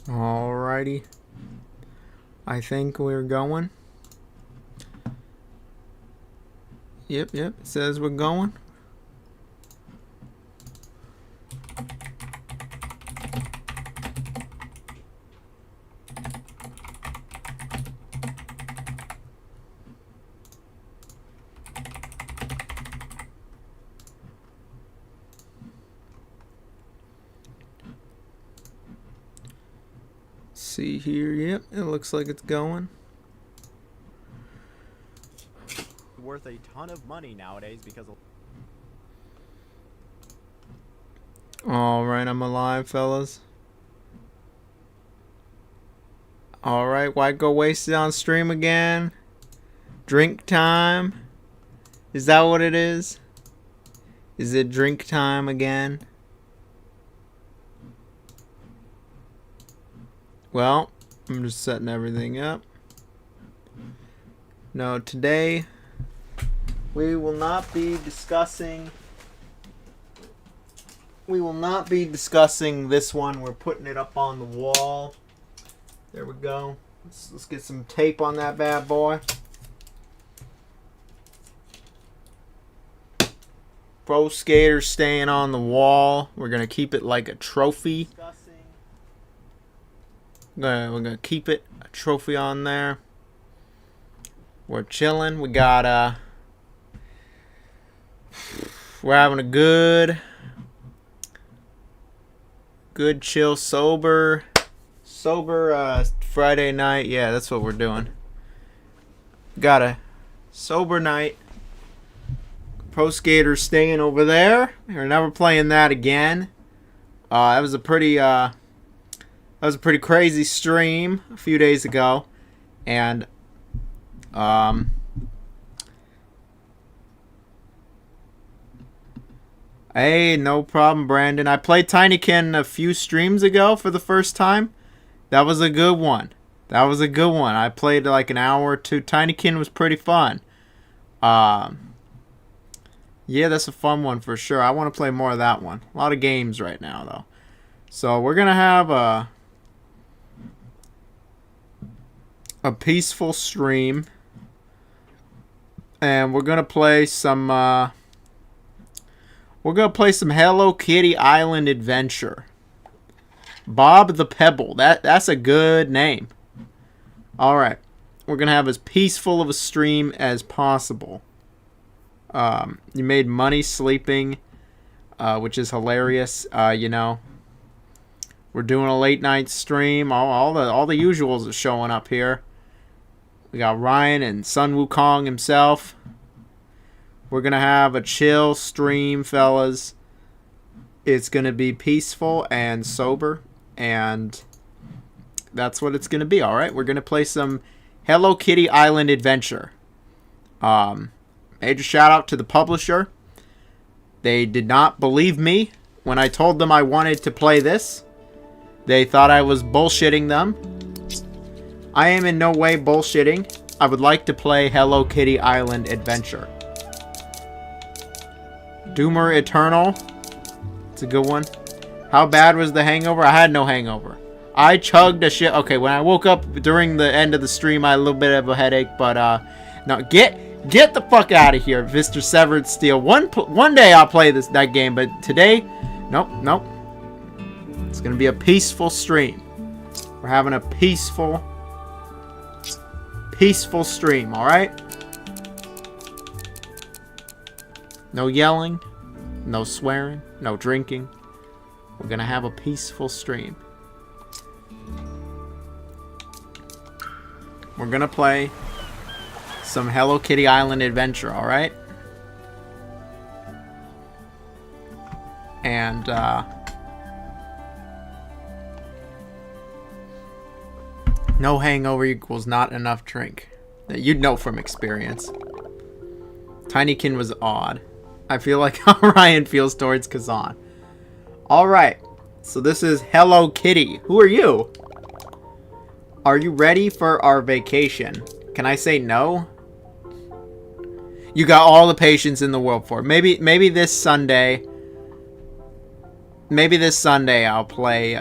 Alrighty. I think we're going. Yep, it says we're going. See here, yep, it looks like it's going. Worth a ton of money nowadays because of... Alright, I'm alive, fellas. Alright, why go waste it on stream again? Drink time? Is that what it is? Is it drink time again? Well, I'm just setting everything up. No, today we will not be discussing this one. We're putting it up on the wall. There we go. Let's get some tape on that bad boy. Pro Skater staying on the wall. We're going to keep it like a trophy. We're gonna keep it a trophy on there. We're chilling. We got we're having a good chill sober Friday night. Yeah, that's what we're doing. Got a sober night. Pro Skater staying over there. We're never playing that again. That was a pretty crazy stream a few days ago, and hey, no problem, Brandon. I played Tinykin a few streams ago for the first time. That was a good one. I played like an hour or two. Tinykin was pretty fun. Yeah, that's a fun one for sure. I want to play more of that one. A lot of games right now, though. So we're gonna have a peaceful stream, and we're gonna play some Hello Kitty Island Adventure. Bob the Pebble. That's a good name. All right, we're gonna have as peaceful of a stream as possible. You made money sleeping, which is hilarious. You know, we're doing a late night stream. All the usuals are showing up here. We got Ryan and Sun Wukong himself. We're going to have a chill stream, fellas. It's going to be peaceful and sober, and that's what it's going to be, all right? We're going to play some Hello Kitty Island Adventure. Major shout out to the publisher. They did not believe me when I told them I wanted to play this. They thought I was bullshitting them. I am in no way bullshitting. I would like to play Hello Kitty Island Adventure. Doomer Eternal. It's a good one. How bad was the hangover? I had no hangover. I chugged a shit. Okay, when I woke up during the end of the stream, I had a little bit of a headache, but no, get the fuck out of here, Mr. Severed Steel. One day I'll play that game, but today, nope. It's gonna be a peaceful stream. We're having a peaceful stream, all right? No yelling, no swearing, no drinking. We're gonna have a peaceful stream. We're gonna play some Hello Kitty Island Adventure, all right? And no hangover equals not enough drink. You'd know from experience. Tinykin was odd. I feel like how Ryan feels towards Kazan. Alright, so this is Hello Kitty. Who are you? Are you ready for our vacation? Can I say no? You got all the patience in the world for it. Maybe this Sunday. Maybe this Sunday I'll play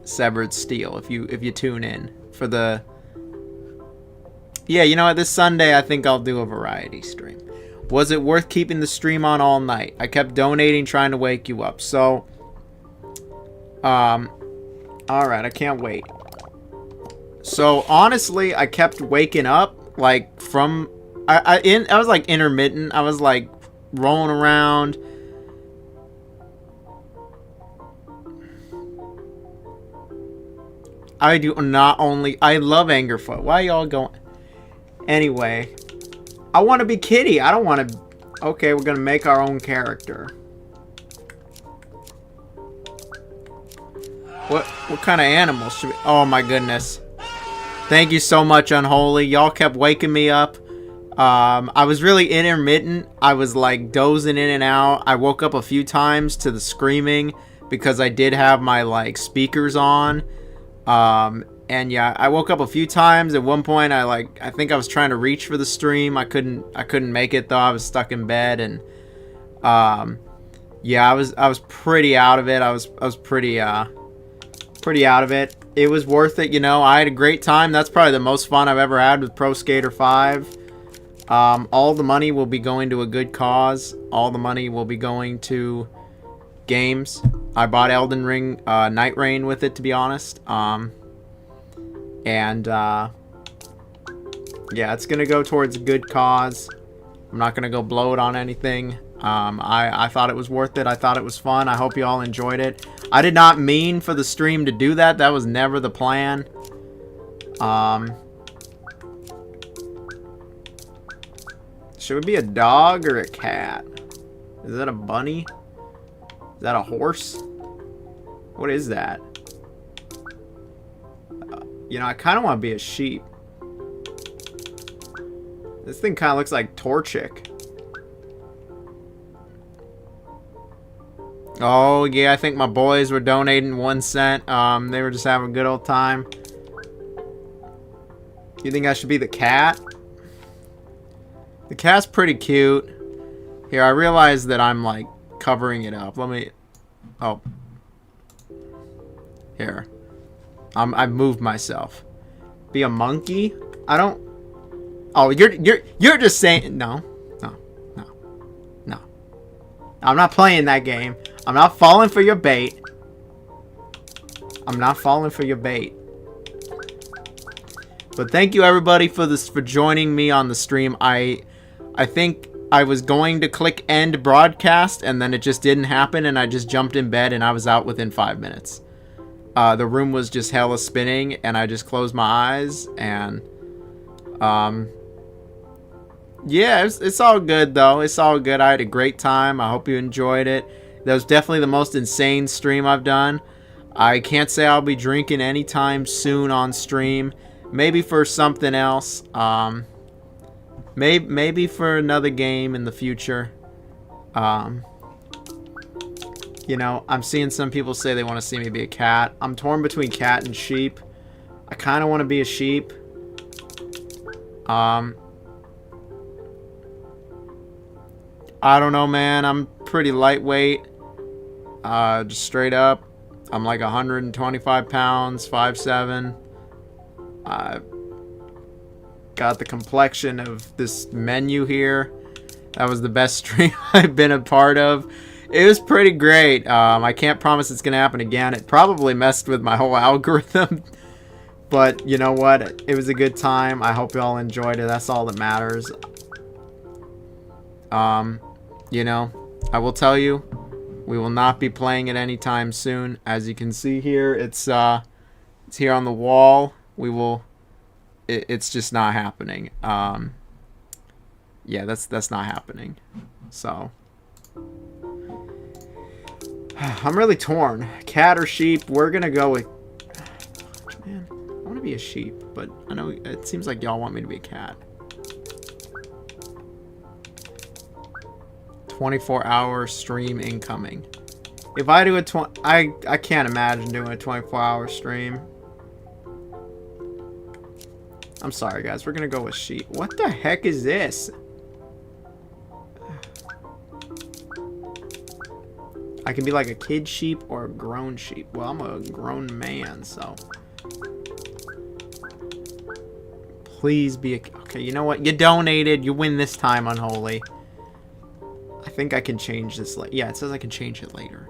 Severed Steel if you tune in for the. Yeah, you know what? This Sunday I think I'll do a variety stream. Was it worth keeping the stream on all night? I kept donating, trying to wake you up. So, all right, I can't wait. So honestly, I kept waking up like from I was like intermittent. I was like rolling around. I do not only I love Angerfoot. Why y'all going? Anyway, I want to be Kitty. I don't want to. Okay, we're gonna make our own character. What kind of animal should we? Oh my goodness. Thank you so much, Unholy. Y'all kept waking me up. I was really intermittent. I was like dozing in and out. I woke up a few times to the screaming because I did have my like speakers on. And yeah, I woke up a few times. At one point, I think I was trying to reach for the stream. I couldn't make it though. I was stuck in bed, and yeah, I was pretty out of it. I was pretty out of it. It was worth it, you know. I had a great time. That's probably the most fun I've ever had with Pro Skater 5. All the money will be going to a good cause. All the money will be going to games. I bought Elden Ring Night Rain with it, to be honest. Yeah, it's gonna go towards a good cause. I'm not gonna go blow it on anything. I thought it was worth it. I thought it was fun. I hope you all enjoyed it. I did not mean for the stream to do that. That was never the plan. Should it be a dog or a cat? Is that a bunny? Is that a horse? What is that? You know, I kind of want to be a sheep. This thing kind of looks like Torchic. Oh, yeah, I think my boys were donating 1 cent. They were just having a good old time. You think I should be the cat? The cat's pretty cute. Here, I realize that I'm, like, covering it up. Let me... Oh. Here. I've moved myself. Be a monkey? I don't... Oh, you're just saying... No. I'm not playing that game. I'm not falling for your bait. I'm not falling for your bait. But thank you everybody for joining me on the stream. I think I was going to click end broadcast and then it just didn't happen and I just jumped in bed and I was out within 5 minutes. The room was just hella spinning and I just closed my eyes and yeah, it's all good though. It's all good. I had a great time. I hope you enjoyed it. That was definitely the most insane stream I've done. I can't say I'll be drinking anytime soon on stream. Maybe for something else. Maybe for another game in the future. You know, I'm seeing some people say they want to see me be a cat. I'm torn between cat and sheep. I kind of want to be a sheep. I don't know, man. I'm pretty lightweight. Just straight up. I'm like 125 pounds, 5'7". Got the complexion of this menu here. That was the best stream I've been a part of. It was pretty great. I can't promise it's going to happen again. It probably messed with my whole algorithm. But you know what? It was a good time. I hope you all enjoyed it. That's all that matters. You know, I will tell you, we will not be playing it anytime soon. As you can see here, it's here on the wall. We will. It's just not happening. Yeah, that's not happening. So, I'm really torn. Cat or sheep? We're gonna go with. Man, I want to be a sheep, but I know it seems like y'all want me to be a cat. 24-hour stream incoming. If I do I can't imagine doing a 24-hour stream. I'm sorry, guys. We're gonna go with sheep. What the heck is this? I can be like a kid sheep or a grown sheep. Well, I'm a grown man, so. Please be a... Okay, you know what? You donated. You win this time, Unholy. I think I can change this. Yeah, it says I can change it later.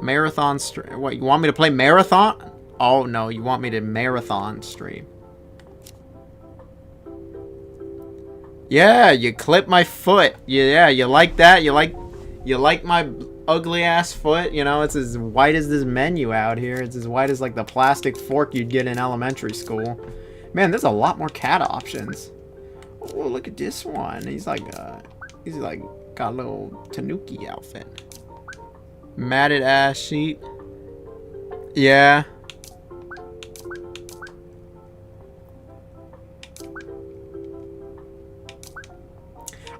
Marathon stream. What, you want me to play marathon? Oh, no. You want me to marathon stream. Yeah, you clip my foot. Yeah, you like that? You like my ugly ass foot? You know, it's as white as this menu out here. It's as white as like the plastic fork you'd get in elementary school. Man, there's a lot more cat options. Oh, look at this one. He's like got a little tanuki outfit. Matted ass sheet. Yeah.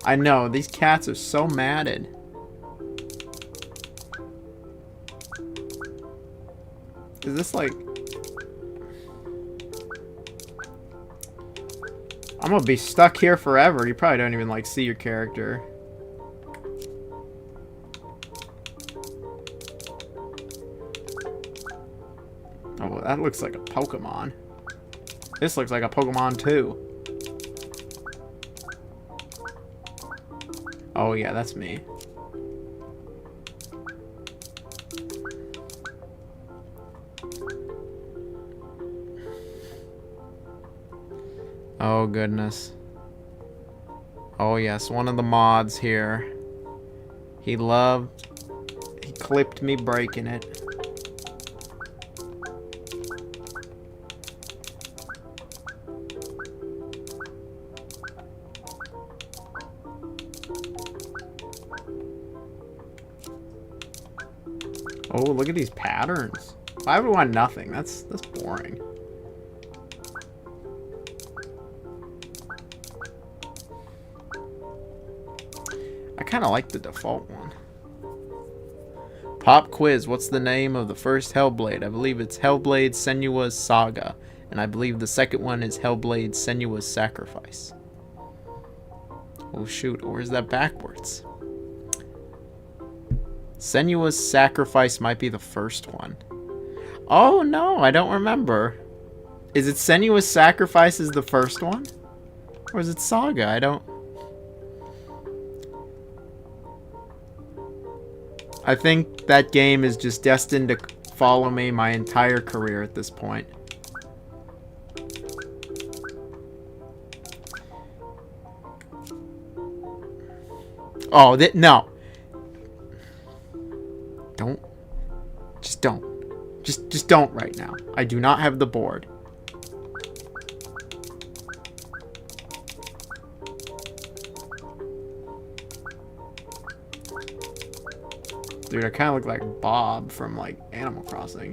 I know, these cats are so matted. Is this like... I'm gonna be stuck here forever. You probably don't even like see your character. Oh, well, that looks like a Pokemon. This looks like a Pokemon too. Oh yeah, that's me. Oh goodness. Oh yes, one of the mods here. He clipped me breaking it. Oh, look at these patterns. Why would I want nothing? That's boring. I kind of like the default one. Pop quiz. What's the name of the first Hellblade? I believe it's Hellblade Senua's Saga. And I believe the second one is Hellblade Senua's Sacrifice. Oh shoot, or is that backwards? Senua's Sacrifice might be the first one. Oh no, I don't remember. Is it Senua's Sacrifice is the first one? Or is it Saga? I don't... I think that game is just destined to follow me my entire career at this point. Oh, no. Don't. Just don't. Just don't right now. I do not have the board. Dude, I kind of look like Bob from, like, Animal Crossing.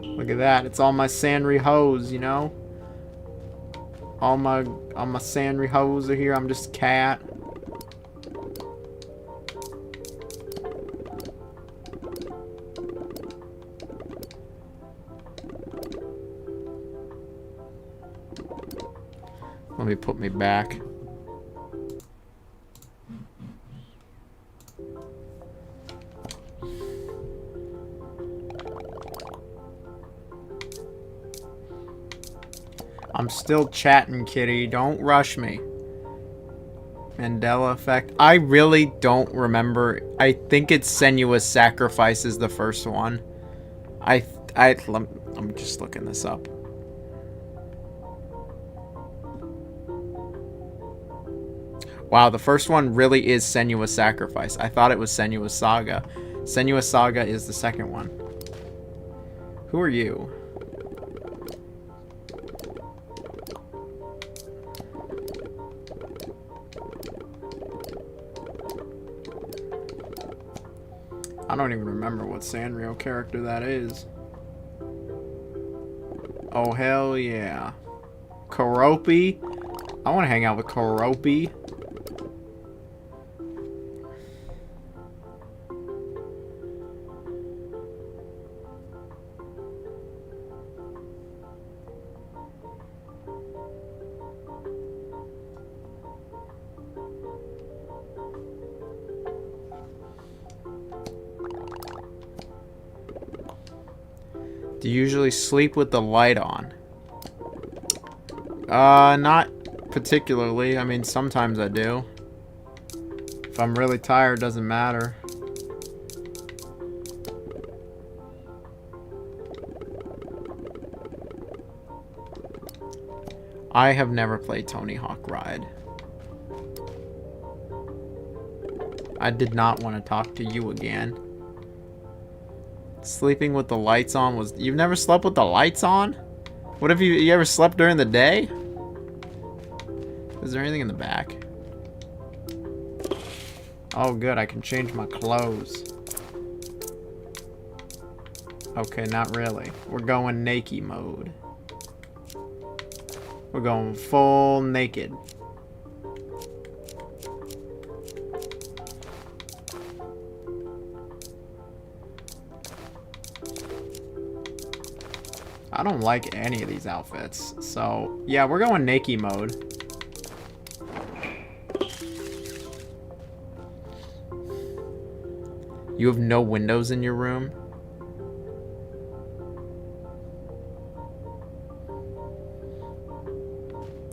Look at that. It's all my Sanri hoes, you know? All my Sanri hoes are here. I'm just a cat. Let me put me back. I'm still chatting, kitty. Don't rush me. Mandela effect. I really don't remember. I think it's Senua's Sacrifice is the first one. I'm just looking this up. Wow, the first one really is Senua's Sacrifice. I thought it was Senua's Saga. Senua's Saga is the second one. Who are you? I don't even remember what Sanrio character that is. Oh, hell yeah. Karopi? I want to hang out with Karopi. Do you usually sleep with the light on? Not particularly. I mean, sometimes I do. If I'm really tired, doesn't matter. I have never played Tony Hawk Ride. I did not want to talk to you again. Sleeping with the lights on was... You've never slept with the lights on? What if you ever slept during the day? Is there anything in the back? Oh, good. I can change my clothes. Okay, not really. We're going naked mode. We're going full naked. I don't like any of these outfits. So, yeah, we're going naked mode. You have no windows in your room?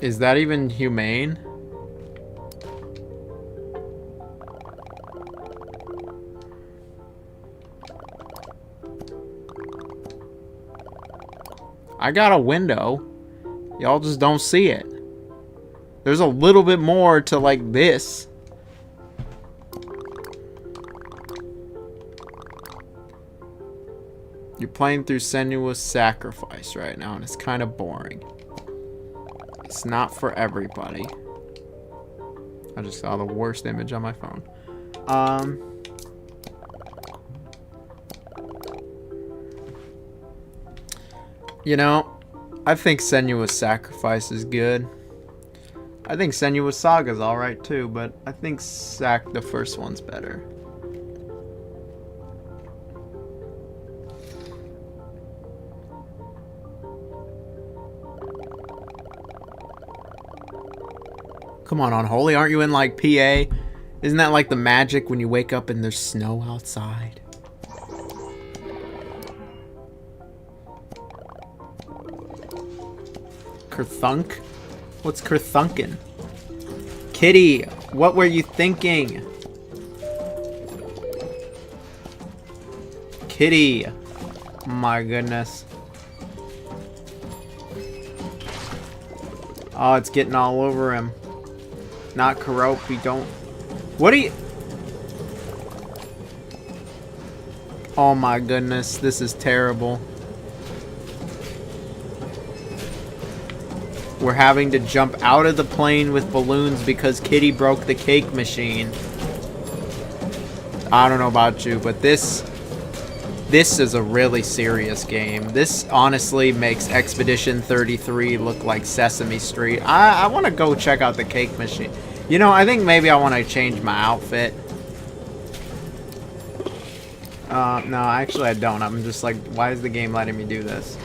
Is that even humane? I got a window. Y'all just don't see it. There's a little bit more to like this. You're playing through Senua's Sacrifice right now, and it's kind of boring. It's not for everybody. I just saw the worst image on my phone. You know, I think Senua's Sacrifice is good. I think Senua's Saga's alright too, but I think the first one's better. Come on, Unholy, aren't you in like PA? Isn't that like the magic when you wake up and there's snow outside? Kerthunk? What's Kerthunkin? Kitty, what were you thinking? Kitty. My goodness. Oh, it's getting all over him. Not Karopi, don't... What are you... Oh my goodness, this is terrible. We're having to jump out of the plane with balloons because Kitty broke the cake machine. I don't know about you, but this is a really serious game. This honestly makes Expedition 33 look like Sesame Street. I want to go check out the cake machine. You know, I think maybe I want to change my outfit. No, actually I don't. I'm just like, why is the game letting me do this?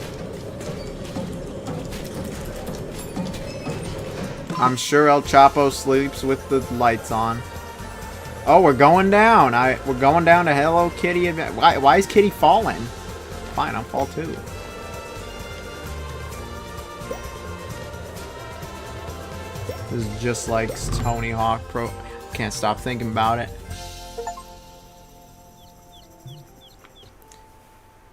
I'm sure El Chapo sleeps with the lights on. Oh, we're going down. We're going down to Hello Kitty. Why is Kitty falling? Fine, I'll fall too. This is just like Tony Hawk Pro. Can't stop thinking about it.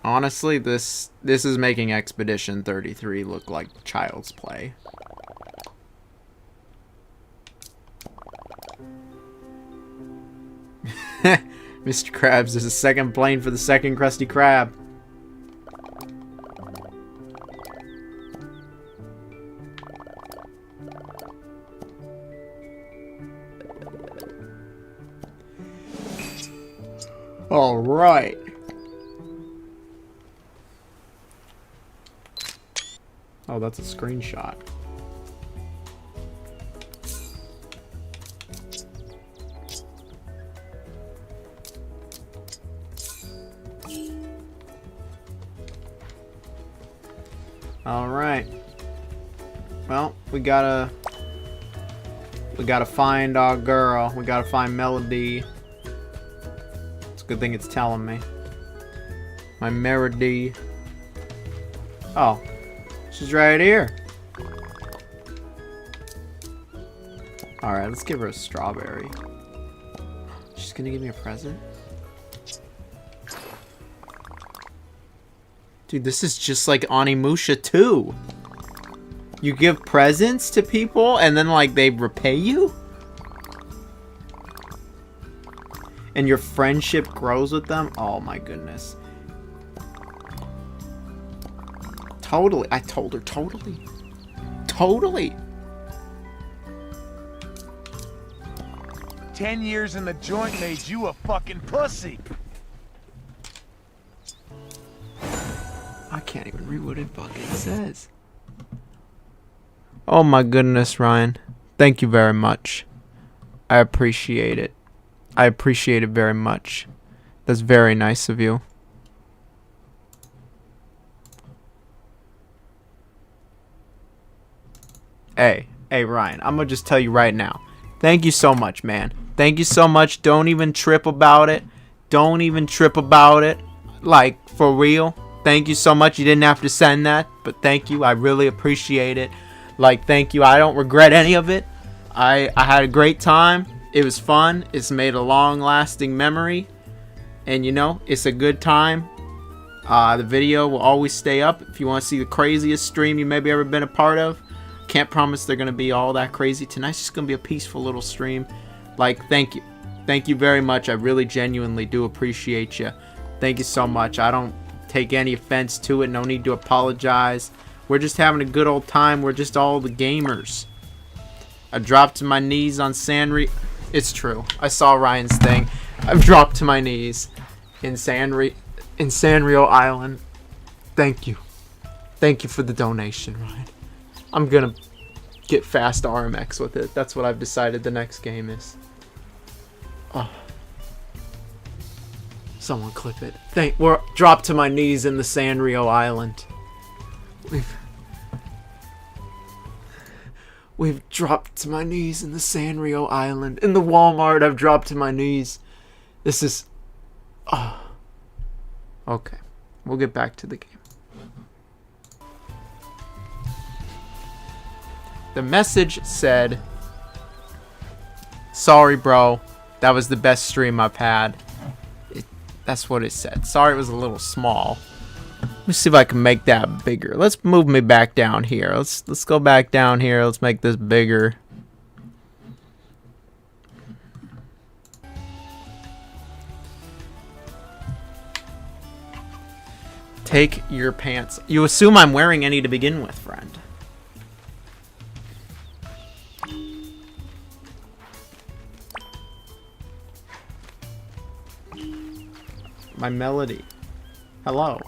Honestly, this is making Expedition 33 look like child's play. Mr. Krabs, there's a second plane for the second Krusty Krab. All right. Oh, that's a screenshot. All right. Well, we gotta find our girl. We gotta find Melody. It's a good thing it's telling me. My Melody. Oh, she's right here. Alright, let's give her a strawberry. She's gonna give me a present? Dude, this is just like Onimusha 2. You give presents to people and then like they repay you? And your friendship grows with them? Oh my goodness. Totally. I told her totally. Totally. 10 years in the joint made you a fucking pussy. I can't even read what it fucking says. Oh my goodness, Ryan. Thank you very much. I appreciate it. I appreciate it very much. That's very nice of you. Hey, Ryan, I'm gonna just tell you right now. Thank you so much, man. Thank you so much. Don't even trip about it. Don't even trip about it. Like, for real. Thank you so much. You didn't have to send that, but thank you. I really appreciate it. Like, thank you. I don't regret any of it. I had a great time. It was fun. It's made a long-lasting memory. And, you know, it's a good time. The video will always stay up. If you want to see the craziest stream you maybe ever been a part of. Can't promise they're going to be all that crazy. Tonight's just going to be a peaceful little stream. Like, thank you. Thank you very much. I really genuinely do appreciate you. Thank you so much. I don't take any offense to it. No need to apologize. We're just having a good old time. We're just all the gamers. I dropped to my knees on Sanrio. It's true. I saw Ryan's thing. I've dropped to my knees in Sanrio Island. Thank you. Thank you for the donation, Ryan. I'm gonna get fast RMX with it. That's what I've decided the next game is. Oh. Someone clip it. We're dropped to my knees in the Sanrio Island. We've dropped to my knees in the Sanrio Island. In the Walmart, I've dropped to my knees. This is... Oh. Okay. We'll get back to the game. The message said, sorry, bro. That was the best stream I've had. That's what it said. Sorry it was a little small. Let me see if I can make that bigger. Let's move me back down here. Let's go back down here. Let's make this bigger. Take your pants. You assume I'm wearing any to begin with, friend. My melody. Hello.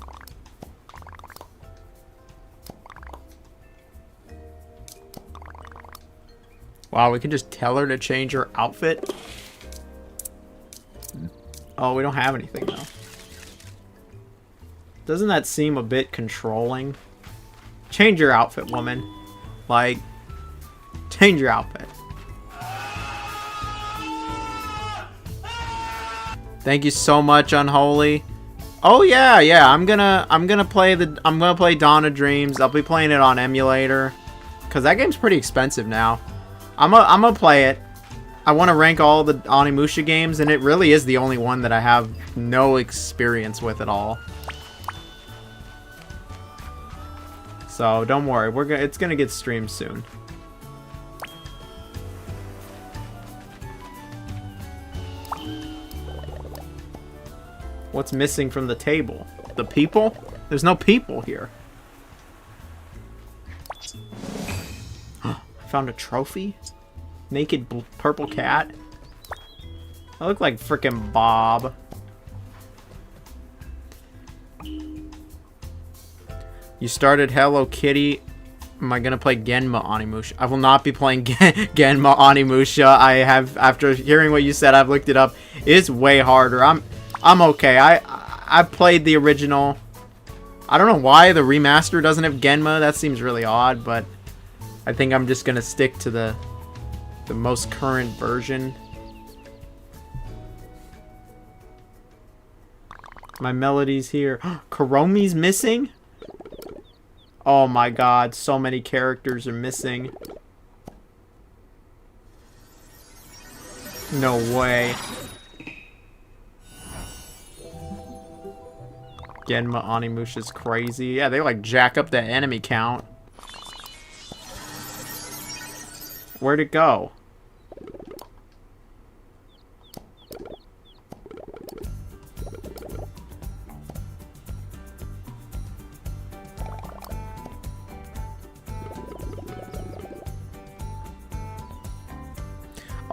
Wow, we can just tell her to change her outfit. Oh, we don't have anything though. Doesn't that seem a bit controlling? Change your outfit, woman. Like, change your outfit. Thank you so much, Unholy. Oh yeah, I'm gonna play Dawn of Dreams. I'll be playing it on emulator, cause that game's pretty expensive now. I'm gonna play it. I want to rank all the Onimusha games, and it really is the only one that I have no experience with at all. So don't worry, it's gonna get streamed soon. What's missing from the table? The people? There's no people here. I found a trophy? Naked purple cat? I look like frickin' Bob. You started Hello Kitty. Am I gonna play Genma Onimusha? I will not be playing Genma Onimusha. I have, after hearing what you said, I've looked it up. It's way harder. I'm okay. I played the original. I don't know why the remaster doesn't have Genma. That seems really odd, but I think I'm just gonna stick to the most current version. My melody's here. Kuromi's missing? Oh my god, so many characters are missing. No way. Genma Onimusha's crazy. Yeah, they like jack up the enemy count. Where'd it go?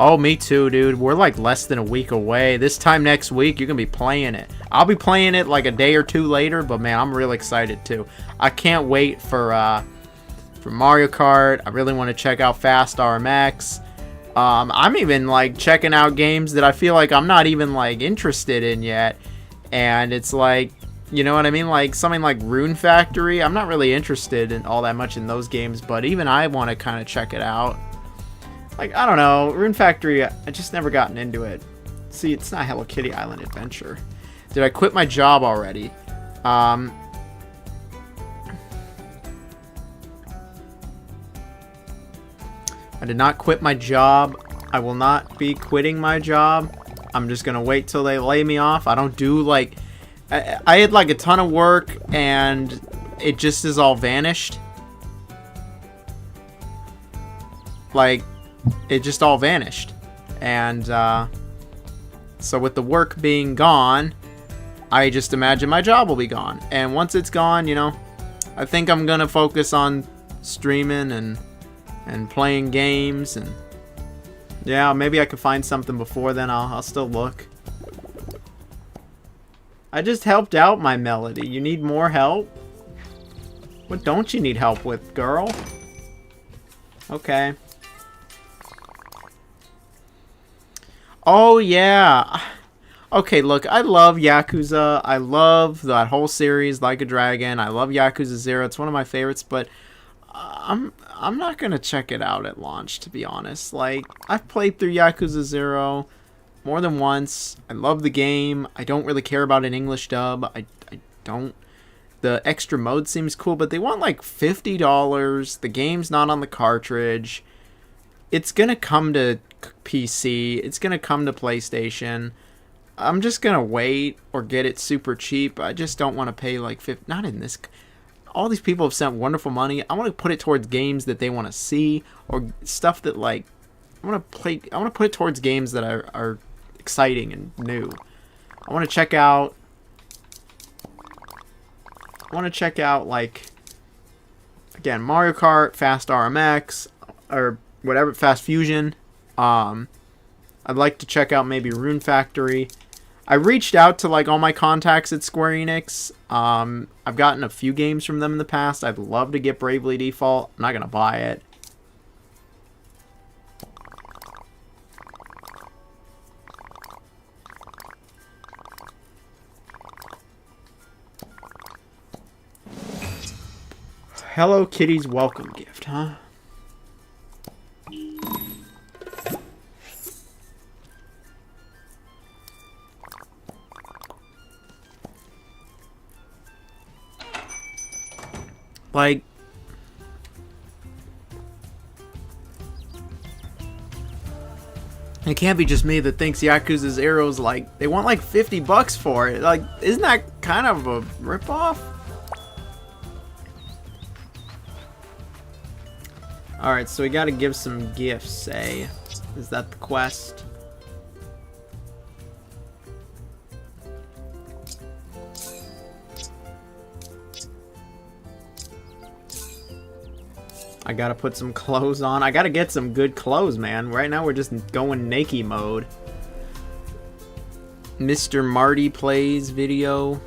Oh, me too, dude. We're like less than a week away. This time next week, you're going to be playing it. I'll be playing it like a day or two later, but man, I'm really excited too. I can't wait for Mario Kart. I really want to check out Fast RMX. I'm even like checking out games that I feel like I'm not even like interested in yet. And it's like, you know what I mean? Like something like Rune Factory. I'm not really interested in all that much in those games, but even I want to kind of check it out. Like, I don't know, Rune Factory, I just never gotten into it. See, it's not Hello Kitty Island Adventure. Did I quit my job already? I did not quit my job. I will not be quitting my job. I'm just gonna wait till they lay me off. I don't do, like... I had, like, a ton of work, and it just is all vanished. Like... It just all vanished. And so with the work being gone, I just imagine my job will be gone. And once it's gone, you know, I think I'm gonna focus on streaming and playing games. And yeah, maybe I could find something before then. I'll still look. I just helped out my Melody. You need more help? What don't you need help with, girl? Okay. Oh, yeah. Okay, look, I love Yakuza. I love that whole series, Like a Dragon. I love Yakuza 0. It's one of my favorites, but I'm not going to check it out at launch, to be honest. Like, I've played through Yakuza 0 more than once. I love the game. I don't really care about an English dub. I don't. The extra mode seems cool, but they want like $50. The game's not on the cartridge. It's going to come to PC. It's going to come to PlayStation. I'm just going to wait or get it super cheap. I just don't want to pay like not in this. All these people have sent wonderful money. I want to put it towards games that they want to see or stuff that like I want to put it towards games that are exciting and new. I want to check out like again Mario Kart, Fast RMX or whatever, Fast Fusion. I'd like to check out maybe Rune Factory. I reached out to like all my contacts at Square Enix. I've gotten a few games from them in the past. I'd love to get Bravely Default. I'm not gonna buy it. Hello Kitty's welcome gift, huh? Like, it can't be just me that thinks Yakuza 0's like, they want like $50 for it. Like, isn't that kind of a ripoff? Alright, so we gotta give some gifts, eh? Is that the quest? I gotta put some clothes on. I gotta get some good clothes, man. Right now we're just going naked mode. Mr. Marty Plays video.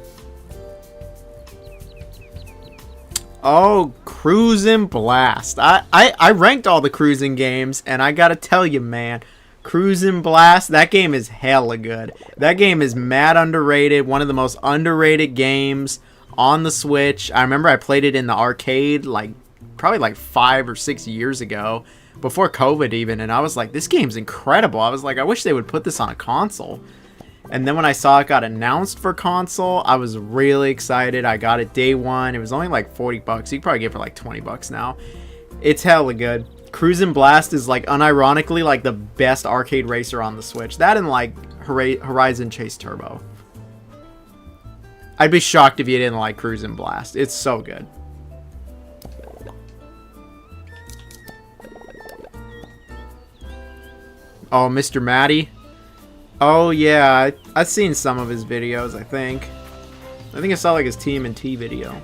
Oh, Cruisin' Blast. I ranked all the cruising games, and I gotta tell you, man, Cruisin' Blast, that game is hella good. That game is mad underrated. One of the most underrated games on the Switch. I remember I played it in the arcade, like, probably like 5 or 6 years ago, before COVID even, and I was like, this game's incredible. I was like, I wish they would put this on a console. And then when I saw it got announced for console, I was really excited. I got it day one. It was only like 40 bucks. You could probably get it for like 20 bucks now. It's hella good. Cruisin' Blast is like unironically like the best arcade racer on the Switch. That and like Horizon Chase Turbo. I'd be shocked if you didn't like Cruisin' Blast. It's so good. Oh, Mr. Matty. Oh, yeah. I've seen some of his videos, I think. I think I saw, like, his TMNT video.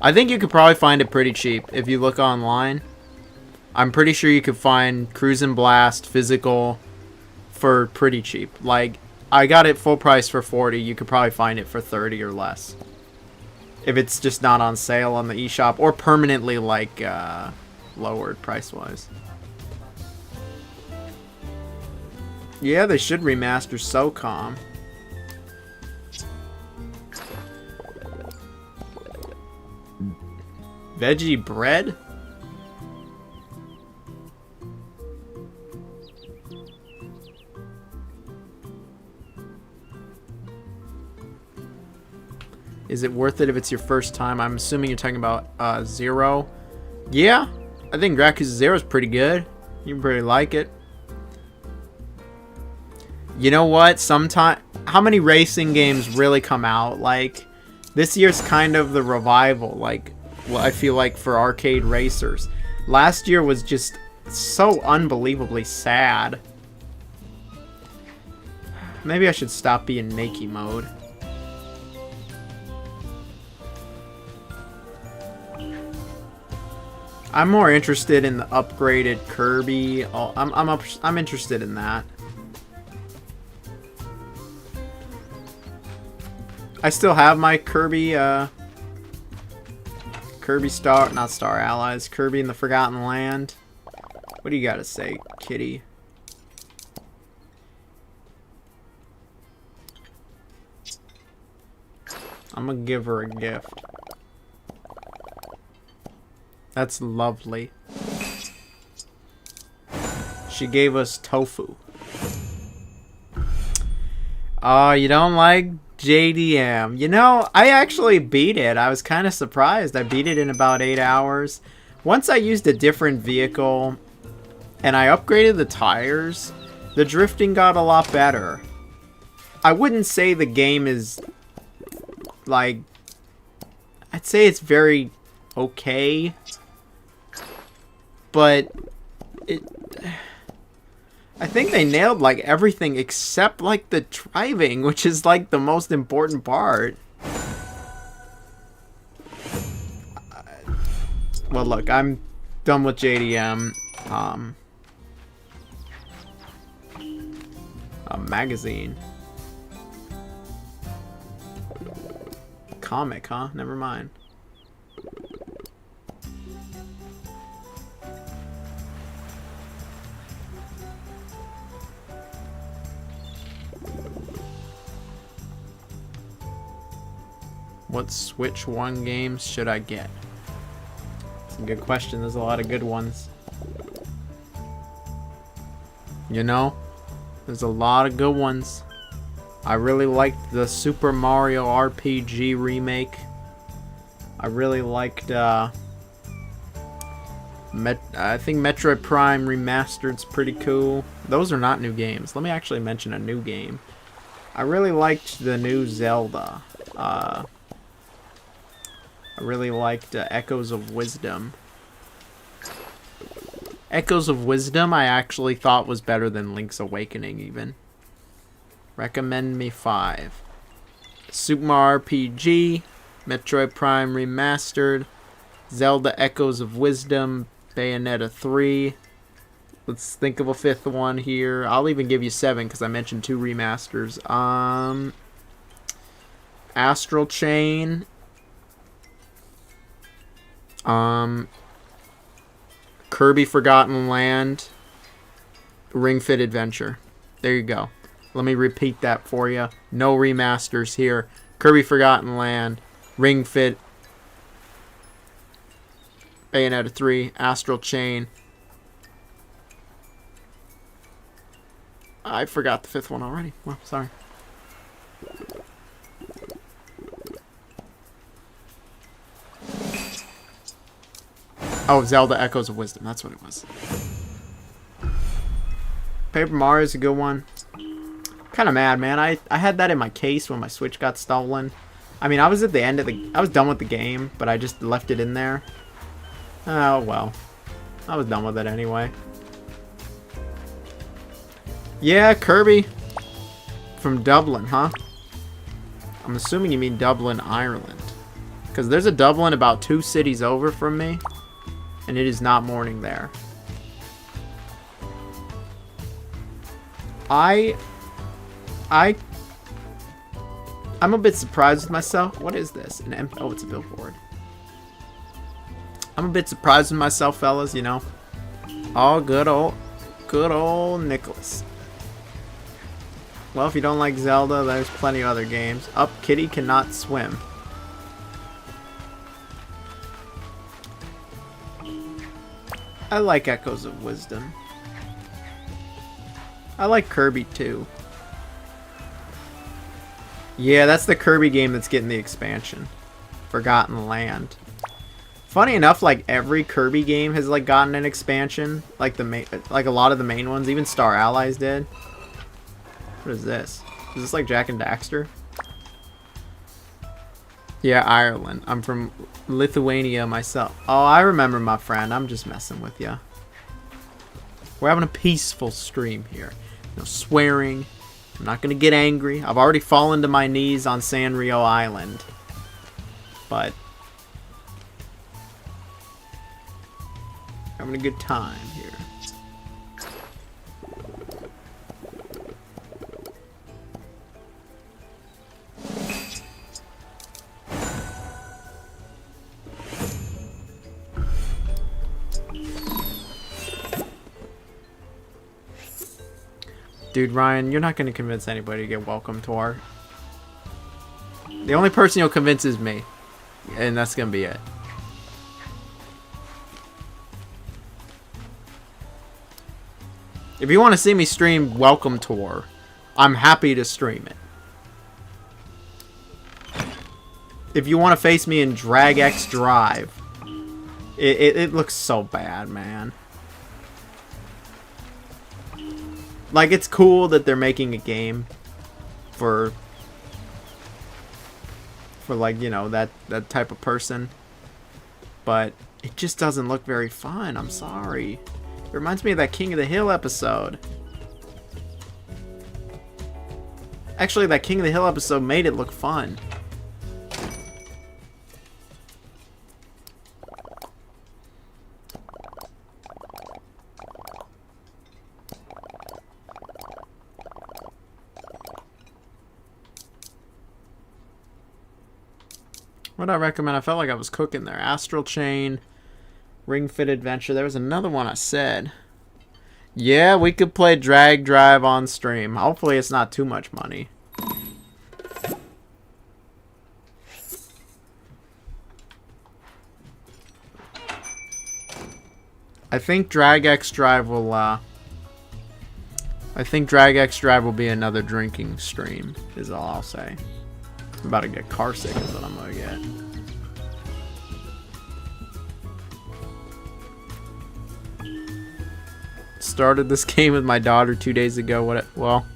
I think you could probably find it pretty cheap if you look online. I'm pretty sure you could find Cruisin' Blast physical for pretty cheap. Like, I got it full price for 40. You could probably find it for 30 or less. If it's just not on sale on the eShop or permanently like lowered price-wise. Yeah, they should remaster SOCOM. Veggie bread? Is it worth it if it's your first time? I'm assuming you're talking about Zero. Yeah, I think Yakuza Zero is pretty good. You pretty like it. You know what? How many racing games really come out? Like, this year's kind of the revival. Like, well, I feel like for arcade racers. Last year was just so unbelievably sad. Maybe I should stop being Nakey mode. I'm more interested in the upgraded Kirby. Oh, I'm interested in that. I still have my Kirby not Star Allies, Kirby in the Forgotten Land. What do you got to say, kitty? I'm gonna give her a gift. That's lovely. She gave us tofu. Oh, you don't like JDM. You know, I actually beat it. I was kind of surprised. I beat it in about 8 hours. Once I used a different vehicle and I upgraded the tires, the drifting got a lot better. I wouldn't say the game is, like, I'd say it's very okay. But I think they nailed like everything except like the driving, which is like the most important part. Well, look, I'm done with JDM. A magazine. Comic, huh? Never mind. What Switch 1 games should I get? It's a good question. There's a lot of good ones. You know? There's a lot of good ones. I really liked the Super Mario RPG remake. I really liked, I think Metroid Prime Remastered's pretty cool. Those are not new games. Let me actually mention a new game. I really liked the new Zelda. I really liked Echoes of Wisdom. Echoes of Wisdom I actually thought was better than Link's Awakening even. Recommend me 5. Super Mario RPG, Metroid Prime Remastered, Zelda Echoes of Wisdom, Bayonetta 3. Let's think of a 5th one here. I'll even give you 7 because I mentioned 2 remasters. Astral Chain. Kirby Forgotten Land, Ring Fit Adventure. There you go. Let me repeat that for you. No remasters here. Kirby Forgotten Land, Ring Fit Bayonetta 3, Astral Chain. I forgot the 5th one already. Well, sorry. Oh, Zelda Echoes of Wisdom. That's what it was. Paper Mario is a good one. Kind of mad, man. I had that in my case when my Switch got stolen. I mean, I was at the end of the... I was done with the game, but I just left it in there. Oh, well. I was done with it anyway. Yeah, Kirby. From Dublin, huh? I'm assuming you mean Dublin, Ireland. Because there's a Dublin about 2 cities over from me. And it is not morning there. I'm a bit surprised with myself. What is this? Oh, it's a billboard. I'm a bit surprised with myself, fellas, you know. Oh, good old Nicholas. Well, if you don't like Zelda, there's plenty of other games. Up, Kitty cannot swim. I like Echoes of Wisdom. I like Kirby too. Yeah, that's the Kirby game that's getting the expansion. Forgotten Land. Funny enough, like every Kirby game has like gotten an expansion, like a lot of the main ones, even Star Allies did. What is this? Is this like Jak and Daxter? Yeah, Ireland. I'm from Lithuania myself. Oh, I remember, my friend. I'm just messing with you. We're having a peaceful stream here. No swearing. I'm not going to get angry. I've already fallen to my knees on Sanrio Island. But having a good time here. Dude, Ryan, you're not going to convince anybody to get Welcome Tour. The only person you'll convince is me. And that's going to be it. If you want to see me stream Welcome Tour, I'm happy to stream it. If you want to face me in Drag X Drive, it looks so bad, man. Like, it's cool that they're making a game for like, you know, that type of person. But it just doesn't look very fun. I'm sorry. It reminds me of that King of the Hill episode. Actually, that King of the Hill episode made it look fun. What I recommend? I felt like I was cooking there. Astral Chain, Ring Fit Adventure. There was another one I said. Yeah, we could play Drag Drive on stream. Hopefully it's not too much money. I think Drag X Drive will be another drinking stream, is all I'll say. I'm about to get car sick is what I'm gonna get. Started this game with my daughter 2 days ago. Well,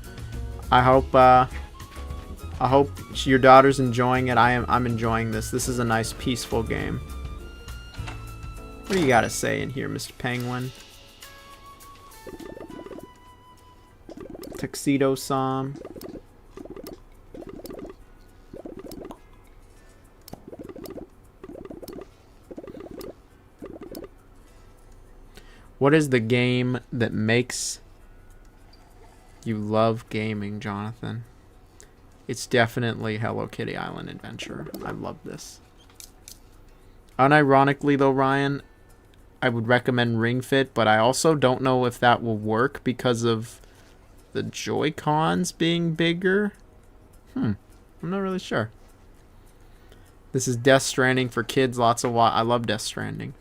I hope your daughter's enjoying it. I'm enjoying this. This is a nice peaceful game. What do you gotta say in here, Mr. Penguin? Tuxedo Som. What is the game that makes you love gaming, Jonathan? It's definitely Hello Kitty Island Adventure. I love this. Unironically, though, Ryan, I would recommend Ring Fit, but I also don't know if that will work because of the Joy-Cons being bigger. I'm not really sure. This is Death Stranding for kids. I love Death Stranding.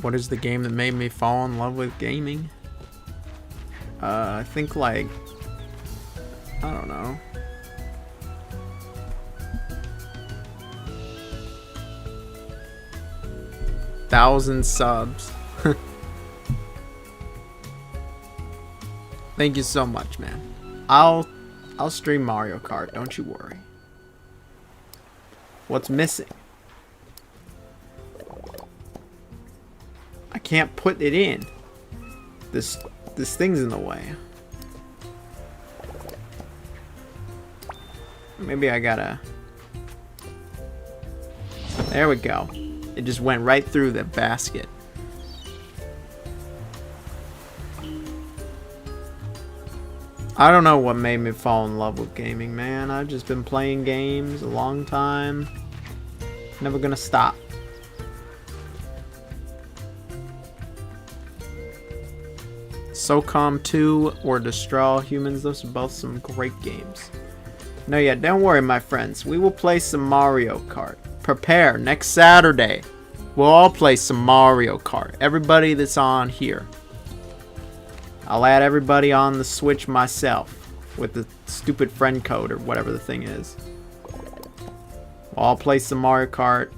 What is the game that made me fall in love with gaming? I think like, I don't know. Thousand subs. Thank you so much, man. I'll stream Mario Kart, don't you worry. What's missing? I can't put it in. This thing's in the way. Maybe I gotta... There we go. It just went right through the basket. I don't know what made me fall in love with gaming, man. I've just been playing games a long time. Never gonna stop. SOCOM 2 or Destroy All Humans, those are both some great games. No, yeah, don't worry, my friends. We will play some Mario Kart. Prepare, next Saturday. We'll all play some Mario Kart. Everybody that's on here. I'll add everybody on the Switch myself with the stupid friend code or whatever the thing is. We'll all play some Mario Kart.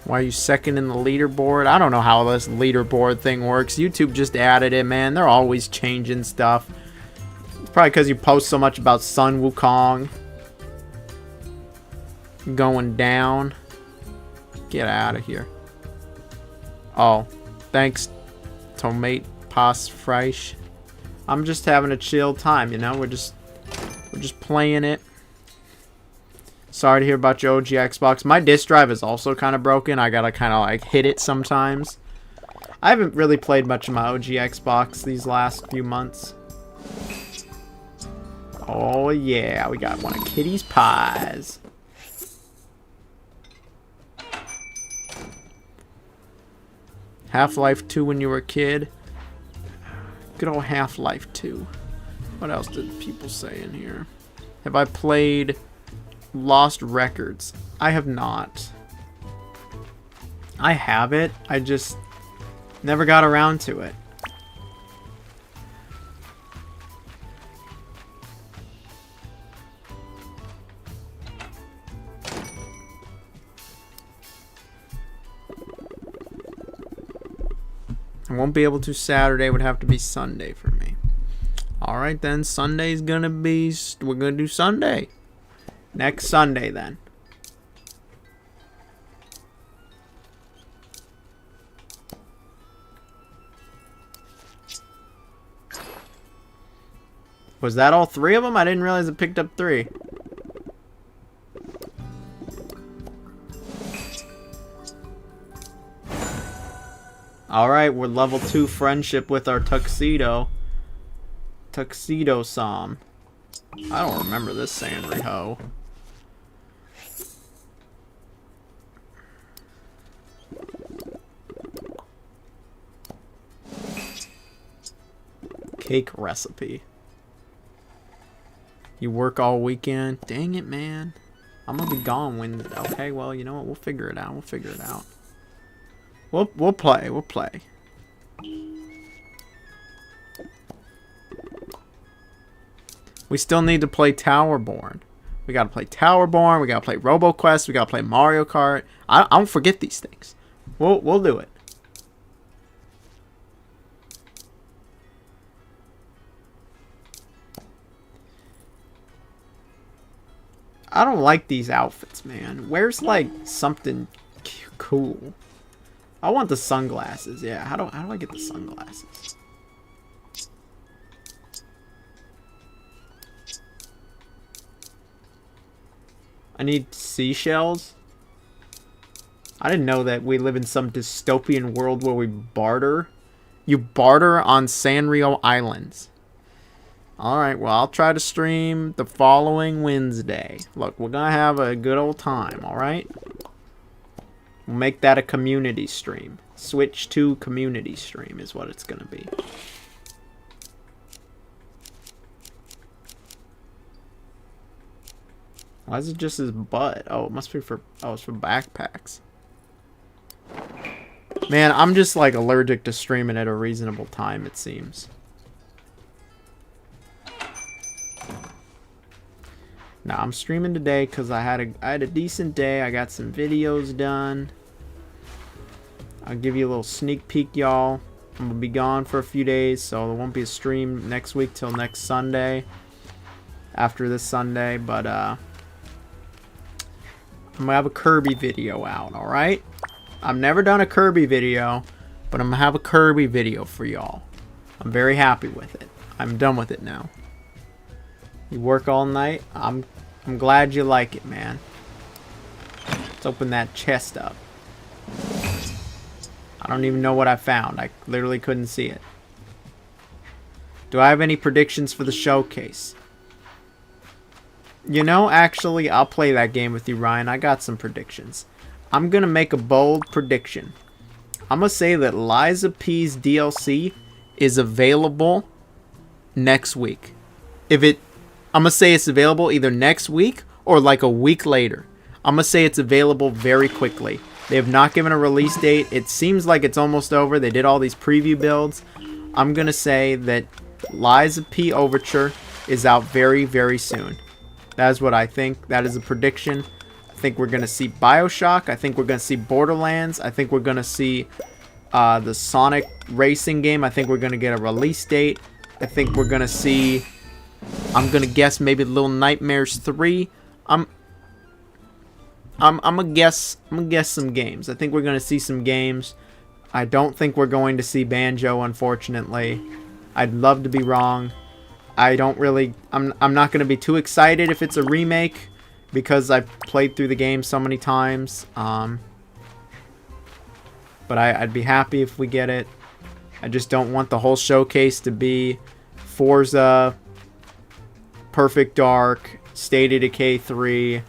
Why are you second in the leaderboard? I don't know how this leaderboard thing works. YouTube just added it, man. They're always changing stuff. It's probably because you post so much about Sun Wukong going down. Get out of here. Oh, thanks, Tomate Pas Freisch. I'm just having a chill time, you know. We're just playing it. Sorry to hear about your OG Xbox. My disk drive is also kind of broken. I gotta kind of like hit it sometimes. I haven't really played much of my OG Xbox these last few months. Oh yeah, we got one of Kitty's pies. Half-Life 2 when you were a kid. Good old Half-Life 2. What else did people say in here? Have I played Lost Records? I have not. I have it. I just never got around to it. I won't be able to Saturday. Would have to be Sunday for me. Alright then, Sunday's gonna be... We're gonna do Sunday. Next Sunday, then. Was that all three of them? I didn't realize it picked up 3. Alright, we're level 2 friendship with our Tuxedo. Tuxedo-Som. I don't remember this saying Riho. Cake recipe. You work all weekend? Dang it, man. I'm gonna be gone when... Okay, well, you know what? We'll figure it out. We'll figure it out. We'll play. We'll play. We still need to play Towerborn. We gotta play Towerborn. We gotta play RoboQuest. We gotta play Mario Kart. I don't forget these things. We'll do it. I don't like these outfits, man. Where's like something cool? I want the sunglasses. Yeah, how do I get the sunglasses? I need seashells. I didn't know that we live in some dystopian world where we barter. You barter on Sanrio Islands. Alright, well, I'll try to stream the following Wednesday. Look, we're gonna have a good old time, alright? We'll make that a community stream. Switch to community stream is what it's gonna be. Why is it just his butt? Oh, it must be for... Oh, it's for backpacks. Man, I'm just, like, allergic to streaming at a reasonable time, it seems. Now, I'm streaming today because I had a decent day. I got some videos done. I'll give you a little sneak peek, y'all. I'm going to be gone for a few days, so there won't be a stream next week till next Sunday. After this Sunday, but, I'm going to have a Kirby video out, alright? I've never done a Kirby video, but I'm going to have a Kirby video for y'all. I'm very happy with it. I'm done with it now. You work all night? I'm glad you like it, man. Let's open that chest up. I don't even know what I found. I literally couldn't see it. Do I have any predictions for the showcase? You know, actually, I'll play that game with you, Ryan. I got some predictions. I'm going to make a bold prediction. I'm going to say that Liza P's DLC is available next week. I'm going to say it's available either next week or like a week later. I'm going to say it's available very quickly. They have not given a release date. It seems like it's almost over. They did all these preview builds. I'm going to say that Liza P Overture is out very, very soon. That is what I think. That is a prediction. I think we're going to see BioShock. I think we're going to see Borderlands. I think we're going to see the Sonic racing game. I think we're going to get a release date. I think we're going to see... I'm going to guess maybe Little Nightmares 3. I'm gonna guess some games. I think we're gonna see some games. I don't think we're going to see Banjo, unfortunately. I'd love to be wrong. I don't really... I'm not gonna be too excited if it's a remake because I've played through the game so many times. But I'd be happy if we get it. I just don't want the whole showcase to be Forza, Perfect Dark, State of Decay 3,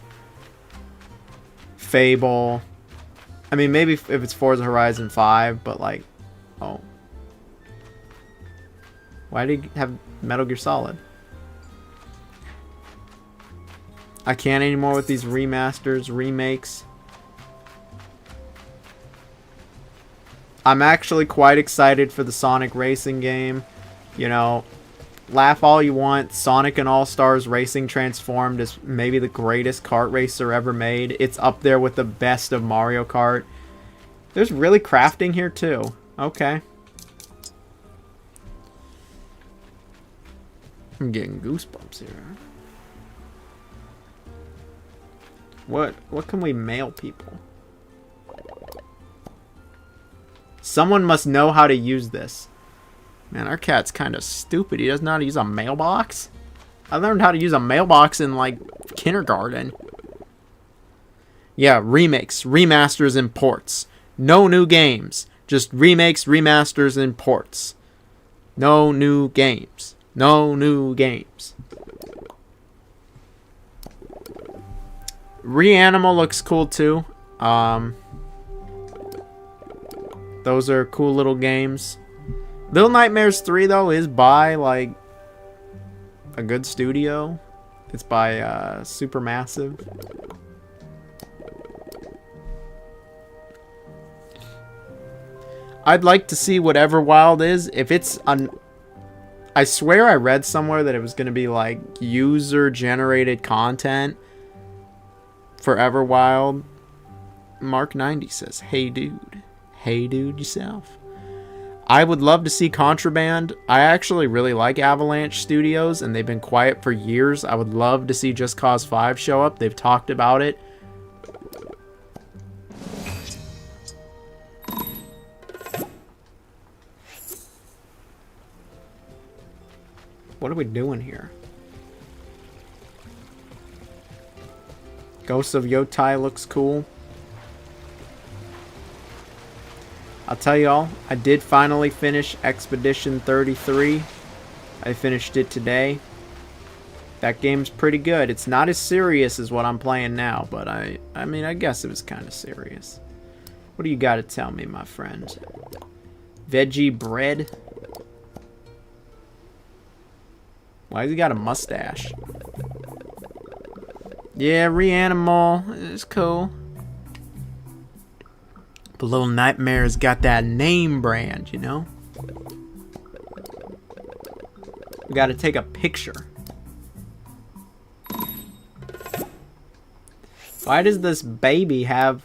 Fable. I mean, maybe if it's Forza Horizon 5, but like, oh. Why did you have Metal Gear Solid? I can't anymore with these remasters, remakes. I'm actually quite excited for the Sonic racing game. You know, laugh all you want. Sonic and All-Stars Racing Transformed is maybe the greatest kart racer ever made. It's up there with the best of Mario Kart. There's really crafting here too. Okay. I'm getting goosebumps here. What can we mail people? Someone must know how to use this. Man, our cat's kind of stupid. He doesn't know how to use a mailbox. I learned how to use a mailbox in, like, kindergarten. Yeah, remakes, remasters, and ports. No new games. Just remakes, remasters, and ports. No new games. No new games. Reanimal looks cool, too. Those are cool little games. Little Nightmares 3, though, is by, like, a good studio. It's by Supermassive. I'd like to see what Everwild is. If it's... I swear I read somewhere that it was going to be, like, user-generated content for Everwild. Mark90 says, hey, dude. Hey, dude, yourself. I would love to see Contraband. I actually really like Avalanche Studios, and they've been quiet for years. I would love to see Just Cause 5 show up. They've talked about it. What are we doing here? Ghosts of Yotai looks cool. I'll tell y'all, I did finally finish Expedition 33. I finished it today. That game's pretty good. It's not as serious as what I'm playing now, but I mean, I guess it was kind of serious. What do you got to tell me, my friend? Veggie bread? Why has he got a mustache? Yeah, Reanimal is cool. But Little Nightmare's got that name brand, you know? We gotta take a picture. Why does this baby have...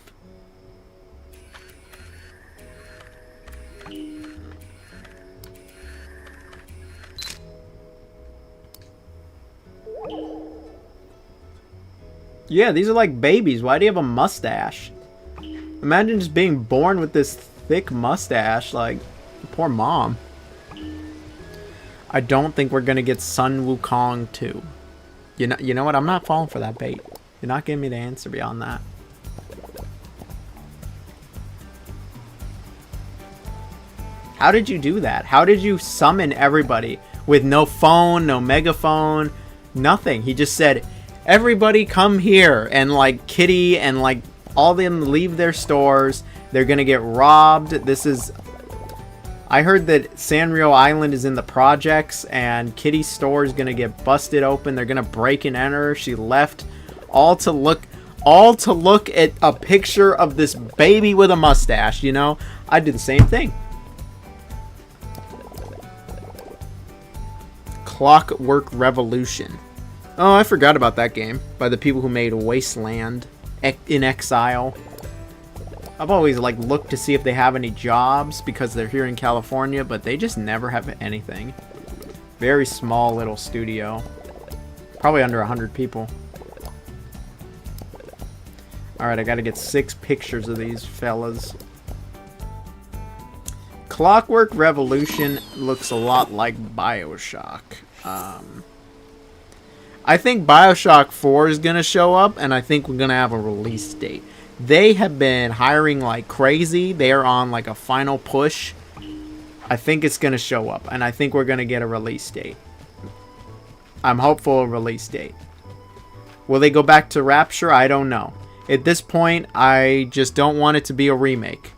Yeah, these are like babies. Why do you have a mustache? Imagine just being born with this thick mustache. Like, poor mom. I don't think we're gonna get Sun Wukong 2. You know what? I'm not falling for that bait. You're not giving me the answer beyond that. How did you do that? How did you summon everybody with no phone, no megaphone, nothing? He just said, everybody come here, and like Kitty and like all them leave their stores. They're gonna get robbed. This is... I heard that Sanrio Island is in the projects and Kitty's store is gonna get busted open. They're gonna break and enter. She left all to look at a picture of this baby with a mustache, you know? I'd do the same thing. Clockwork Revolution. Oh, I forgot about that game. By the people who made Wasteland in Exile. I've always like looked to see if they have any jobs because they're here in California, but they just never have anything. Very small little studio. Probably under 100 people. Alright, I gotta get 6 pictures of these fellas. Clockwork Revolution looks a lot like BioShock. I think BioShock 4 is gonna show up, and I think we're gonna have a release date. They have been hiring like crazy. They are on like a final push. I think it's going to show up. And I think we're going to get a release date. I'm hopeful a release date. Will they go back to Rapture? I don't know. At this point, I just don't want it to be a remake.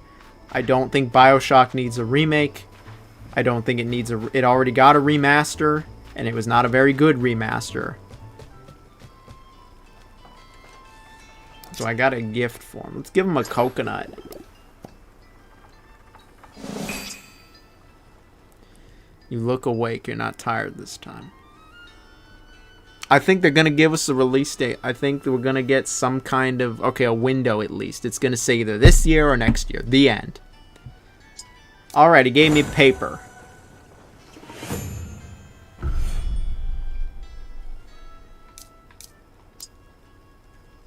I don't think BioShock needs a remake. I don't think it needs a... It already got a remaster. And it was not a very good remaster. So I got a gift for him. Let's give him a coconut. You look awake. You're not tired this time. I think they're going to give us a release date. I think that we're going to get some kind of... Okay, a window at least. It's going to say either this year or next year. The end. Alright, he gave me paper.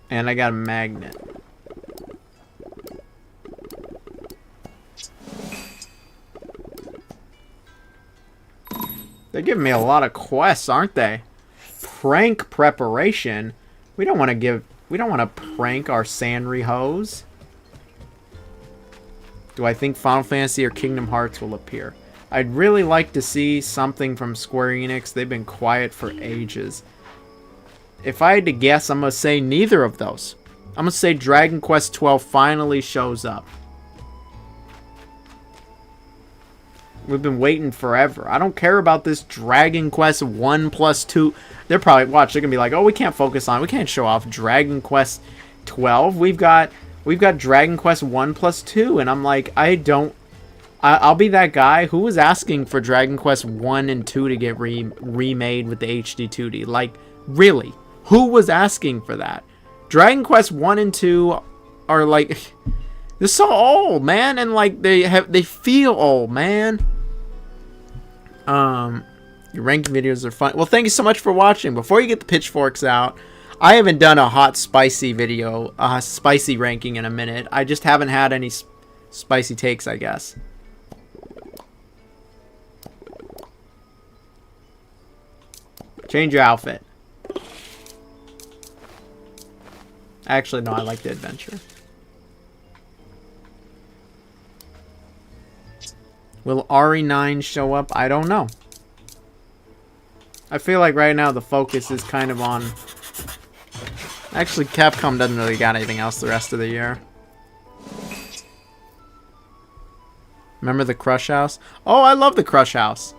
And I got a magnet. They're giving me a lot of quests, aren't they? Prank preparation. We don't want to prank our Sanri hoes. Do I think Final Fantasy or Kingdom Hearts will appear? I'd really like to see something from Square Enix. They've been quiet for ages. If I had to guess, I'm going to say neither of those. I'm going to say Dragon Quest XII finally shows up. We've been waiting forever. I don't care about this Dragon Quest 1+2. They're probably, watch, they're going to be like, oh, we can't show off Dragon Quest 12. We've got Dragon Quest 1+2. And I'm like, I'll be that guy who was asking for Dragon Quest 1 and 2 to get remade with the HD 2D. Like, really? Who was asking for that? Dragon Quest 1 and 2 are like... They're so old, man. And like, they feel old, man. Your ranking videos are fun. Well, thank you so much for watching. Before you get the pitchforks out, I haven't done a hot spicy video, a spicy ranking in a minute. I just haven't had any spicy takes, I guess. Change your outfit. Actually, no, I like the adventure. Will RE9 show up? I don't know. I feel like right now the focus is kind of on... Actually, Capcom doesn't really got anything else the rest of the year. Remember the Crush House? Oh, I love the Crush House.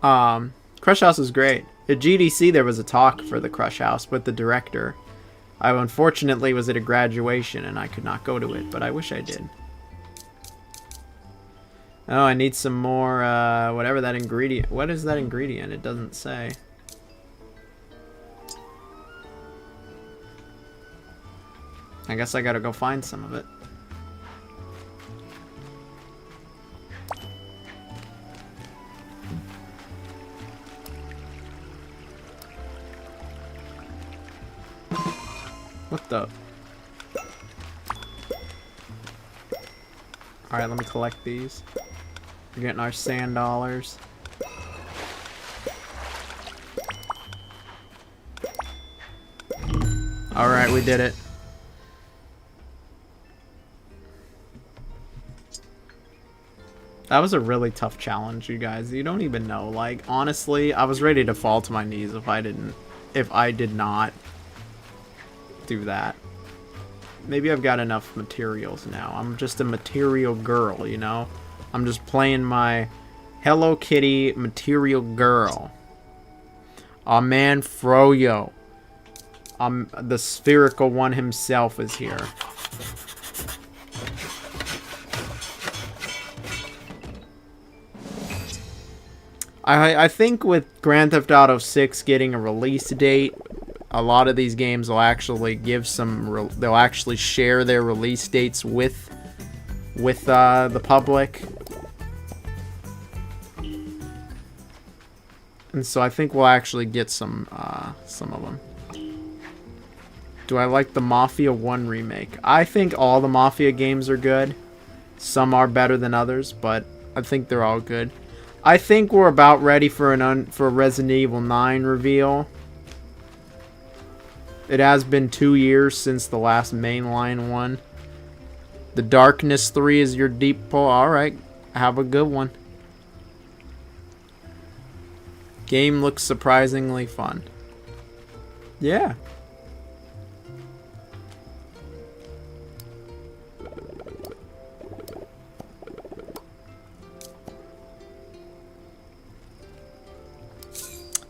Crush House is great. At GDC, there was a talk for the Crush House with the director. I unfortunately was at a graduation and I could not go to it, but I wish I did. Oh, I need some more, whatever that ingredient... What is that ingredient? It doesn't say. I guess I gotta go find some of it. What the... Alright, let me collect these. We're getting our sand dollars. Alright, we did it. That was a really tough challenge, you guys. You don't even know. Like, honestly, I was ready to fall to my knees if I did not do that. Maybe I've got enough materials now. I'm just a material girl, you know? I'm just playing my Hello Kitty material girl. Our man Froyo. The spherical one himself is here. I think with Grand Theft Auto 6 getting a release date, a lot of these games will actually give some... they'll actually share their release dates with the public. And so I think we'll actually get some of them. Do I like the Mafia 1 remake? I think all the Mafia games are good. Some are better than others, but I think they're all good. I think we're about ready for a Resident Evil 9 reveal. It has been 2 years since the last mainline one. The Darkness 3 is your deep pull. Alright, have a good one. Game looks surprisingly fun. Yeah.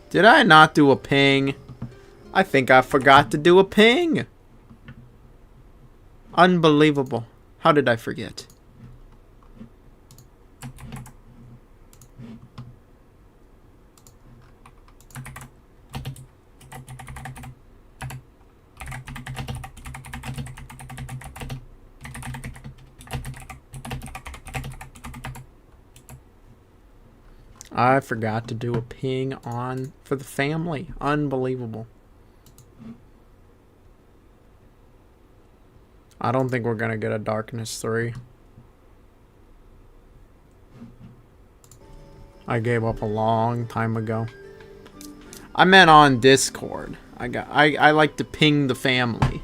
Did I not do a ping? I think I forgot to do a ping. Unbelievable. How did I forget? I forgot to do a ping on for the family. Unbelievable. I don't think we're gonna get a Darkness 3. I gave up a long time ago. I meant on Discord. I like to ping the family.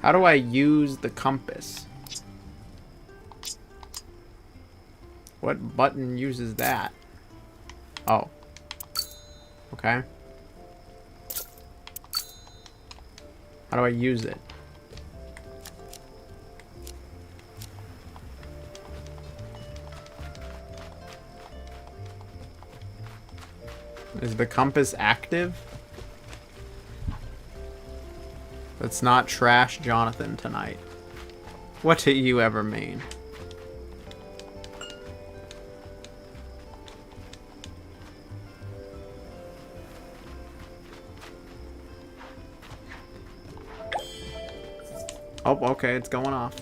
How do I use the compass? What button uses that? Oh. Okay. How do I use it? Is the compass active? Let's not trash Jonathan tonight. What do you ever mean? Oh, okay, it's going off.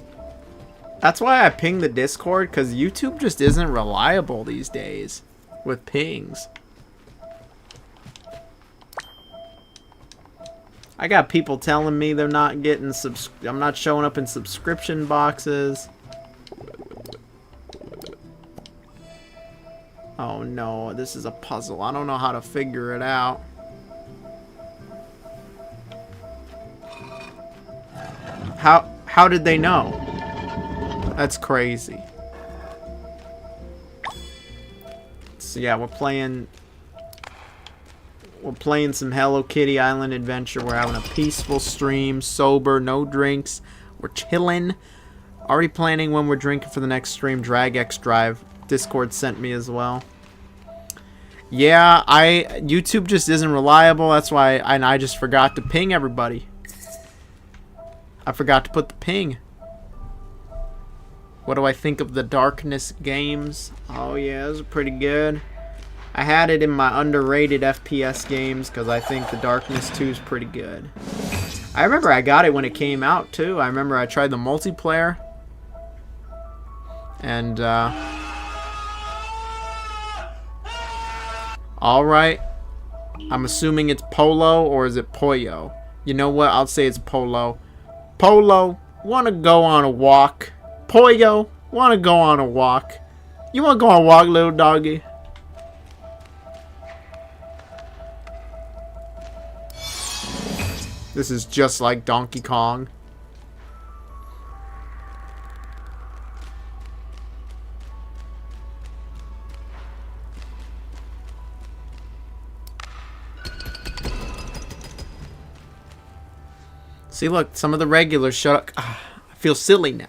That's why I ping the Discord, because YouTube just isn't reliable these days with pings. I got people telling me they're not getting I'm not showing up in subscription boxes. Oh no, this is a puzzle. I don't know how to figure it out. How did they know? That's crazy. So yeah, we're playing some Hello Kitty Island Adventure. We're having a peaceful stream, sober, no drinks. We're chilling. Already planning when we're drinking for the next stream. Drag X Drive. Discord sent me as well. Yeah, YouTube just isn't reliable. That's why I just forgot to ping everybody. I forgot to put the ping. What do I think of the Darkness games? Oh yeah, those are pretty good. I had it in my underrated FPS games because I think the Darkness 2 is pretty good. I remember I got it when it came out too. I remember I tried the multiplayer. And alright. I'm assuming it's Polo, or is it Pollo? You know what? I'll say it's Polo. Polo, wanna go on a walk? Pollo, wanna go on a walk? You wanna go on a walk, little doggy? This is just like Donkey Kong. See, look, some of the regulars shut up. I feel silly now.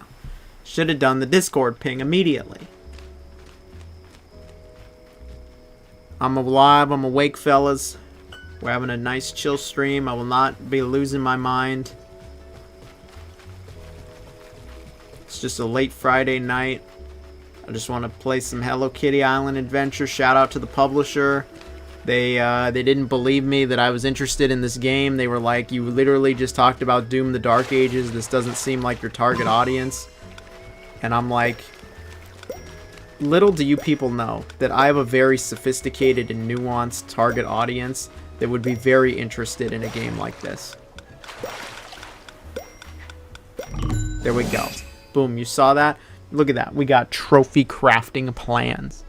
Should have done the Discord ping immediately. I'm alive. I'm awake, fellas. We're having a nice chill stream. I will not be losing my mind. It's just a late Friday night. I just want to play some Hello Kitty Island Adventure. Shout out to the publisher. They didn't believe me that I was interested in this game. They were like, you literally just talked about Doom the Dark Ages. This doesn't seem like your target audience. And I'm like, little do you people know that I have a very sophisticated and nuanced target audience that would be very interested in a game like this. There we go. Boom, you saw that? Look at that. We got trophy crafting plans.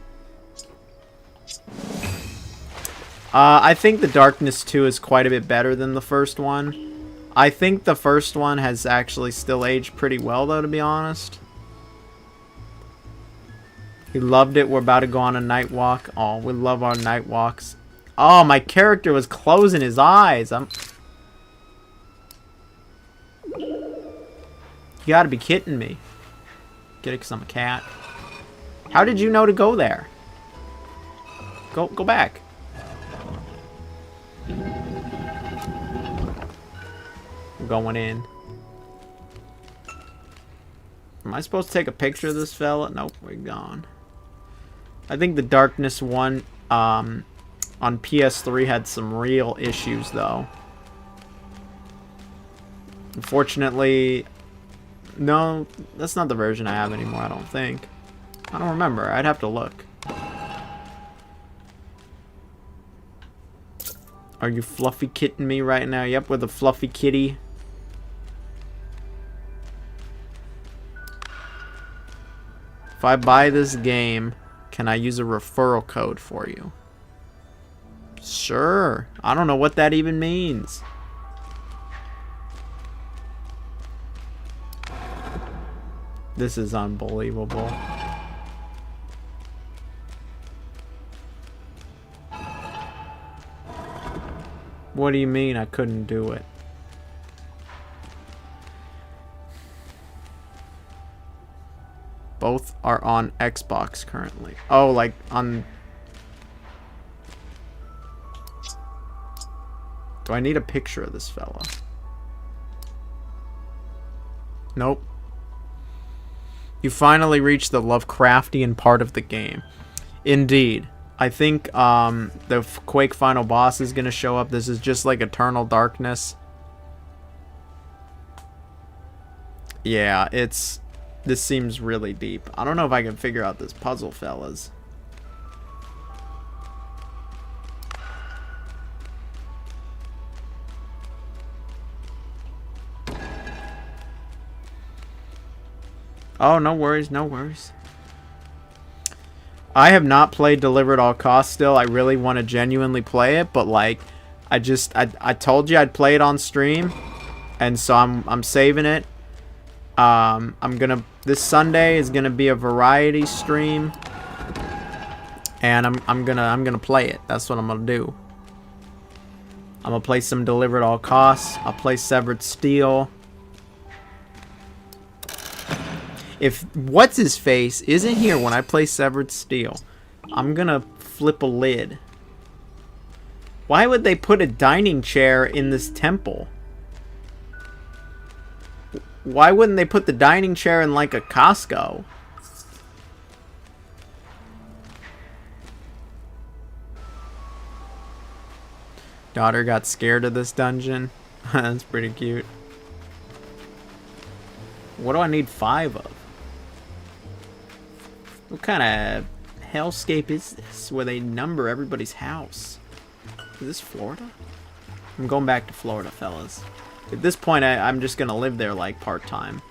I think the Darkness 2 is quite a bit better than the first one. I think the first one has actually still aged pretty well, though, to be honest. He loved it. We're about to go on a night walk. Oh, we love our night walks. Oh, my character was closing his eyes. You gotta be kidding me. Get it because I'm a cat. How did you know to go there? Go back. I'm going in. Am I supposed to take a picture of this fella? Nope, we're gone. I think the Darkness one on PS3 had some real issues, though. Unfortunately, no, that's not the version I have anymore, I don't think. I don't remember. I'd have to look. Are you fluffy kitting me right now? Yep, with a fluffy kitty. If I buy this game, can I use a referral code for you? Sure. I don't know what that even means. This is unbelievable. What do you mean I couldn't do it? Both are on Xbox currently. Oh, like on... Do I need a picture of this fella? Nope. You finally reached the Lovecraftian part of the game. Indeed. I think the Quake final boss is going to show up. This is just like Eternal Darkness. Yeah, this seems really deep. I don't know if I can figure out this puzzle, fellas. Oh, no worries, no worries. I have not played Deliver at All Costs still. I really want to genuinely play it, but like, I told you I'd play it on stream, and so I'm saving it. This Sunday is gonna be a variety stream, and I'm gonna play it. That's what I'm gonna do. I'm gonna play some Deliver at All Costs. I'll play Severed Steel. If what's his face isn't here when I play Severed Steel, I'm gonna flip a lid. Why would they put a dining chair in this temple? Why wouldn't they put the dining chair in like a Costco? Daughter got scared of this dungeon. That's pretty cute. What do I need 5 of? What kind of hellscape is this where they number everybody's house? Is this Florida? I'm going back to Florida, fellas. At this point, I'm just gonna live there like part-time.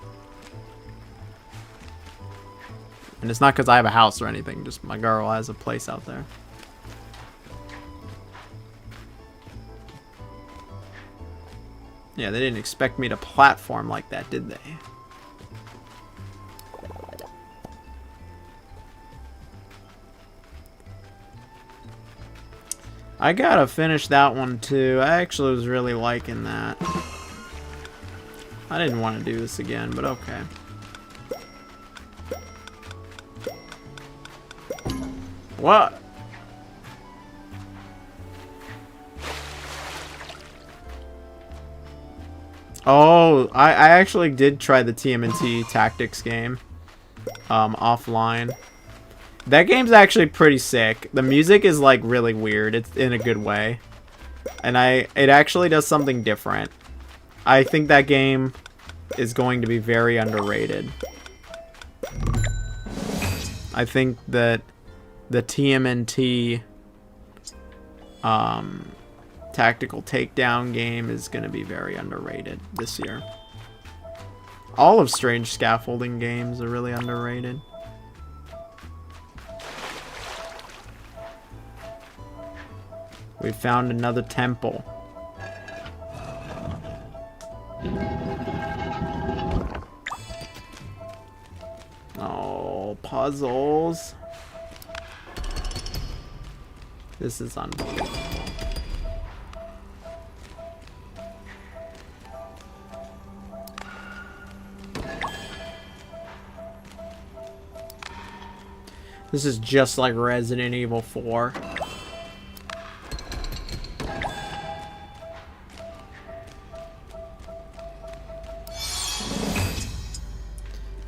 And it's not because I have a house or anything, just my girl has a place out there. Yeah, they didn't expect me to platform like that, did they? I gotta finish that one too. I actually was really liking that. I didn't want to do this again, but okay. What? Oh, I actually did try the TMNT Tactics game offline. That game's actually pretty sick. The music is like really weird. It's in a good way. And it actually does something different. I think that game is going to be very underrated. I think that the TMNT tactical takedown game is going to be very underrated this year. All of Strange Scaffolding games are really underrated. We found another temple. Oh, puzzles. This is unbelievable. This is just like Resident Evil 4.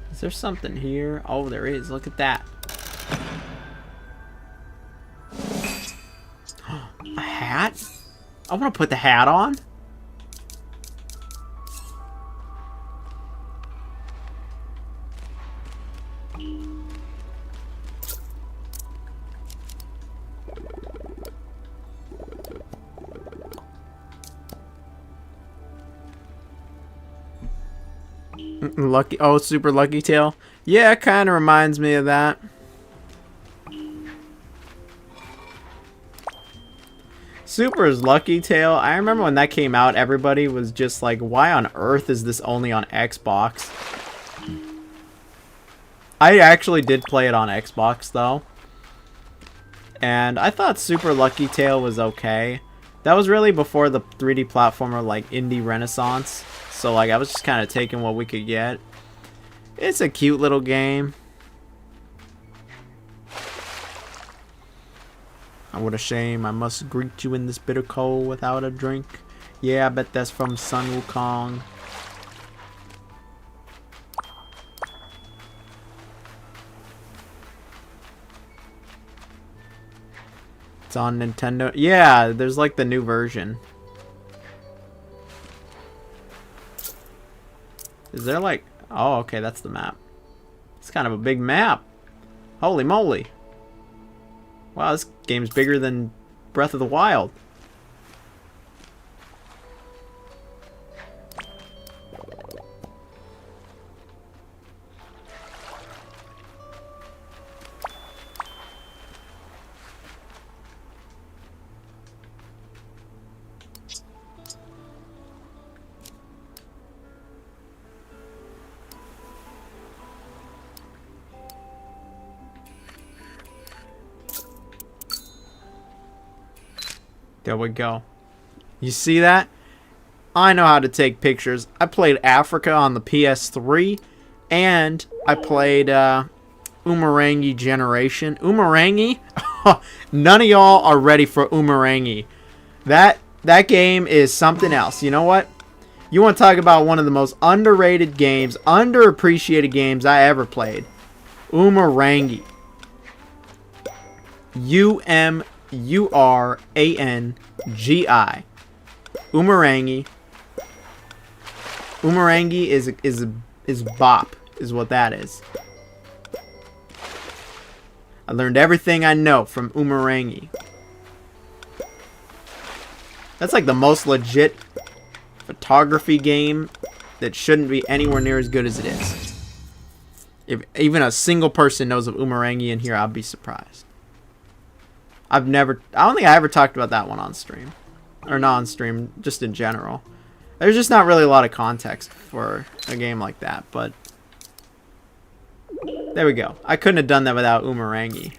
Is there something here? Oh, there is. Look at that. A hat? I want to put the hat on. Lucky, oh, Super Lucky Tail. Yeah, it kind of reminds me of that. Super's Lucky Tail. I remember when that came out, everybody was just like, why on earth is this only on Xbox? I actually did play it on Xbox, though. And I thought Super Lucky Tail was okay. That was really before the 3D platformer, like, indie renaissance. So, like, I was just kind of taking what we could get. It's a cute little game. Oh, what a shame. I must greet you in this bitter cold without a drink. Yeah, I bet that's from Sun Wukong. It's on Nintendo. Yeah, there's like the new version. Is there like... Oh, okay, that's the map. It's kind of a big map. Holy moly. Wow, this game's bigger than Breath of the Wild. There we go. You see that? I know how to take pictures. I played Africa on the PS3, and I played Umurangi Generation. Umurangi? None of y'all are ready for Umurangi. That game is something else. You know what? You want to talk about one of the most underrated games, underappreciated games I ever played. Umurangi. Umurangi. Umurangi. Umurangi is bop, is what that is. I learned everything I know from Umurangi. That's like the most legit photography game that shouldn't be anywhere near as good as it is. If even a single person knows of Umurangi in here, I'd be surprised. I don't think I ever talked about that one on stream. Or not on stream, just in general. There's just not really a lot of context for a game like that, but there we go. I couldn't have done that without Umurangi.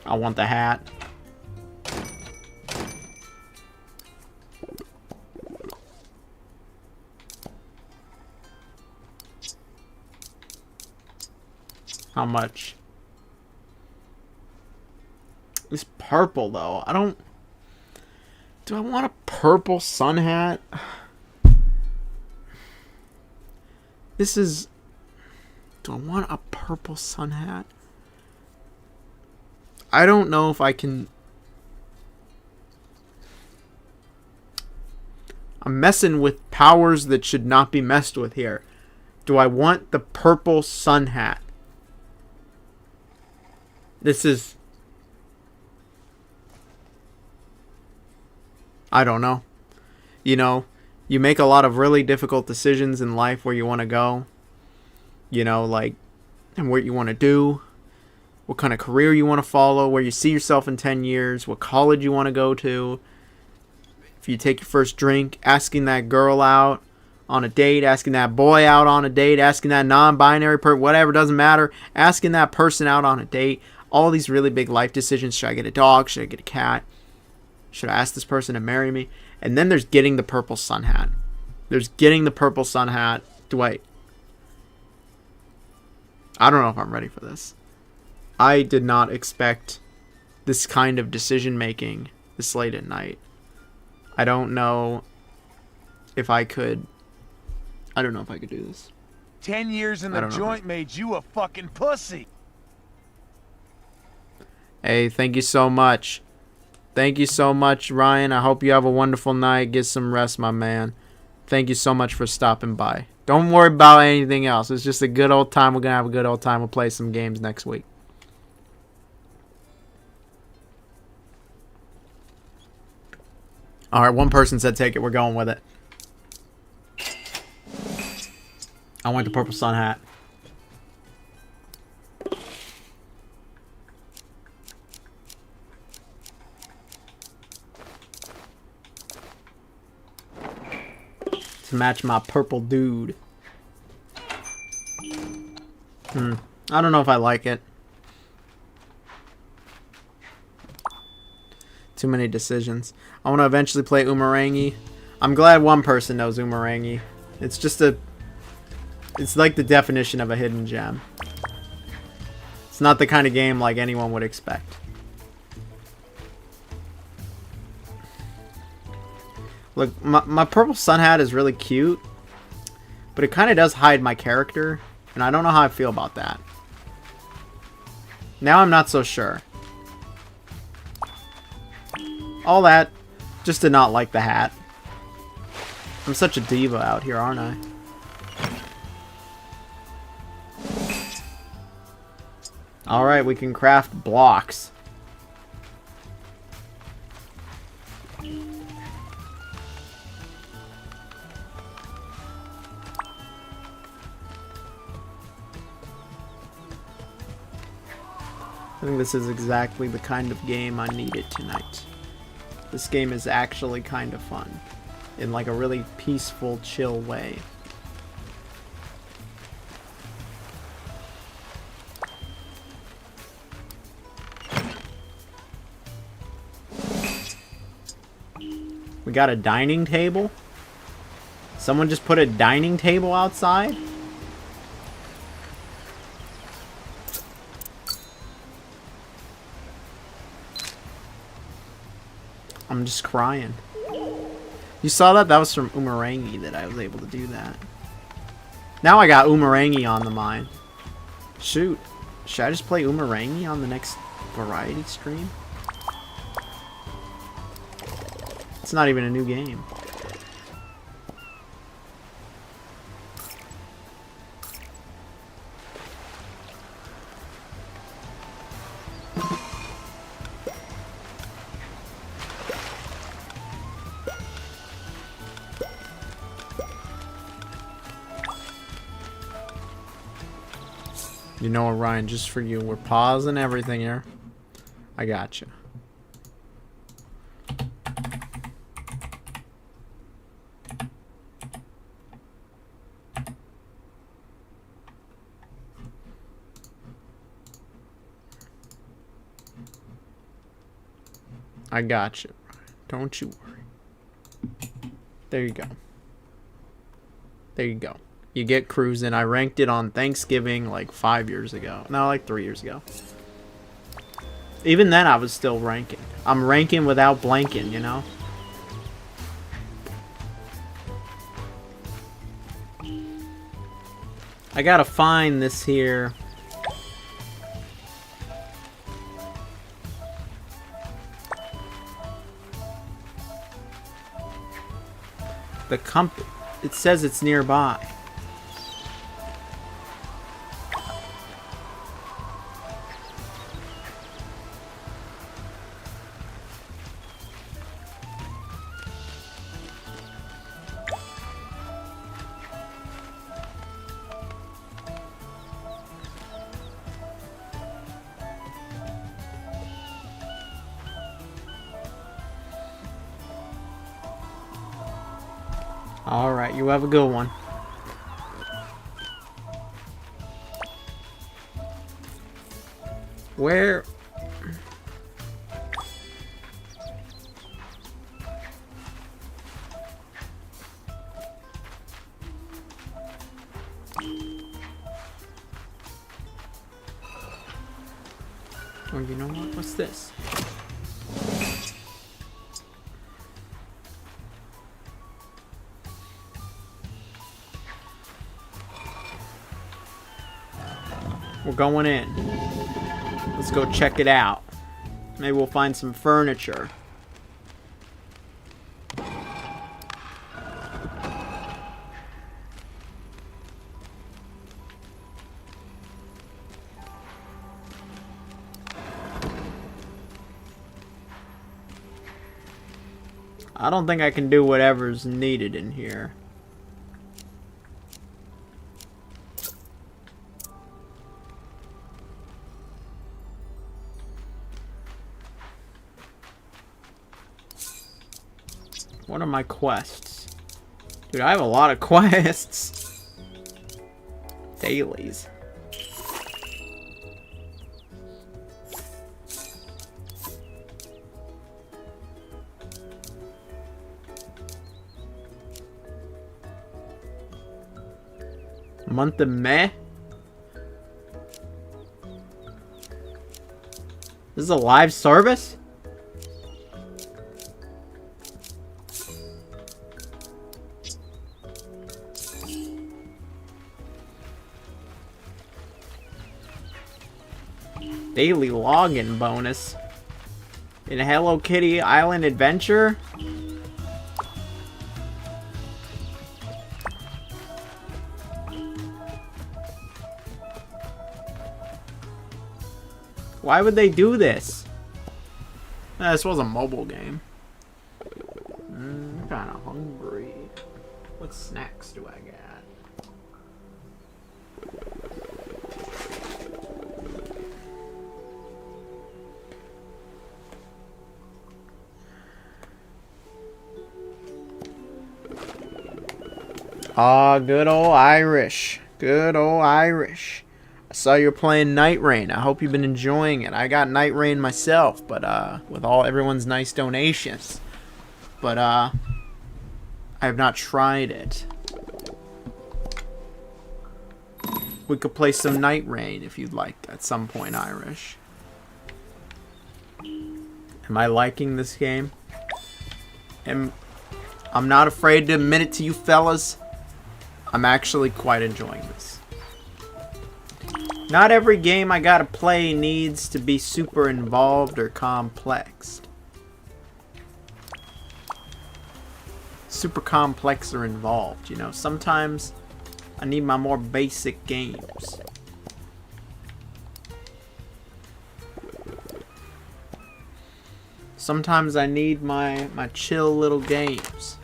I want the hat. How much? It's purple though. Do I want a purple sun hat? Do I want a purple sun hat? I don't know if I can. I'm messing with powers that should not be messed with here. Do I want the purple sun hat? I don't know. You know, you make a lot of really difficult decisions in life where you want to go. You know, like, and what you want to do. What kind of career you want to follow. Where you see yourself in 10 years. What college you want to go to. If you take your first drink, asking that girl out on a date, asking that boy out on a date, asking that non-binary person, whatever, doesn't matter. Asking that person out on a date. All these really big life decisions. Should I get a dog? Should I get a cat? Should I ask this person to marry me? And then there's getting the purple sun hat. There's getting the purple sun hat. I don't know if I'm ready for this. I did not expect this kind of decision making this late at night. I don't know if I could do this. 10 years in the joint made you a fucking pussy. Hey, thank you so much. Thank you so much, Ryan. I hope you have a wonderful night. Get some rest, my man. Thank you so much for stopping by. Don't worry about anything else. It's just a good old time. We're going to have a good old time. We'll play some games next week. Alright, one person said take it. We're going with it. I want the purple sun hat. To match my purple dude. I don't know if I like it. Too many decisions. I want to eventually play Umurangi. I'm glad one person knows Umurangi. It's just it's like the definition of a hidden gem. It's not the kind of game like anyone would expect. Look, my purple sun hat is really cute, but it kind of does hide my character, and I don't know how I feel about that. Now I'm not so sure. All that, just to not like the hat. I'm such a diva out here, aren't I? Alright, we can craft blocks. I think this is exactly the kind of game I needed tonight. This game is actually kind of fun. In like a really peaceful, chill way. We got a dining table? Someone just put a dining table outside? I'm just crying. You saw that? That was from Umurangi that I was able to do that. Now I got Umurangi on the mind. Shoot. Should I just play Umurangi on the next variety stream? It's not even a new game. You know what, Ryan, just for you, we're pausing everything here. I got you. I got you. Don't you worry. There you go. There you go. You get cruising. I ranked it on Thanksgiving like 5 years ago. No, like 3 years ago. Even then, I was still ranking. I'm ranking without blanking, you know? I gotta find this here. The it says it's nearby. Alright, you have a good one. Where? Oh, you know what? What's this? We're going in. Let's go check it out. Maybe we'll find some furniture. I don't think I can do whatever's needed in here. What are my quests? Dude, I have a lot of quests. Dailies. Month of May? This is a live service? Daily login bonus in Hello Kitty Island Adventure. Why would they do this? This was a mobile game. I'm kind of hungry. What snacks do I got? Ah, good old Irish. Good old Irish. I saw you were playing Night Rain. I hope you've been enjoying it. I got Night Rain myself, but with all everyone's nice donations. But I have not tried it. We could play some Night Rain if you'd like at some point, Irish. Am I liking this game? I'm not afraid to admit it to you fellas. I'm actually quite enjoying this. Not every game I gotta play needs to be super involved or complex. Super complex or involved, you know. Sometimes I need my more basic games. Sometimes I need my chill little games.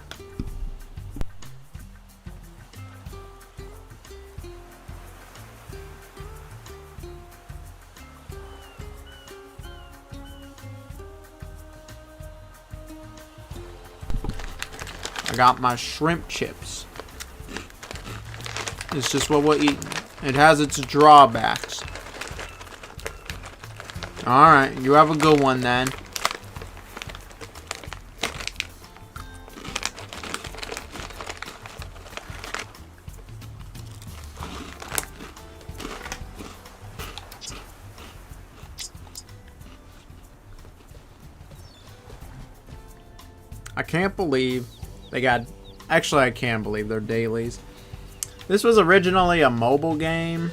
I got my shrimp chips. It's just what we're eating. It has its drawbacks. Alright, you have a good one then. I can't believe they got... Actually, I can believe they're dailies. This was originally a mobile game.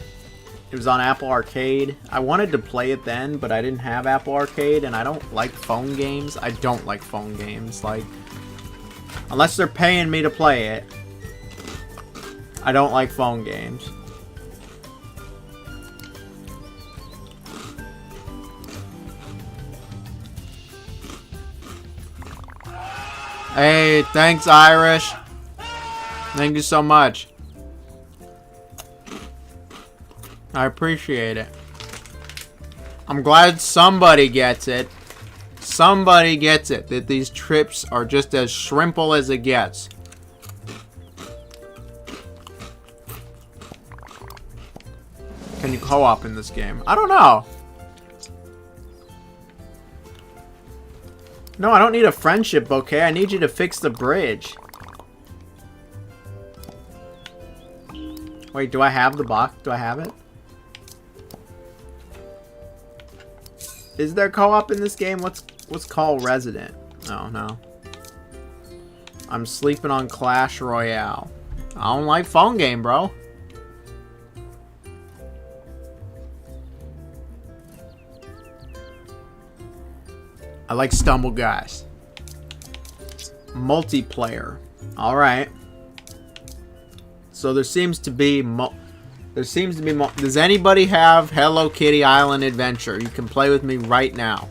It was on Apple Arcade. I wanted to play it then, but I didn't have Apple Arcade, and I don't like phone games. I don't like phone games. Like, unless they're paying me to play it, I don't like phone games. Hey, thanks, Irish. Thank you so much. I appreciate it. I'm glad somebody gets it. Somebody gets it. That these trips are just as shrimple as it gets. Can you co-op in this game? I don't know. No, I don't need a friendship bouquet. I need you to fix the bridge. Wait, do I have the box? Do I have it? Is there co-op in this game? What's called Resident? Oh, no. I'm sleeping on Clash Royale. I don't like phone game, bro. I like Stumble Guys. Multiplayer. Alright. So there seems to be... Does anybody have Hello Kitty Island Adventure? You can play with me right now.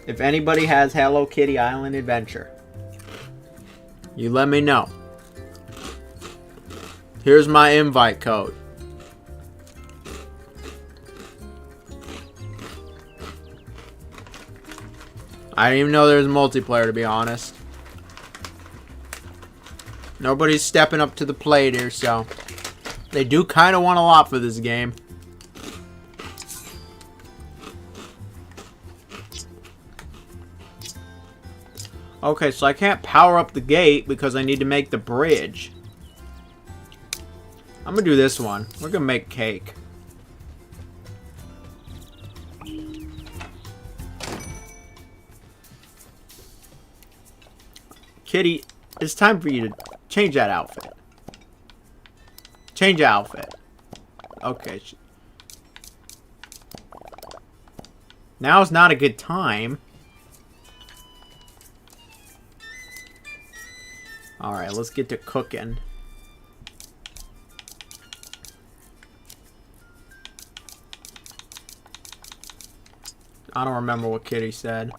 If anybody has Hello Kitty Island Adventure, you let me know. Here's my invite code. I didn't even know there was multiplayer, to be honest. Nobody's stepping up to the plate here, so... They do kind of want a lot for this game. Okay, so I can't power up the gate because I need to make the bridge. I'm gonna do this one. We're gonna make cake. Kitty, it's time for you to change that outfit. Change outfit. Okay. Now's not a good time. Alright, let's get to cooking. I don't remember what Kitty said.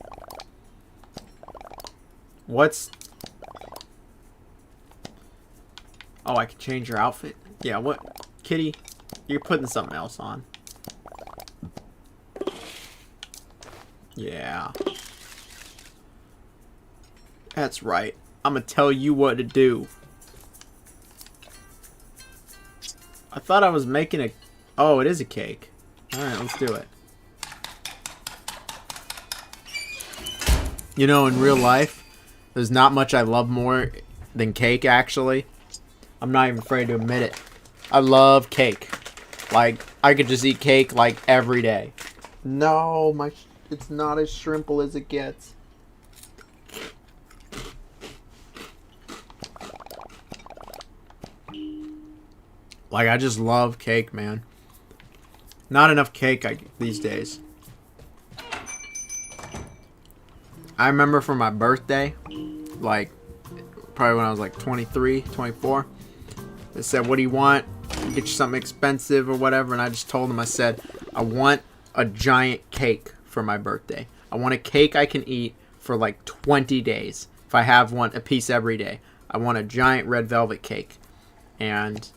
What's... Oh, I can change your outfit? Yeah, what? Kitty, you're putting something else on. Yeah. That's right. I'm gonna tell you what to do. I thought I was making a... Oh, it is a cake. Alright, let's do it. You know, in real life, there's not much I love more than cake, actually. I'm not even afraid to admit it. I love cake. Like, I could just eat cake, like, every day. No, it's not as shrimple as it gets. Like, I just love cake, man. Not enough cake these days. I remember for my birthday, like, probably when I was like 23, 24, they said, what do you want? Get you something expensive or whatever. And I just told them, I said, I want a giant cake for my birthday. I want a cake I can eat for like 20 days. If I have a piece every day. I want a giant red velvet cake. And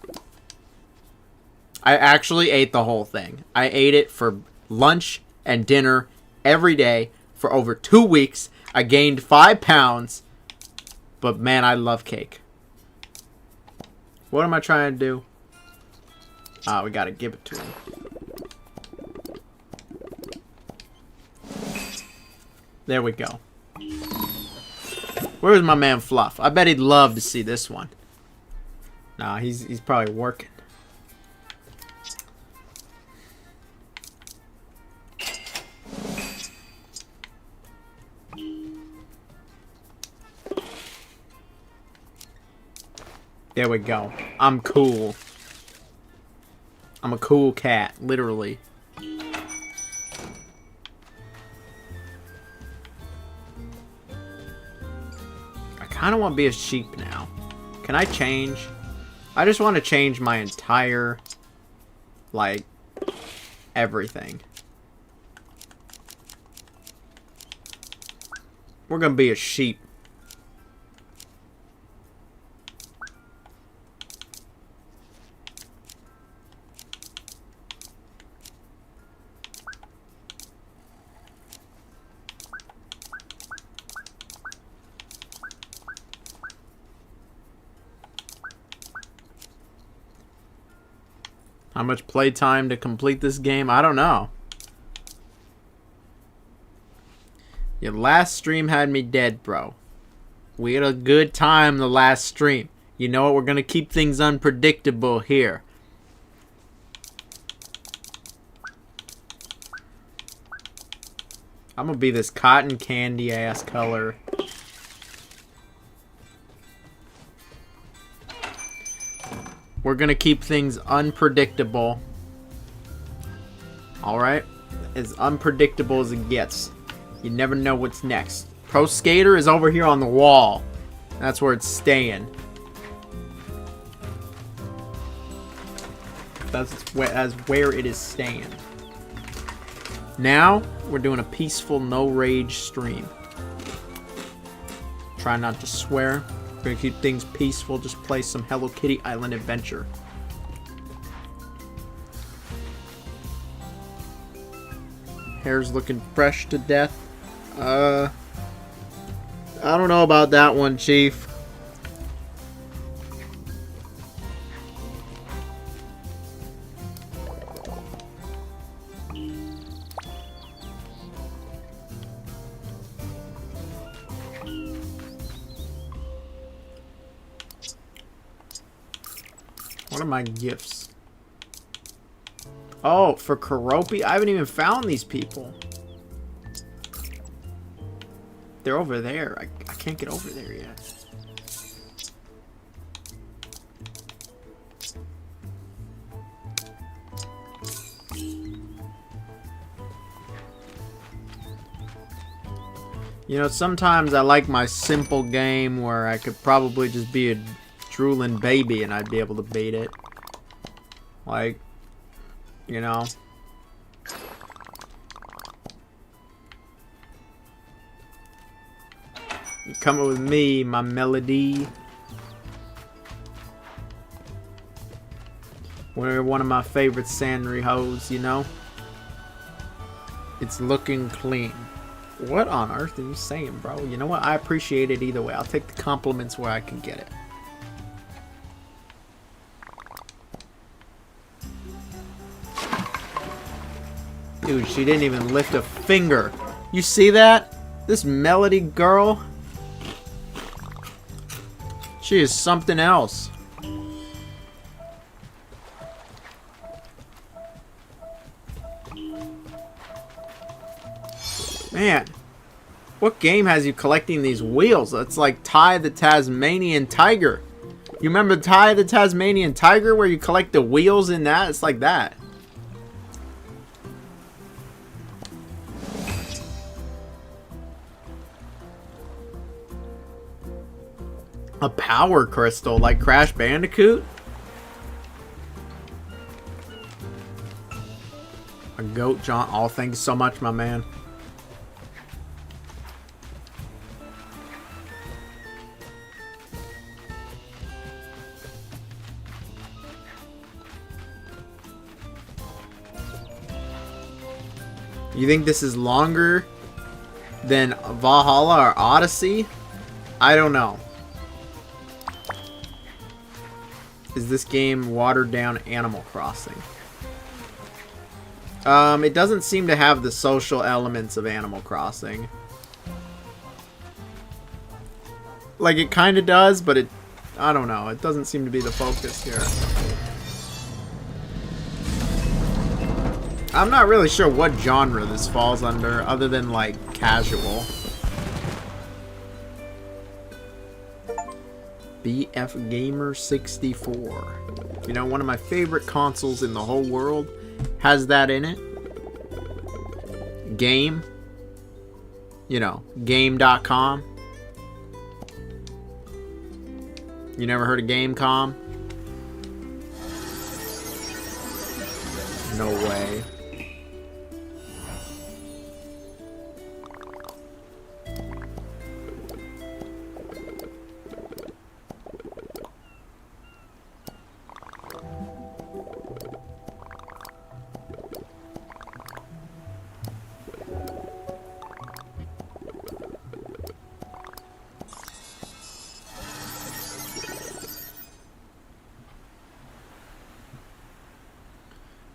I actually ate the whole thing. I ate it for lunch and dinner every day for over 2 weeks. I gained 5 pounds. But man, I love cake. What am I trying to do? We gotta give it to him. There we go. Where's my man Fluff? I bet he'd love to see this one. Nah, he's probably working. There we go. I'm cool. I'm a cool cat, literally. I kind of want to be a sheep now. Can I change? I just want to change my entire, like, everything. We're going to be a sheep. How much playtime to complete this game? I don't know. Your last stream had me dead, bro. We had a good time the last stream. You know what? We're going to keep things unpredictable here. I'm going to be this cotton candy ass color. We're going to keep things unpredictable. Alright? As unpredictable as it gets. You never know what's next. Pro Skater is over here on the wall. That's where it's staying. That's where it is staying. Now, we're doing a peaceful, no-rage stream. Try not to swear. We're gonna keep things peaceful, just play some Hello Kitty Island Adventure. Hair's looking fresh to death. I don't know about that one, Chief. What are my gifts? Oh, for Karopi? I haven't even found these people. They're over there. I can't get over there yet. You know, sometimes I like my simple game where I could probably just be a drooling baby and I'd be able to beat it. Like, you know. You coming with me, my melody. We're one of my favorite Sandry hoes, you know. It's looking clean. What on earth are you saying, bro? You know what? I appreciate it either way. I'll take the compliments where I can get it. Dude, she didn't even lift a finger. You see that? This Melody girl. She is something else. Man, what game has you collecting these wheels? It's like Ty the Tasmanian Tiger. You remember Ty the Tasmanian Tiger where you collect the wheels in that? It's like that. A power crystal like Crash Bandicoot? A goat, John. Oh, thank you so much, my man. You think this is longer than Valhalla or Odyssey? I don't know. Is this game watered down Animal Crossing? It doesn't seem to have the social elements of Animal Crossing. Like, it kind of does, but I don't know. It doesn't seem to be the focus here. I'm not really sure what genre this falls under, other than, like, casual. BF Gamer 64. You know, one of my favorite consoles in the whole world has that in it. Game. You know, game.com. You never heard of Gamecom? No way.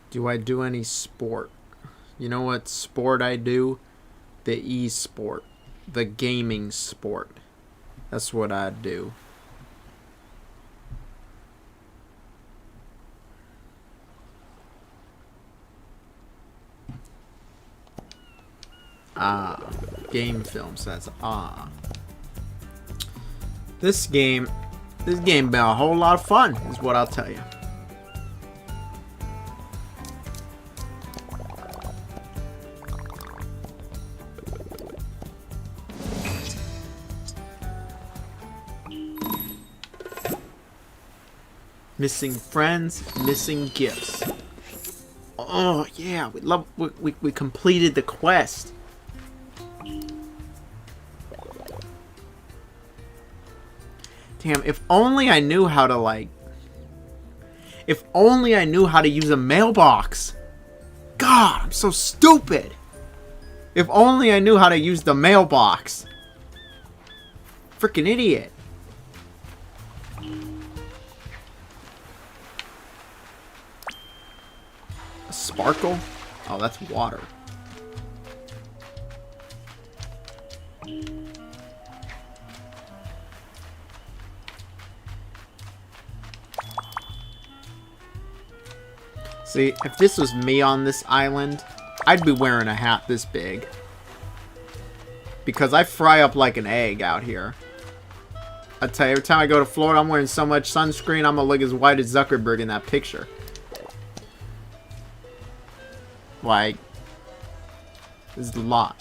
Do I do any sport? You know what sport I do? The e-sport. The gaming sport. That's what I do. Ah. Game films. That's ah. This game been a whole lot of fun, is what I'll tell you. Missing friends, missing gifts. Oh yeah, we completed the quest. Damn, if only I knew how to if only I knew how to use a mailbox. God, I'm so stupid. If only I knew how to use the mailbox. Freaking idiot. Sparkle? Oh, that's water. See, if this was me on this island, I'd be wearing a hat this big. Because I fry up like an egg out here. I tell you, every time I go to Florida, I'm wearing so much sunscreen, I'm gonna look as white as Zuckerberg in that picture. Like, this is a lot.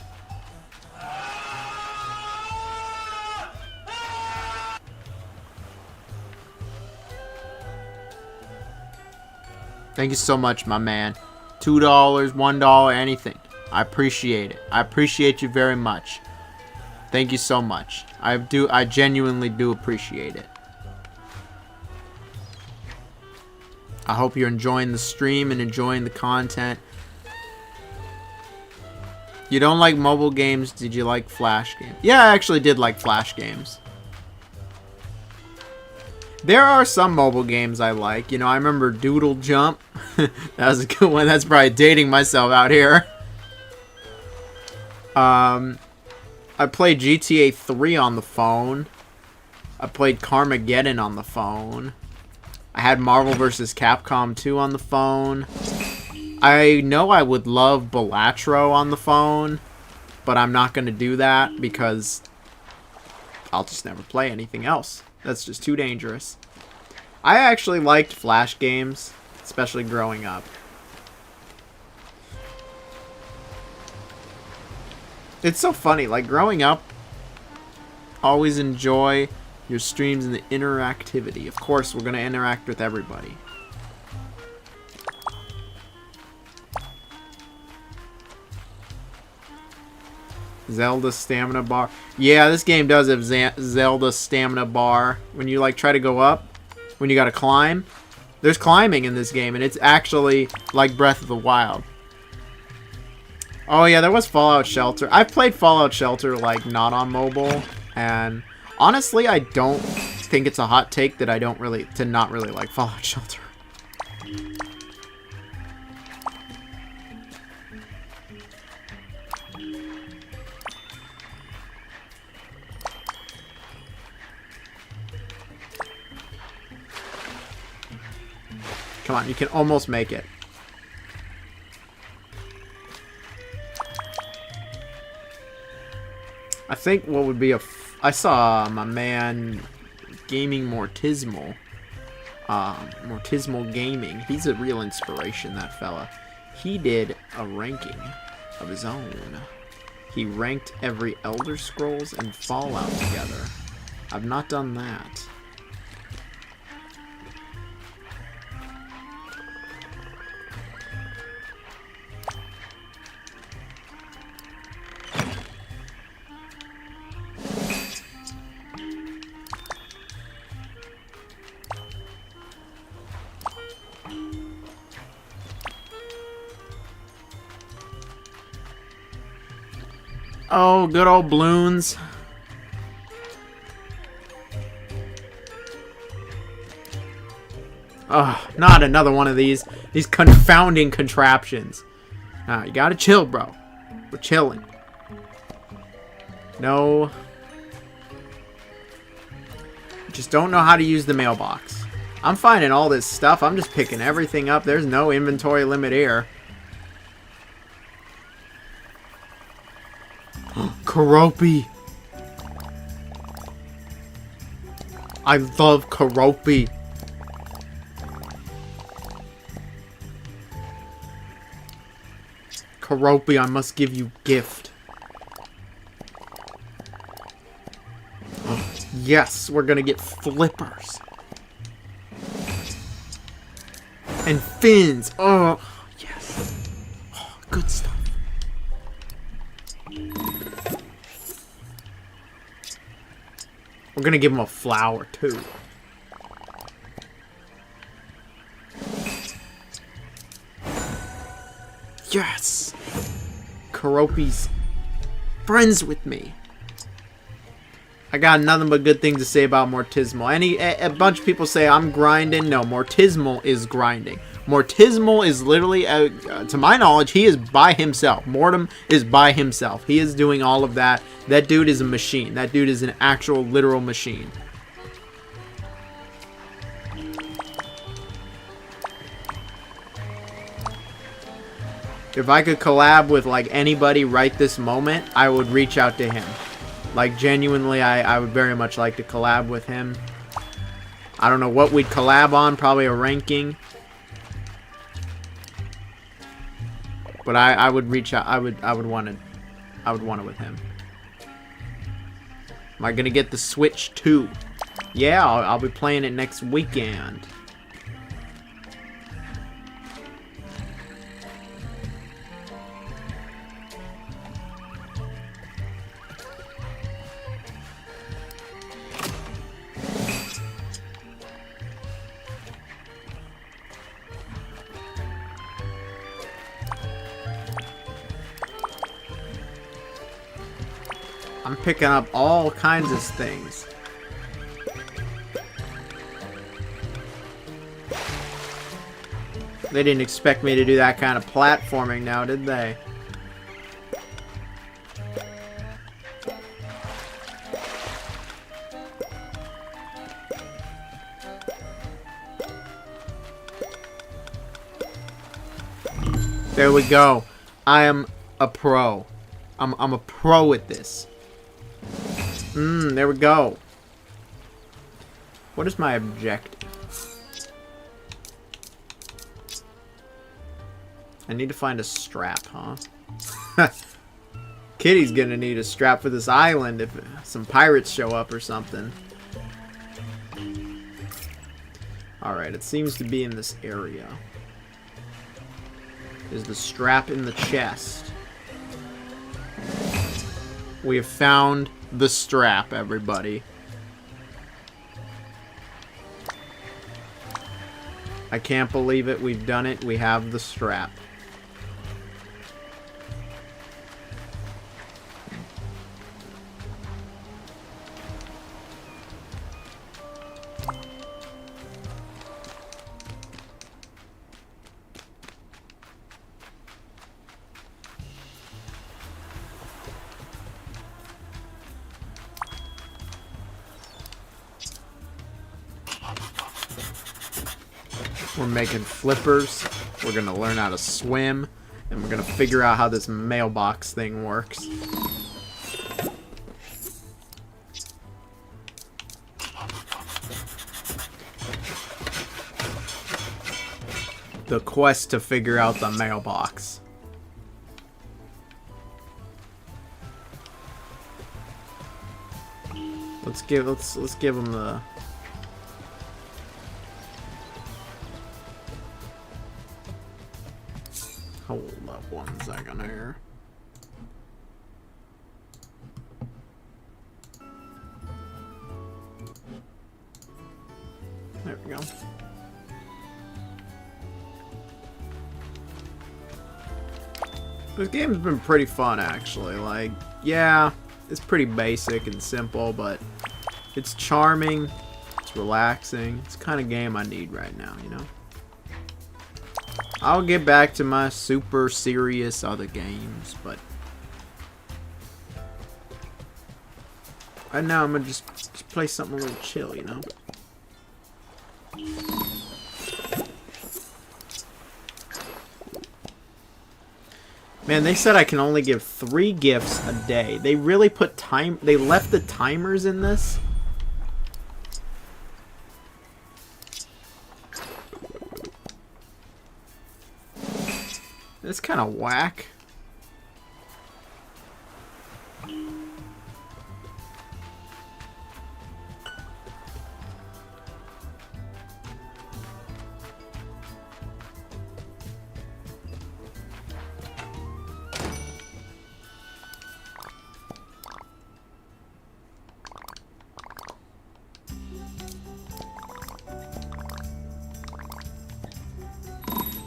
Thank you so much, my man. $2, $1, anything. I appreciate it. I appreciate you very much. Thank you so much. I genuinely do appreciate it. I hope you're enjoying the stream and enjoying the content. You don't like mobile games? Did you like Flash games? Yeah, I actually did like Flash games. There are some mobile games I like. You know, I remember Doodle Jump. That was a good one. That's probably dating myself out here. I played GTA 3 on the phone. I played Carmageddon on the phone. I had Marvel vs. Capcom 2 on the phone. I know I would love Balatro on the phone, but I'm not going to do that because I'll just never play anything else. That's just too dangerous. I actually liked Flash games, especially growing up. It's so funny, like growing up, always enjoy your streams and the interactivity. Of course, we're going to interact with everybody. Zelda stamina bar. Yeah, this game does have Zelda stamina bar. When you like try to go up, when you got to climb. There's climbing in this game, and it's actually like Breath of the Wild. Oh yeah, there was Fallout Shelter. I've played Fallout Shelter like not on mobile, and honestly, I don't think it's a hot take that I don't really not really like Fallout Shelter. Come on, you can almost make it. I think what would be I saw my man Gaming Mortismal. Mortismal Gaming. He's a real inspiration, that fella. He did a ranking of his own. He ranked every Elder Scrolls and Fallout together. I've not done that. Oh, good old balloons. Oh, not another one of these confounding contraptions. Nah, you gotta chill, bro. We're chilling. No. Just don't know how to use the mailbox. I'm finding all this stuff. I'm just picking everything up. There's no inventory limit here. Karopi. I love Karopi. Karopi, I must give you gift. Yes, we're gonna get flippers. And fins. Oh, yes. Oh, good stuff. We're gonna give him a flower, too. Yes! Karopi's friends with me. I got nothing but good things to say about Mortismal. A bunch of people say I'm grinding. No, Mortismal is grinding. Mortismal is literally, to my knowledge, he is by himself. Mortem is by himself. He is doing all of that. That dude is a machine. That dude is an actual, literal machine. If I could collab with, like, anybody right this moment, I would reach out to him. Like, genuinely, I would very much like to collab with him. I don't know what we'd collab on. Probably a ranking. But I would reach out. I would want it with him. Am I gonna get the Switch 2? Yeah, I'll be playing it next weekend. I'm picking up all kinds of things. They didn't expect me to do that kind of platforming now, did they? There we go. I am a pro. I'm a pro at this. There we go. What is my objective? I need to find a strap, huh? Kitty's gonna need a strap for this island if some pirates show up or something. Alright, it seems to be in this area. Is the strap in the chest? We have found the strap, everybody. I can't believe it. We've done it. We have the strap. We're making flippers. We're going to learn how to swim. And we're going to figure out how this mailbox thing works. The quest to figure out the mailbox. Let's give him the... Hold up 1 second here. There we go. This game's been pretty fun, actually. Like, yeah, it's pretty basic and simple, but it's charming, it's relaxing. It's the kind of game I need right now, you know? I'll get back to my super serious other games, but right now I'm gonna just play something a little chill, you know? Man, they said I can only give 3 gifts a day. They really put time... They left the timers in this? It's kind of whack.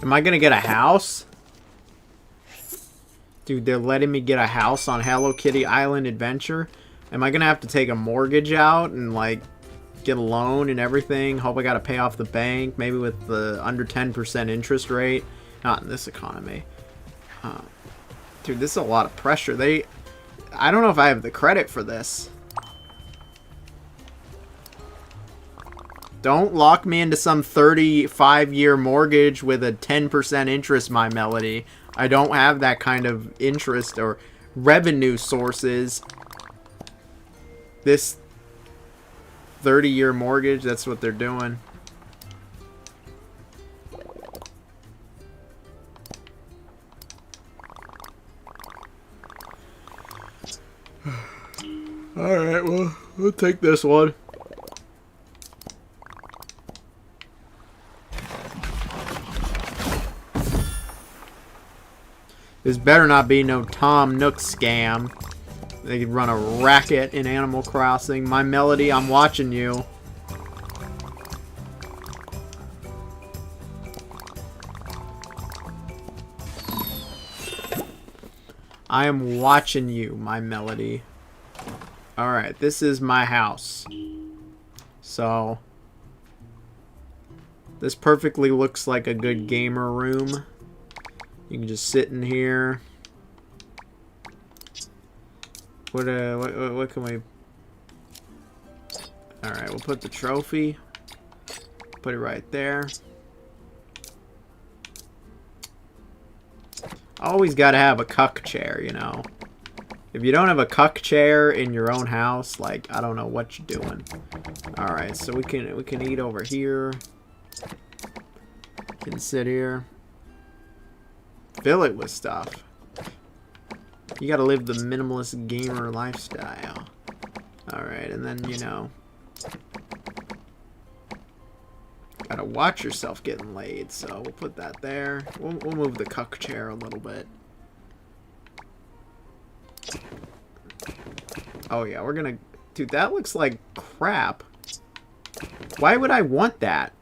Am I gonna get a house? Dude, they're letting me get a house on Hello Kitty Island Adventure. Am I gonna have to take a mortgage out and like get a loan and everything? Hope I gotta pay off the bank, maybe with the under 10% interest rate. Not in this economy. Dude, this is a lot of pressure. I don't know if I have the credit for this. Don't lock me into some 35-year mortgage with a 10% interest, my melody. I don't have that kind of interest or revenue sources. This 30-year mortgage, that's what they're doing. Alright, well, we'll take this one. This better not be no Tom Nook scam. They could run a racket in Animal Crossing. My melody, I'm watching you. I am watching you, my melody. Alright, this is my house. So, this perfectly looks like a good gamer room. You can just sit in here. What can we... Alright, we'll put the trophy. Put it right there. always got to have a cuck chair, you know. If you don't have a cuck chair in your own house, like, I don't know what you're doing. Alright, so we can eat over here. Can sit here. Fill it with stuff. You gotta live the minimalist gamer lifestyle. Alright, and then, you know, gotta watch yourself getting laid, so we'll put that there. We'll move the cuck chair a little bit. Oh yeah, we're gonna... Dude, that looks like crap. Why would I want that?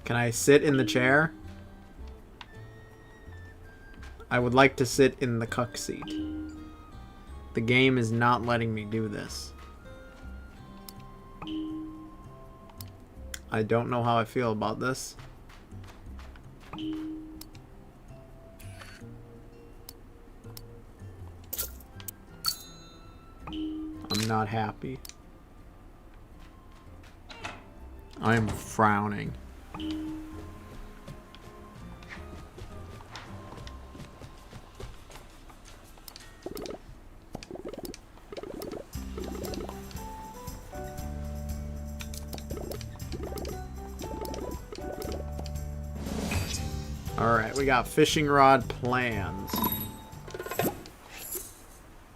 Can I sit in the chair? I would like to sit in the cuck seat. The game is not letting me do this. I don't know how I feel about this. I'm not happy. I am frowning. Alright, we got fishing rod plans.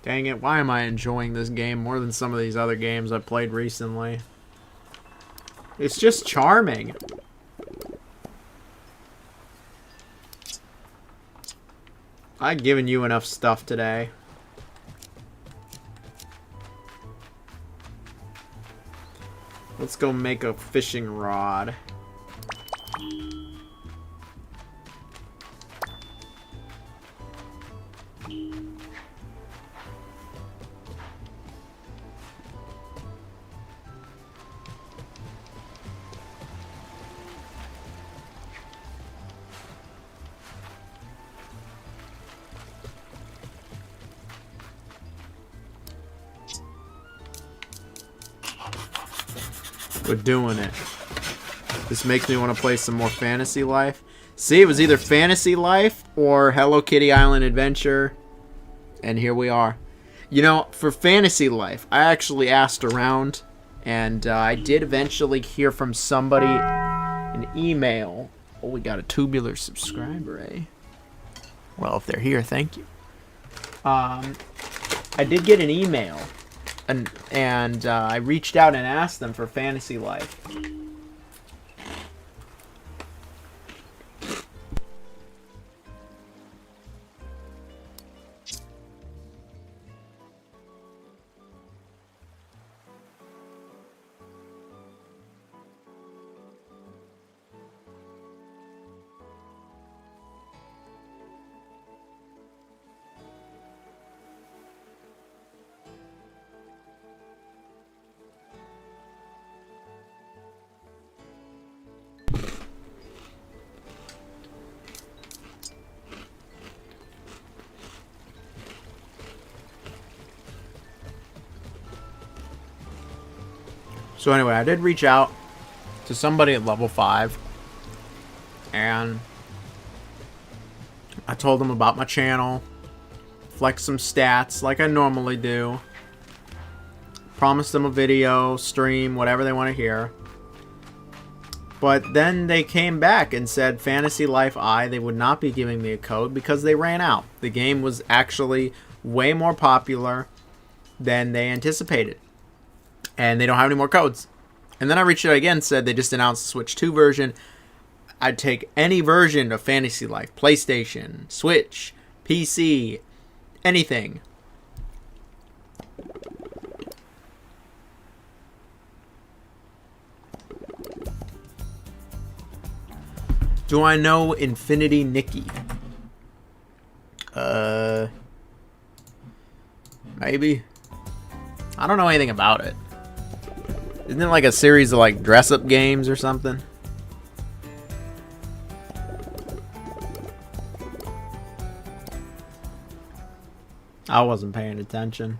Dang it, why am I enjoying this game more than some of these other games I've played recently? It's just charming. I've given you enough stuff today. Let's go make a fishing rod. We're doing it. This makes me want to play some more Fantasy Life. See, it was either Fantasy Life or Hello Kitty Island Adventure. And here we are. You know, for Fantasy Life, I actually asked around. And I did eventually hear from somebody an email. Oh, we got a Tubular subscriber, eh? Well, if they're here, thank you. I did get an email. And I reached out and asked them for Fantasy Life. So anyway, I did reach out to somebody at level 5. And I told them about my channel. Flex some stats like I normally do. Promised them a video, stream, whatever they want to hear. But then they came back and said Fantasy Life I, they would not be giving me a code because they ran out. The game was actually way more popular than they anticipated. And they don't have any more codes. And then I reached out again, said they just announced the Switch 2 version. I'd take any version of Fantasy Life. PlayStation, Switch, PC, anything. Do I know Infinity Nikki? Maybe. I don't know anything about it. Isn't it like a series of like dress-up games or something? I wasn't paying attention.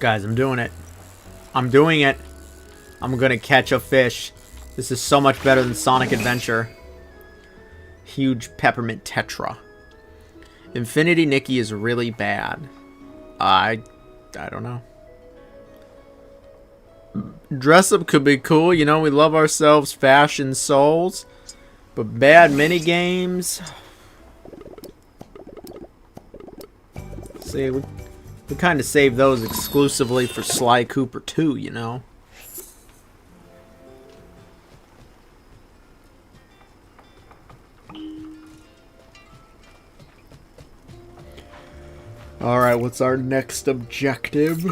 Guys, I'm doing it. I'm doing it. I'm gonna catch a fish. This is so much better than Sonic Adventure. Huge peppermint tetra. Infinity Nikki is really bad. I don't know. Dress up could be cool. You know, we love ourselves fashion souls. But bad mini games. See, we kind of save those exclusively for Sly Cooper 2, you know. Alright, what's our next objective?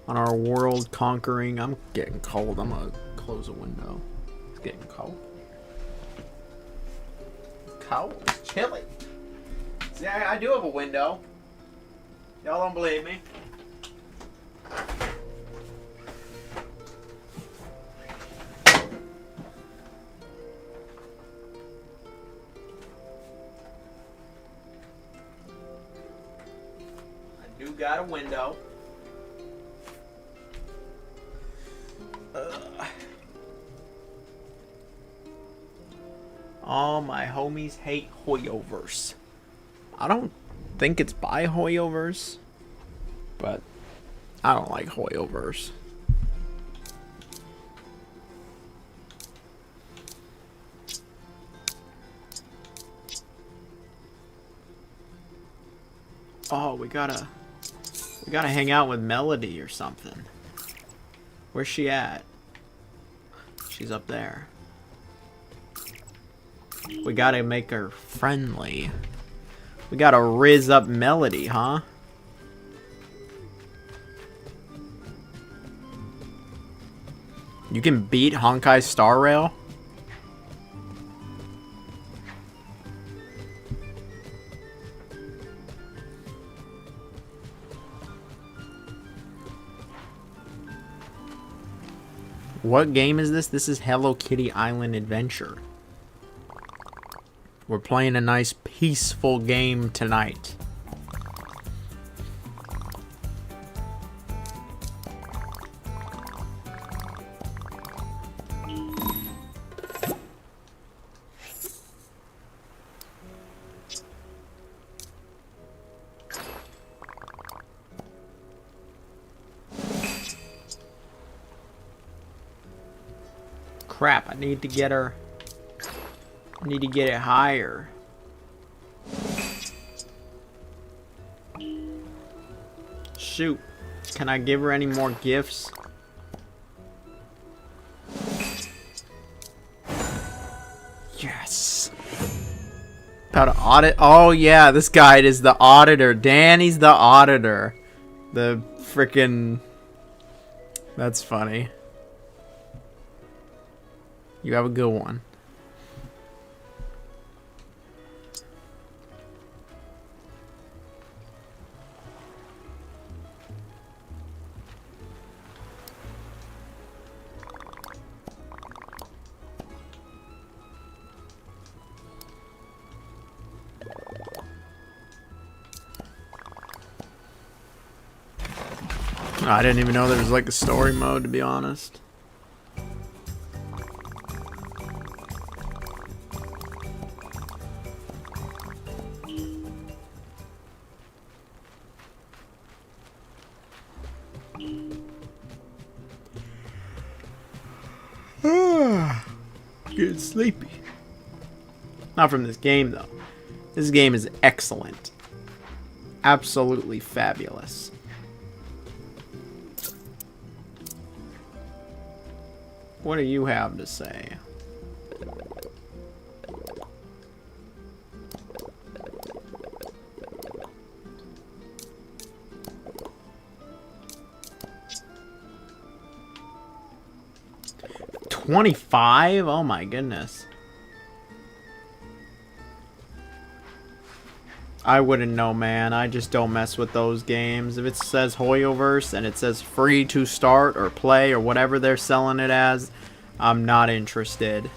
On our world conquering... I'm getting cold. I'm gonna close a window. It's getting cold. Cold. It's chilly. See, I do have a window. Y'all don't believe me. I do got a window. All my homies hate Hoyoverse. I don't think it's by Hoyoverse, but I don't like Hoyoverse. Oh, we gotta hang out with Melody or something. Where's she at? She's up there. We gotta make her friendly. We gotta rizz up Melody, huh? You can beat Honkai Star Rail? What game is this? This is Hello Kitty Island Adventure. We're playing a nice peaceful game tonight. Crap, I need to get her. I need to get it higher. Shoot. Can I give her any more gifts? Yes. About to audit. Oh yeah, this guy is the auditor. Danny's the auditor. The frickin'... That's funny. You have a good one. I didn't even know there was like a story mode, to be honest. Getting sleepy. Not from this game, though. This game is excellent. Absolutely fabulous. What do you have to say? $25? Oh my goodness. I wouldn't know, man. I just don't mess with those games. If it says Hoyoverse and it says free to start or play or whatever they're selling it as, I'm not interested.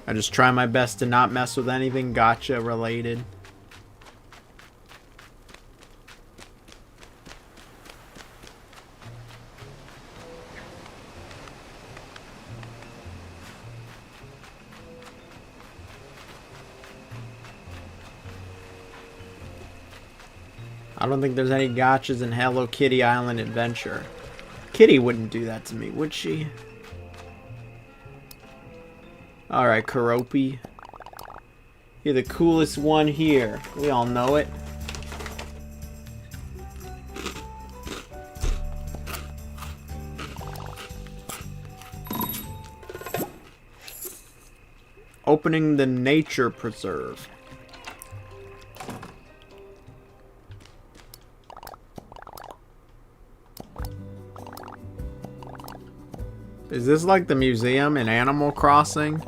I just try my best to not mess with anything gotcha related. I don't think there's any gotchas in Hello Kitty Island Adventure. Kitty wouldn't do that to me, would she? Alright, Karopi. You're the coolest one here. We all know it. Opening the nature preserve. Is this like the museum in Animal Crossing?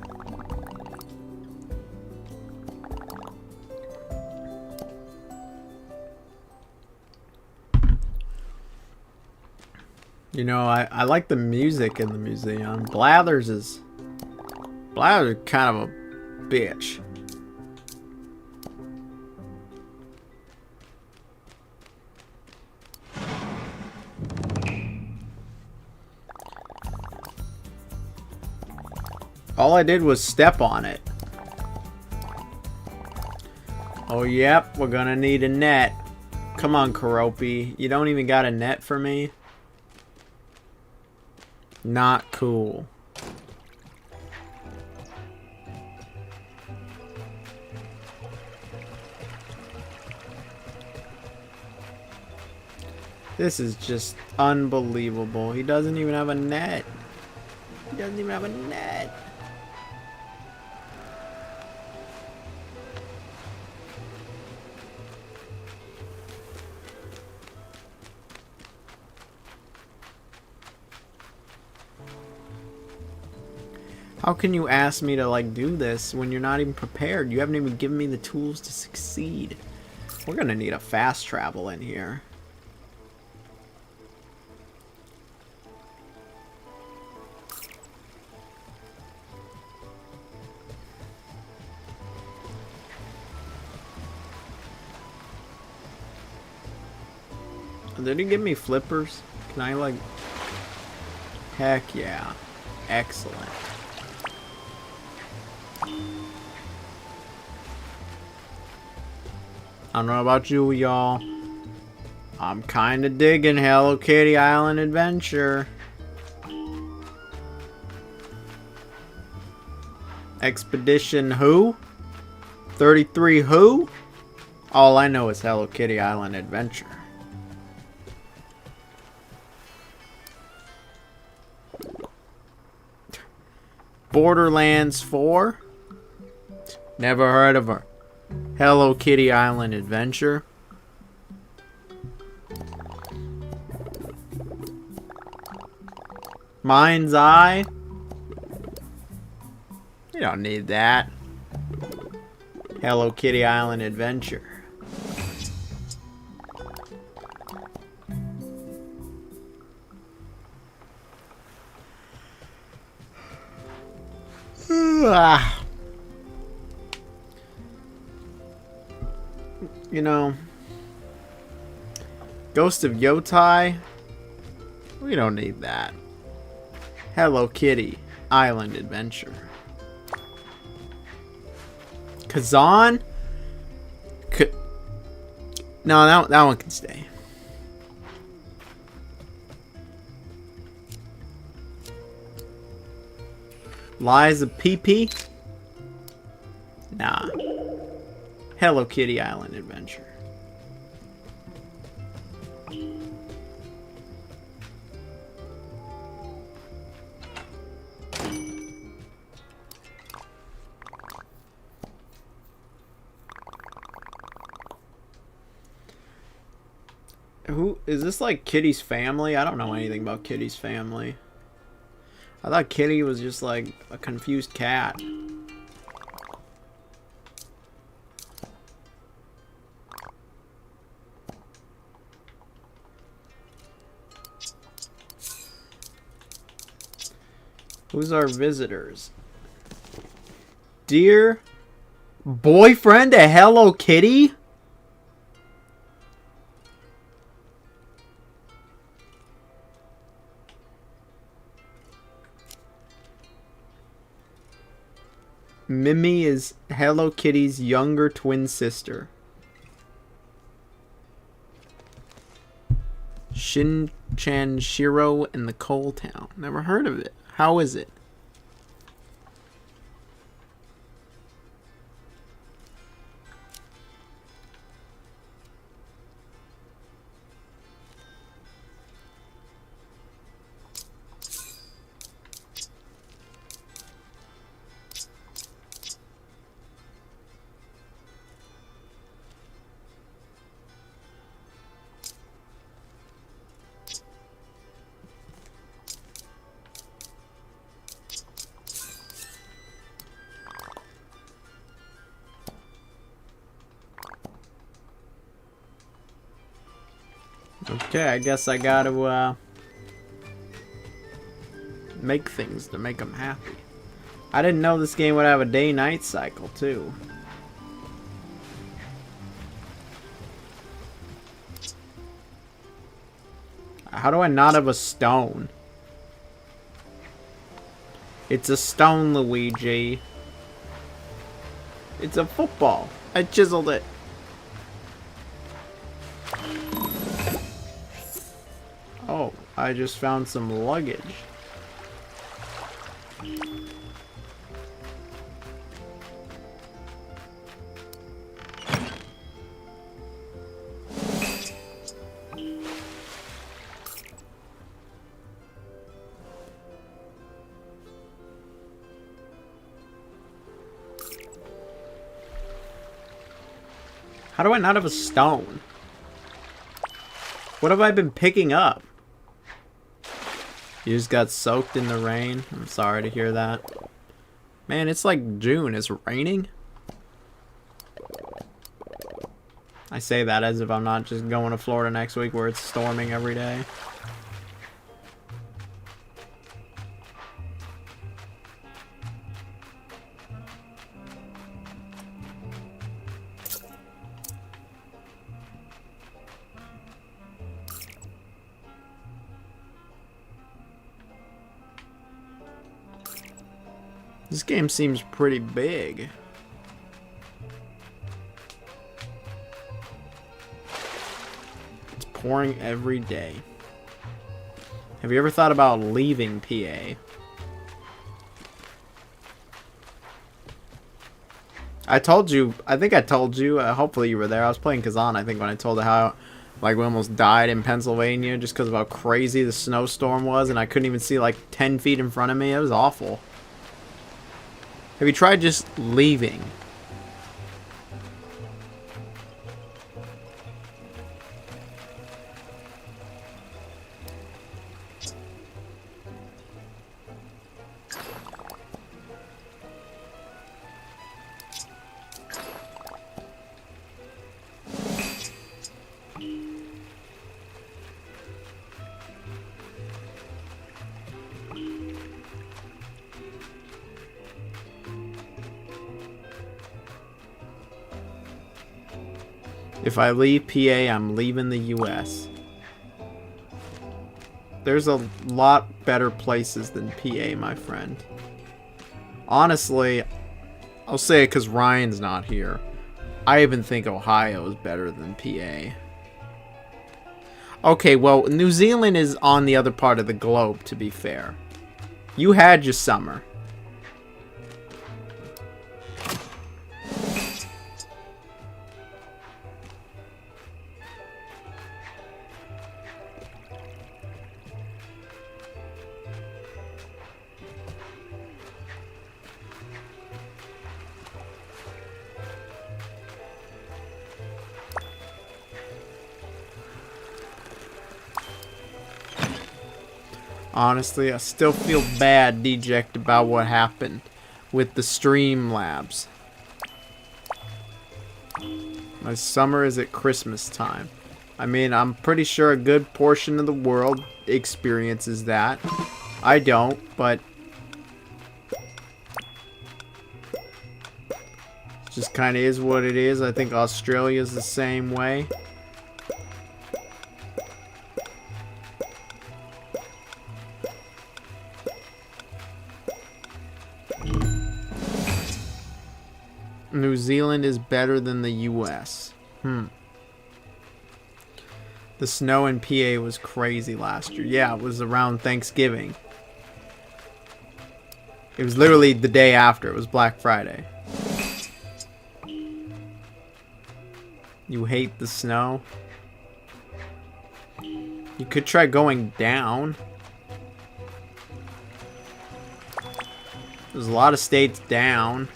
You know, I like the music in the museum. Blathers is kind of a bitch. All I did was step on it. Oh, yep, we're gonna need a net. Come on, Karopi. You don't even got a net for me? Not cool. This is just unbelievable. He doesn't even have a net. He doesn't even have a net. How can you ask me to, like, do this when you're not even prepared? You haven't even given me the tools to succeed. We're gonna need a fast travel in here. Did he give me flippers? Can I, like... Heck yeah. Excellent. I don't know about you, y'all. I'm kinda digging Hello Kitty Island Adventure. Expedition who? 33 who? All I know is Hello Kitty Island Adventure. Borderlands 4? Never heard of her. Hello Kitty Island Adventure. Mind's Eye. You don't need that. Hello Kitty Island Adventure. You know, Ghost of Yotai, we don't need that. Hello Kitty Island Adventure. Kazan? No, that one can stay. Liza PP? Nah. Hello Kitty Island Adventure. Who is this, like Kitty's family? I don't know anything about Kitty's family. I thought Kitty was just like a confused cat. Who's our visitors? Dear boyfriend to Hello Kitty? Mimi is Hello Kitty's younger twin sister. Shin-chan Shiro in the Coal Town. Never heard of it. How is it? Okay, I guess I gotta make things to make them happy. I didn't know this game would have a day-night cycle too. How do I not have a stone? It's a stone, Luigi. It's a football. I chiseled it. Oh, I just found some luggage. How do I not have a stone? What have I been picking up? You just got soaked in the rain. I'm sorry to hear that. Man, it's like June. It's raining? I say that as if I'm not just going to Florida next week where it's storming every day. This game seems pretty big. It's pouring every day. Have you ever thought about leaving PA? I told you, I think I told you, hopefully you were there. I was playing Kazan, I think, when I told how like we almost died in Pennsylvania just because of how crazy the snowstorm was and I couldn't even see like 10 feet in front of me. It was awful. Have you tried just leaving? If I leave PA, I'm leaving the US. There's a lot better places than PA, my friend. Honestly, I'll say it because Ryan's not here. I even think Ohio is better than PA. Okay, well, New Zealand is on the other part of the globe, to be fair. You had your summer. Honestly, I still feel bad, deject, about what happened with the Streamlabs. My summer is at Christmas time. I mean, I'm pretty sure a good portion of the world experiences that. I don't, but Just kind of is what it is. I think Australia's the same way. New Zealand is better than the US. The snow in PA was crazy last year. Yeah, it was around Thanksgiving. It was literally the day after. It was Black Friday. You hate the snow? You could try going down. There's a lot of states down.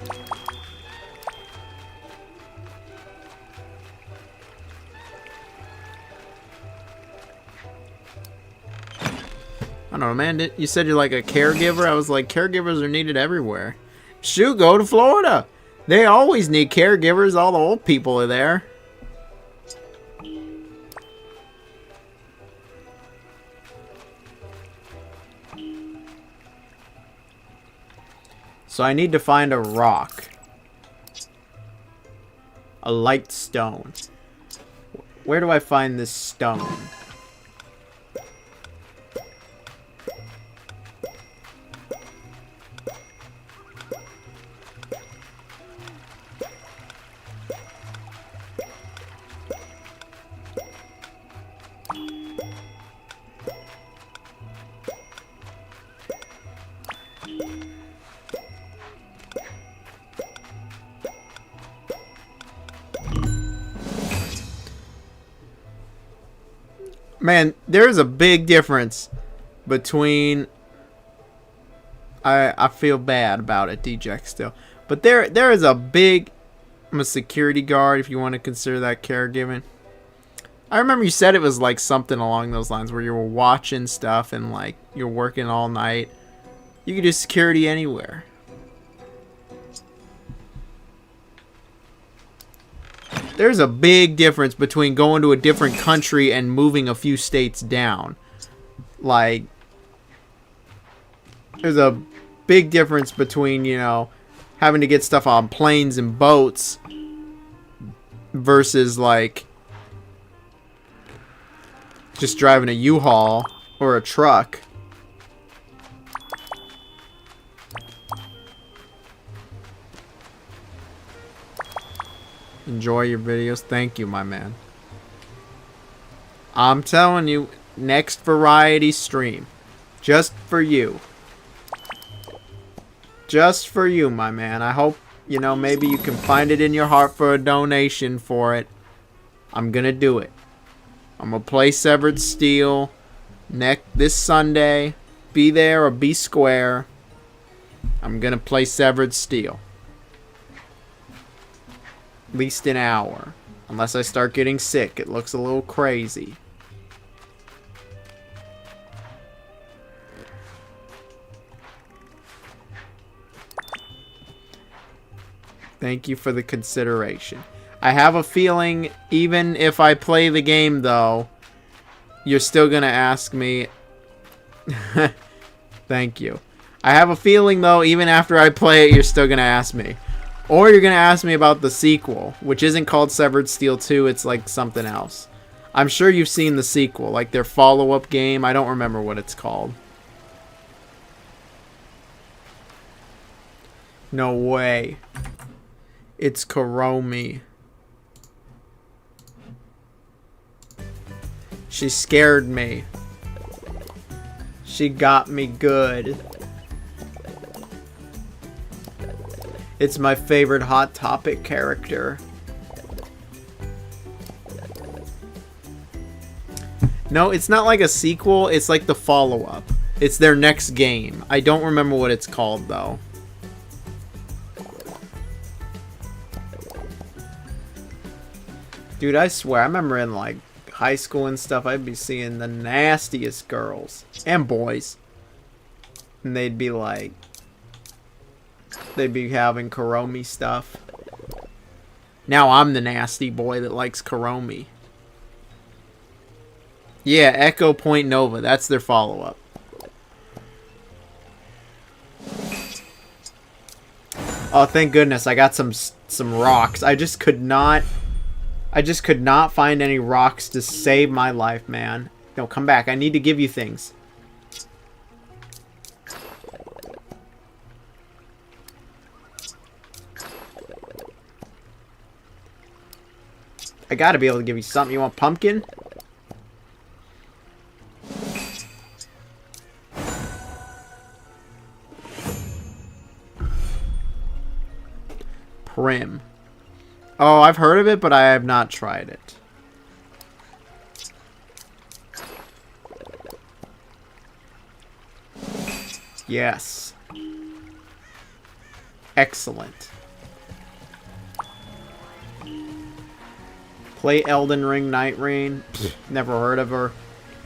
I don't know, man. You said you're like a caregiver. I was like, caregivers are needed everywhere. Shoot, go to Florida. They always need caregivers. All the old people are there. So I need to find a rock. A light stone. Where do I find this stone? Man, there is a big difference between... I feel bad about it, DJ still. But there is a big... I'm a security guard, if you want to consider that caregiving. I remember you said it was like something along those lines where you were watching stuff and like you're working all night. You could do security anywhere. There's a big difference between going to a different country and moving a few states down. Like, there's a big difference between, you know, having to get stuff on planes and boats versus, like, just driving a U-Haul or a truck. Enjoy your videos. Thank you, my man. I'm telling you, next variety stream. Just for you. Just for you, my man. I hope, you know, maybe you can find it in your heart for a donation for it. I'm gonna do it. I'm gonna play Severed Steel this Sunday. Be there or be square. I'm gonna play Severed Steel. At least an hour. Unless I start getting sick. It looks a little crazy. Thank you for the consideration. I have a feeling, even if I play the game, though, you're still going to ask me... Thank you. I have a feeling, though, even after I play it, you're still going to ask me. Or you're going to ask me about the sequel, which isn't called Severed Steel 2, it's like something else. I'm sure you've seen the sequel, like their follow-up game. I don't remember what it's called. No way. It's Kuromi. She scared me. She got me good. It's my favorite Hot Topic character. No, it's not like a sequel. It's like the follow-up. It's their next game. I don't remember what it's called, though. Dude, I swear, I remember in, like, high school and stuff, I'd be seeing the nastiest girls. And boys. And they'd be like... They'd be having Kuromi stuff. Now I'm the nasty boy that likes Kuromi. Yeah, Echo Point Nova. That's their follow-up. Oh, thank goodness I got some rocks. I just could not find any rocks to save my life, man. No, come back. I need to give you things. I gotta be able to give you something. You want pumpkin? Prim. Oh, I've heard of it, but I have not tried it. Yes. Excellent. Play Elden Ring, Night Rain. Never heard of her.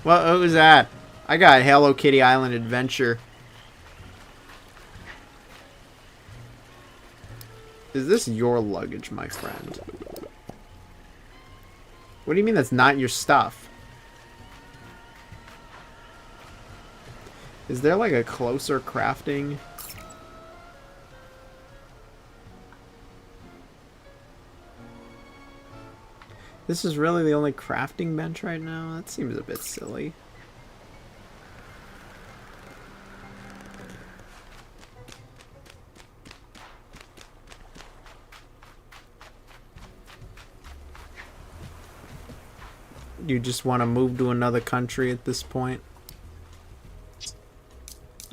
What was that? I got Hello Kitty Island Adventure. Is this your luggage, my friend? What do you mean that's not your stuff? Is there like a closer crafting? This is really the only crafting bench right now? That seems a bit silly. You just want to move to another country at this point?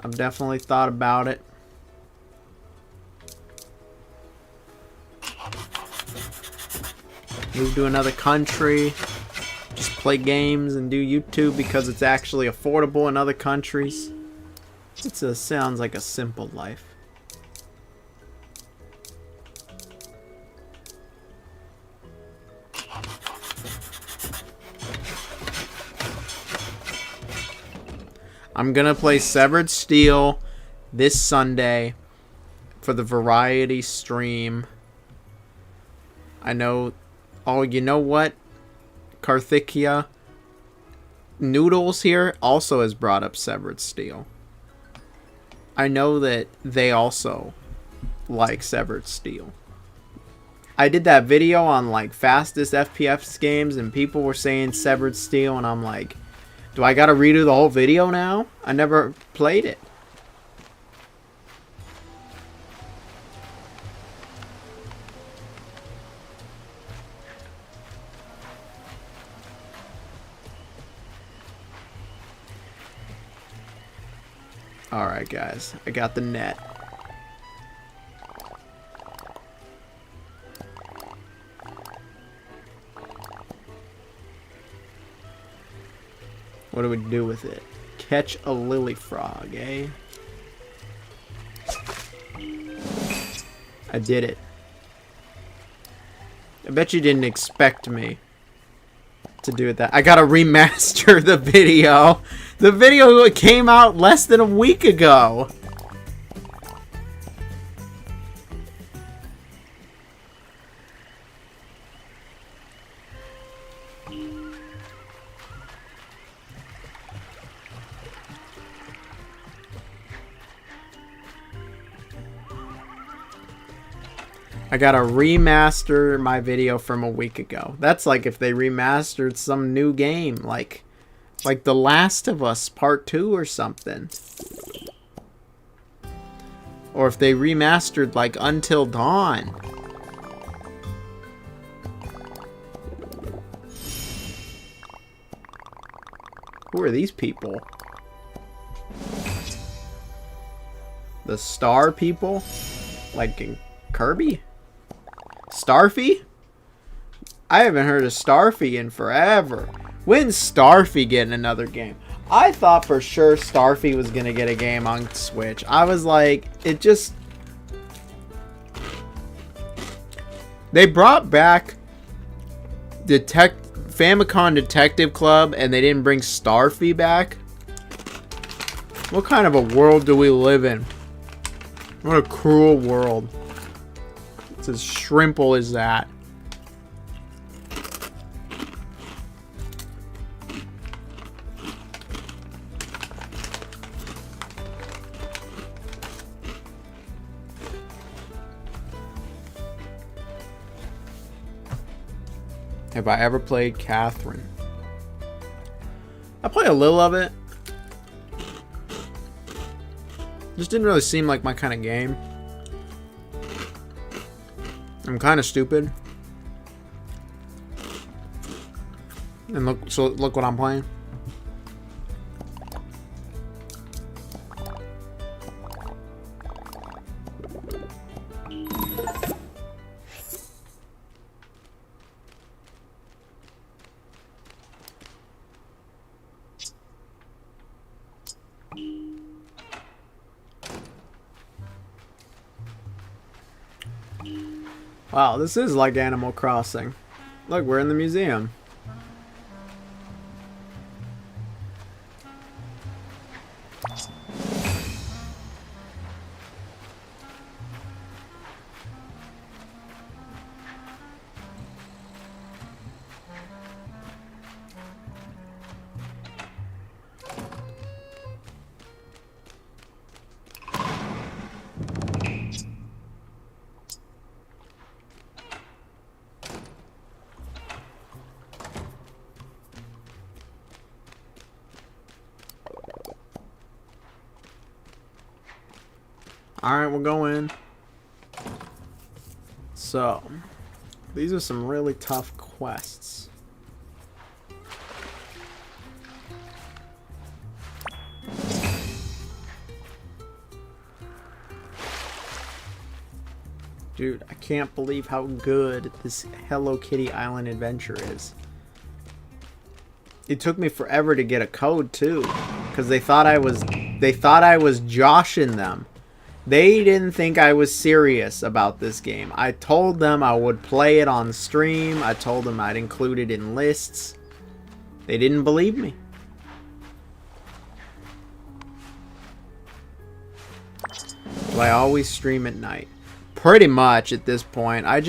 I've definitely thought about it. Move to another country. Just play games and do YouTube because it's actually affordable in other countries. Sounds like a simple life. I'm gonna play Severed Steel this Sunday for the variety stream. I know. Oh, you know what? Karthikeya Noodles here also has brought up Severed Steel. I know that they also like Severed Steel. I did that video on like fastest FPS games and people were saying Severed Steel and I'm like, do I gotta redo the whole video now? I never played it. Alright guys, I got the net. What do we do with it? Catch a lily frog, eh? I did it. I bet you didn't expect me to do that. I gotta remaster the video. The video came out less than a week ago. I gotta remaster my video from a week ago. That's like if they remastered some new game, like The Last of Us Part 2 or something. Or if they remastered like Until Dawn. Who are these people? The Star people? Like in Kirby? Starfy? I haven't heard of Starfy in forever. When's Starfy getting another game? I thought for sure Starfy was gonna get a game on Switch. I was like, it just... They brought back Famicom Detective Club and they didn't bring Starfy back? What kind of a world do we live in? What a cruel world. It's as shrimple as that. Have I ever played Catherine? I played a little of it. Just didn't really seem like my kind of game. I'm kind of stupid. And look what I'm playing. Wow, this is like Animal Crossing. Look, we're in the museum. Alright, we'll go in. So, these are some really tough quests. Dude, I can't believe how good this Hello Kitty Island adventure is. It took me forever to get a code too, because they thought I was joshing them. They didn't think I was serious about this game. I told them I would play it on stream. I told them I'd include it in lists. They didn't believe me. Do I always stream at night? Pretty much at this point. I'd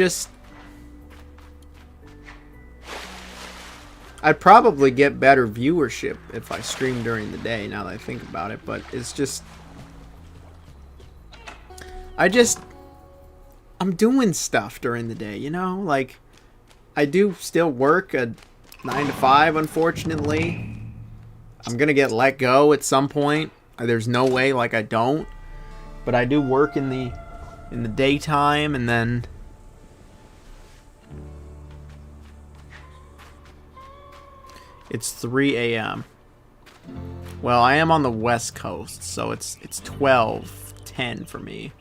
probably get better viewership if I streamed during the day, now that I think about it, but it's just... I'm doing stuff during the day, you know? Like, I do still work a 9 to 5, unfortunately. I'm gonna get let go at some point. There's no way, like, I don't. But I do work in the daytime, and then... It's 3 a.m. Well, I am on the West Coast, so it's 12:10 for me.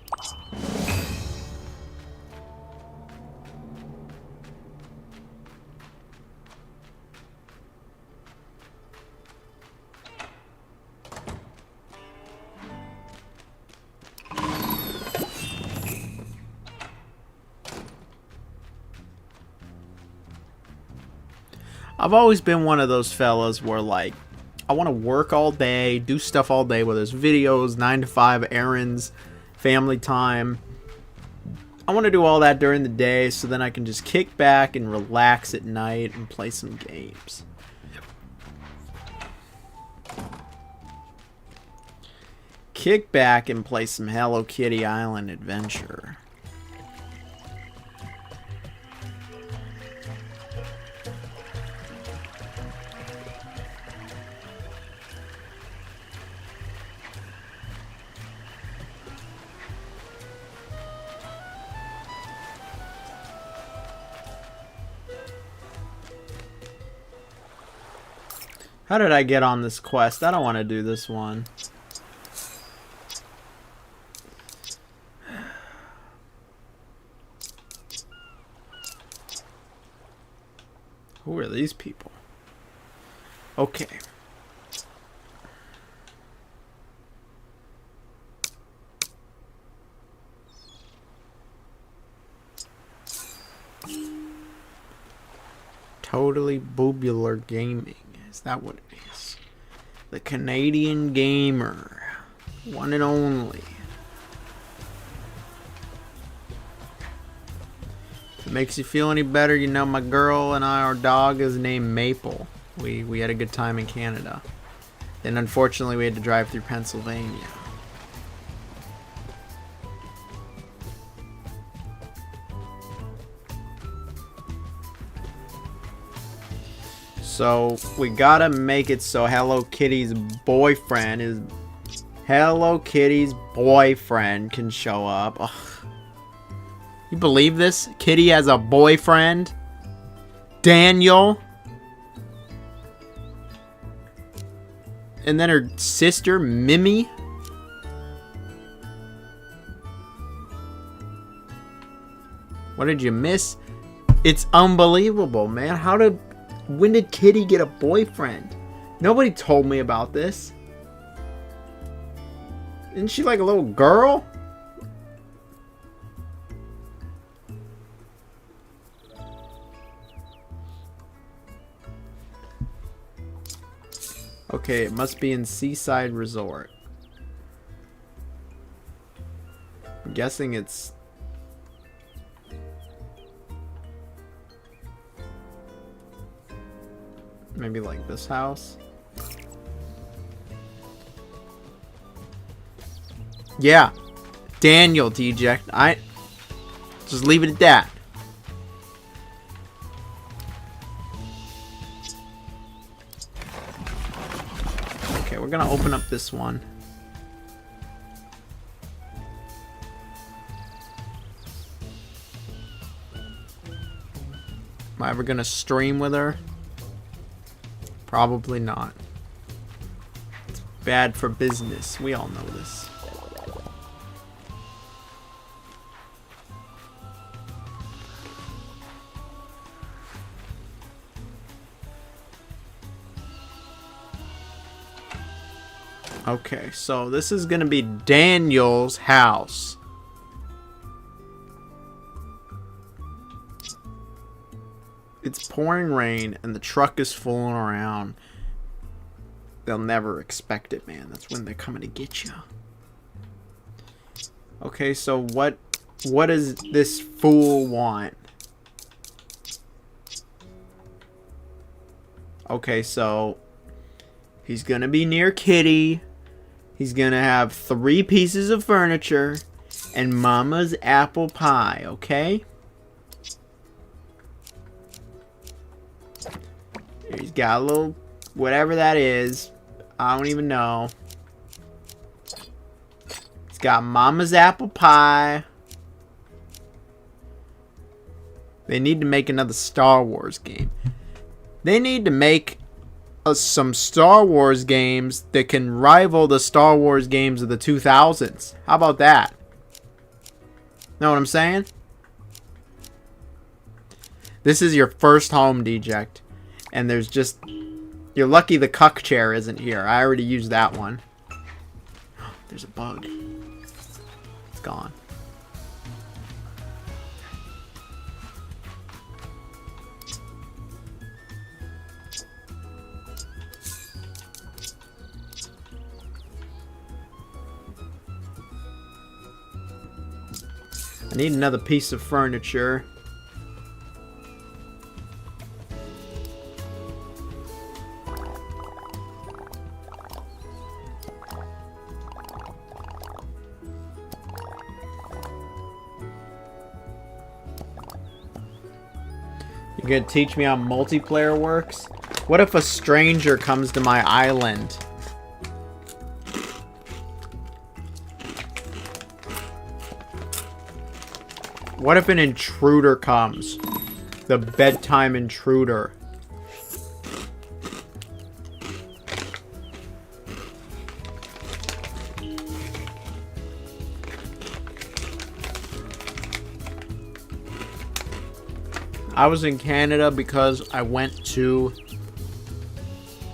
I've always been one of those fellas where, like, I want to work all day, do stuff all day, whether it's videos, 9 to 5 errands, family time. I want to do all that during the day so then I can just kick back and relax at night and play some games. Kick back and play some Hello Kitty Island Adventure. How did I get on this quest? I don't want to do this one. Who are these people? Okay. Totally Tubular Gaming. Is that what it is? The Canadian Gamer. One and only. If it makes you feel any better, you know my girl and I, our dog is named Maple. We had a good time in Canada. Then unfortunately we had to drive through Pennsylvania. So we gotta make it so Hello Kitty's boyfriend can show up. Ugh. You believe this? Kitty has a boyfriend? Daniel? And then her sister, Mimi? What did you miss? It's unbelievable, man. When did Kitty get a boyfriend? Nobody told me about this. Isn't she like a little girl? Okay, it must be in Seaside Resort. I'm guessing it's... maybe like this house. Yeah. Daniel deject. I just leave it at that. Okay, we're gonna open up this one. Am I ever gonna stream with her? Probably not. It's bad for business. We all know this. Okay, so this is gonna be Daniel's house. It's pouring rain and the truck is fooling around. They'll never expect it, man. That's when they're coming to get you. Okay, so what does this fool want? Okay, so he's gonna be near Kitty. He's gonna have 3 pieces of furniture and Mama's apple pie, okay? He's got a little, whatever that is. I don't even know. He's got Mama's apple pie. They need to make another Star Wars game. They need to make some Star Wars games that can rival the Star Wars games of the 2000s. How about that? Know what I'm saying? This is your first home, Deject. And there's just... You're lucky the cuck chair isn't here. I already used that one. There's a bug. It's gone. I need another piece of furniture. You gonna teach me how multiplayer works? What if a stranger comes to my island? What if an intruder comes? The bedtime intruder. I was in Canada because I went to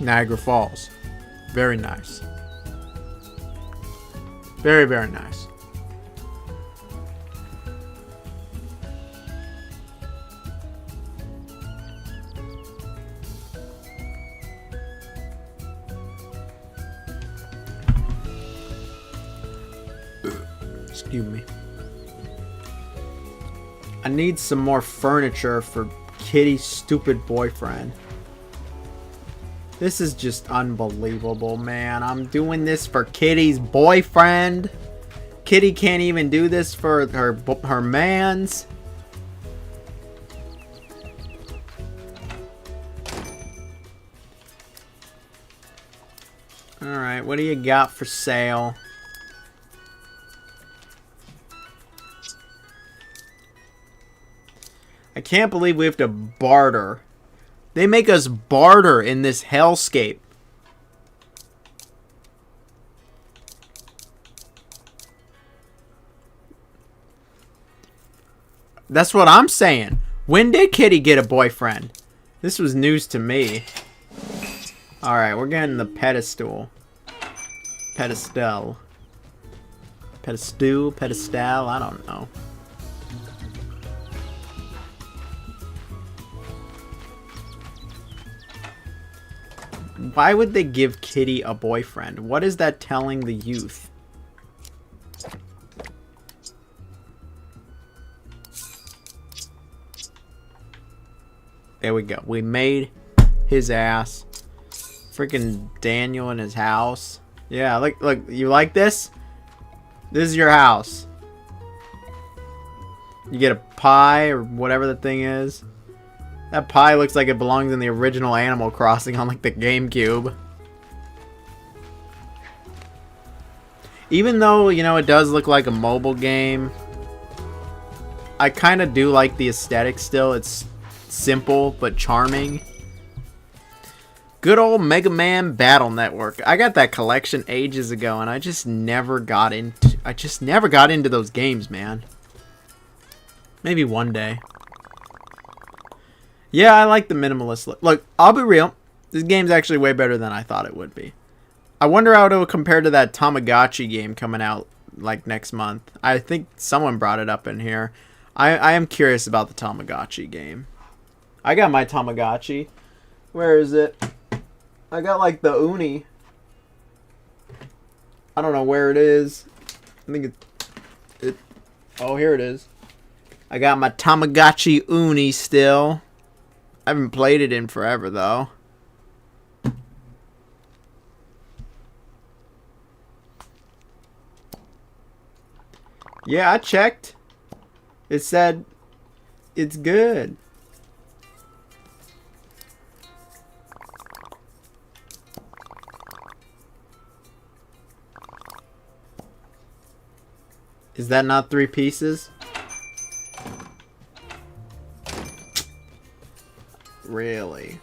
Niagara Falls. Very nice. Very, very nice. Excuse me. I need some more furniture for Kitty's stupid boyfriend. This is just unbelievable, man. I'm doing this for Kitty's boyfriend. Kitty can't even do this for her mans. what do you got for sale? I can't believe we have to barter. They make us barter in this hellscape. That's what I'm saying. When did Kitty get a boyfriend? This was news to me. Alright, we're getting the pedestal. Pedestal. Pedestal, I don't know. Why would they give Kitty a boyfriend? What is that telling the youth? There we go. We made his ass. Freaking Daniel in his house. Yeah, look, you like this? This is your house. You get a pie or whatever the thing is. That pie looks like it belongs in the original Animal Crossing on like the GameCube. Even though, you know, it does look like a mobile game, I kind of do like the aesthetic still. It's simple but charming. Good old Mega Man Battle Network. I got that collection ages ago and I just never got into those games, man. Maybe one day. Yeah, I like the minimalist look. Look, I'll be real. This game's actually way better than I thought it would be. I wonder how it will compare to that Tamagotchi game coming out like next month. I think someone brought it up in here. I am curious about the Tamagotchi game. I got my Tamagotchi. Where is it? I got like the Uni. I don't know where it is. I think it. Oh, here it is. I got my Tamagotchi Uni still. I haven't played it in forever though. Yeah, I checked. It said it's good. Is that not 3 pieces? Really?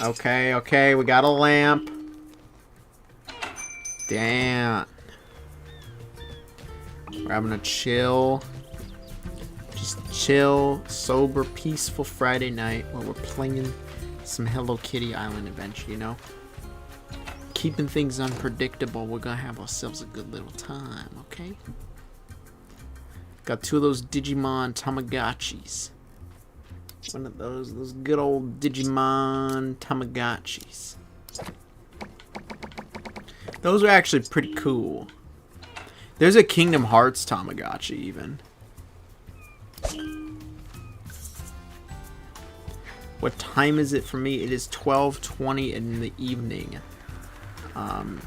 Okay, okay, we got a lamp. Damn. We're having a chill. Just chill, sober, peaceful Friday night while we're playing some Hello Kitty Island Adventure, you know? Keeping things unpredictable, we're gonna have ourselves a good little time, okay? Got 2 of those Digimon Tamagotchis. One of those good old Digimon Tamagotchis. Those are actually pretty cool. There's a Kingdom Hearts Tamagotchi even. What time is it for me? It is 12:20 in the evening. I'm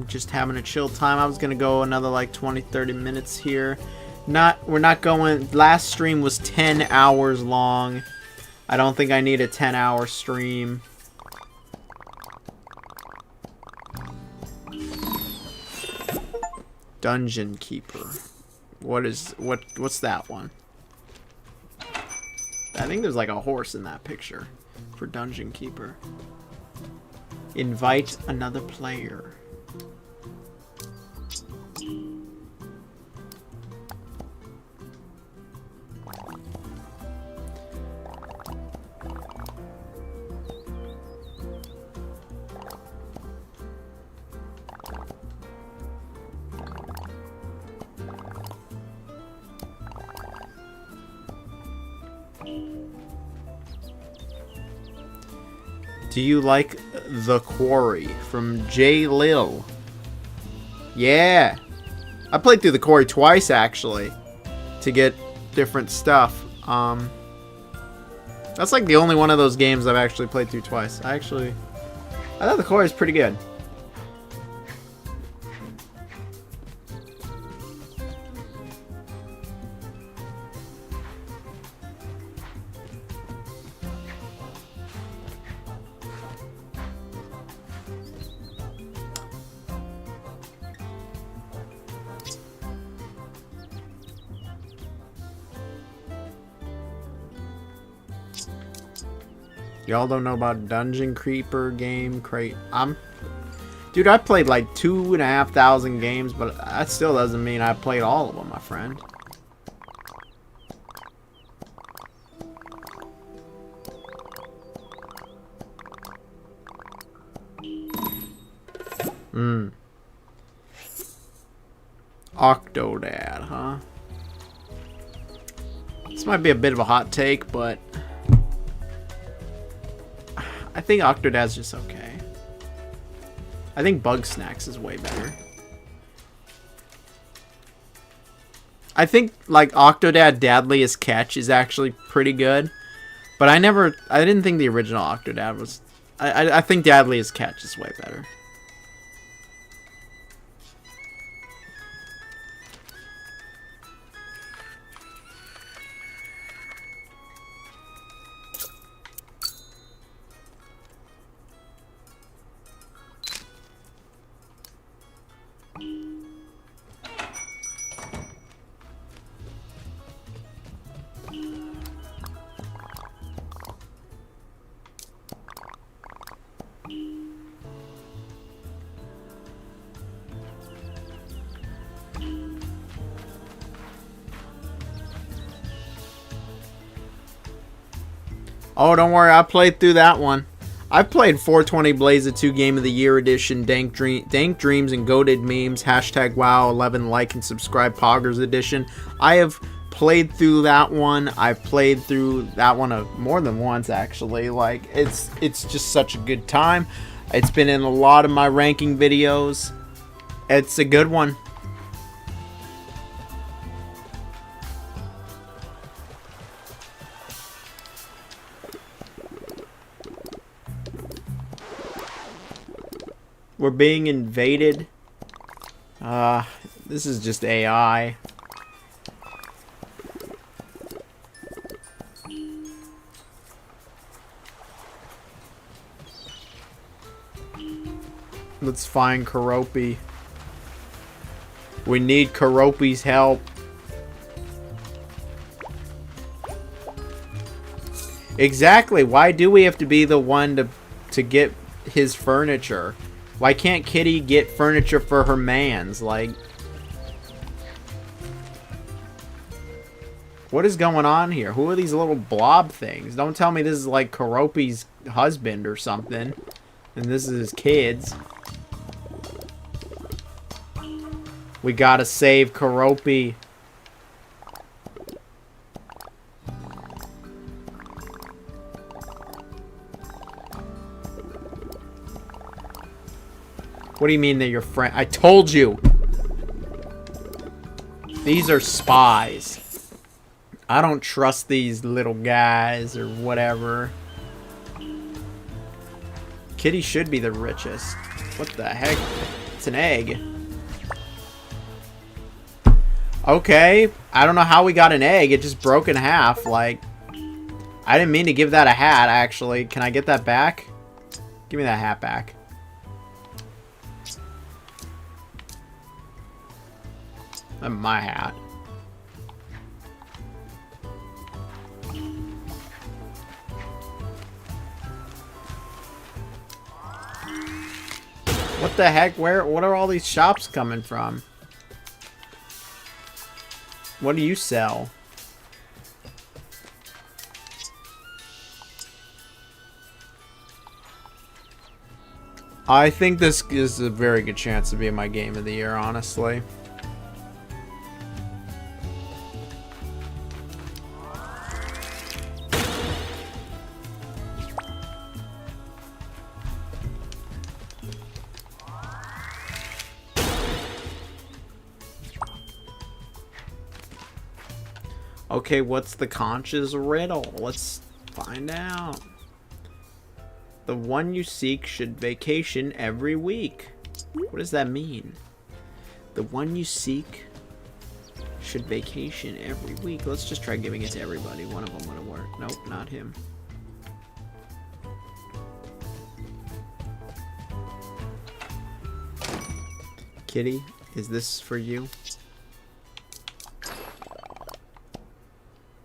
just having a chill time. I was gonna go another like 20-30 minutes here. We're not going. Last stream was 10 hours long. I don't think I need a 10-hour stream. Dungeon Keeper. What's that one? I think there's like a horse in that picture for Dungeon Keeper. Invite another player. Do you like The Quarry from J. Lil? Yeah. I played through The Quarry twice actually to get different stuff. That's like the only one of those games I've actually played through twice. I thought The Quarry is pretty good. Y'all don't know about Dungeon Creeper game crate. Dude, I played like 2,500 games, but that still doesn't mean I played all of them, my friend. Octodad, huh? This might be a bit of a hot take, but I think Octodad's just okay. I think Bug Snacks is way better. I think like Octodad Dadliest Catch is actually pretty good, but I didn't think the original Octodad was. I think Dadliest Catch is way better. Oh, don't worry. I played through that one. I played 420 Blaze of 2 Game of the Year Edition, Dank Dreams, and Goated Memes. Hashtag WoW 11 like and subscribe Poggers Edition. I have played through that one. I've played through that one more than once, actually. Like, it's just such a good time. It's been in a lot of my ranking videos. It's a good one. We're being invaded. This is just AI. Let's find Karopi. We need Karopi's help. Exactly. Why do we have to be the one to get his furniture? Why can't Kitty get furniture for her mans? Like, what is going on here? Who are these little blob things? Don't tell me this is like Karopi's husband or something, and this is his kids. We gotta save Karopi. What do you mean they're your friend? I told you! These are spies. I don't trust these little guys or whatever. Kitty should be the richest. What the heck? It's an egg. Okay. I don't know how we got an egg. It just broke in half. Like, I didn't mean to give that a hat, actually. Can I get that back? Give me that hat back. My hat. What the heck? What are all these shops coming from? What do you sell? I think this is a very good chance to be my game of the year, honestly. Okay, what's the conch's riddle? Let's find out. The one you seek should vacation every week. What does that mean? The one you seek should vacation every week. Let's just try giving it to everybody. One of them would have worked. Nope, not him. Kitty, is this for you?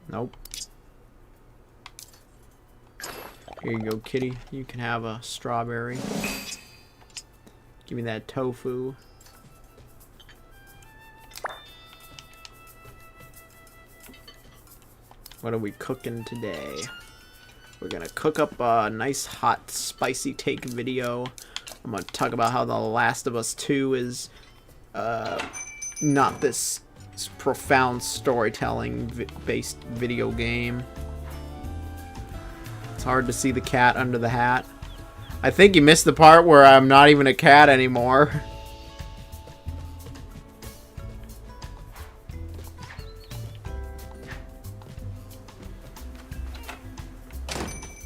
Nope. Here you go, kitty. You can have a strawberry. Give me that tofu. What are we cooking today? We're gonna cook up a nice hot spicy take video. I'm gonna talk about how The Last of Us 2 is not this profound storytelling based video game. It's hard to see the cat under the hat. I think you missed the part where I'm not even a cat anymore.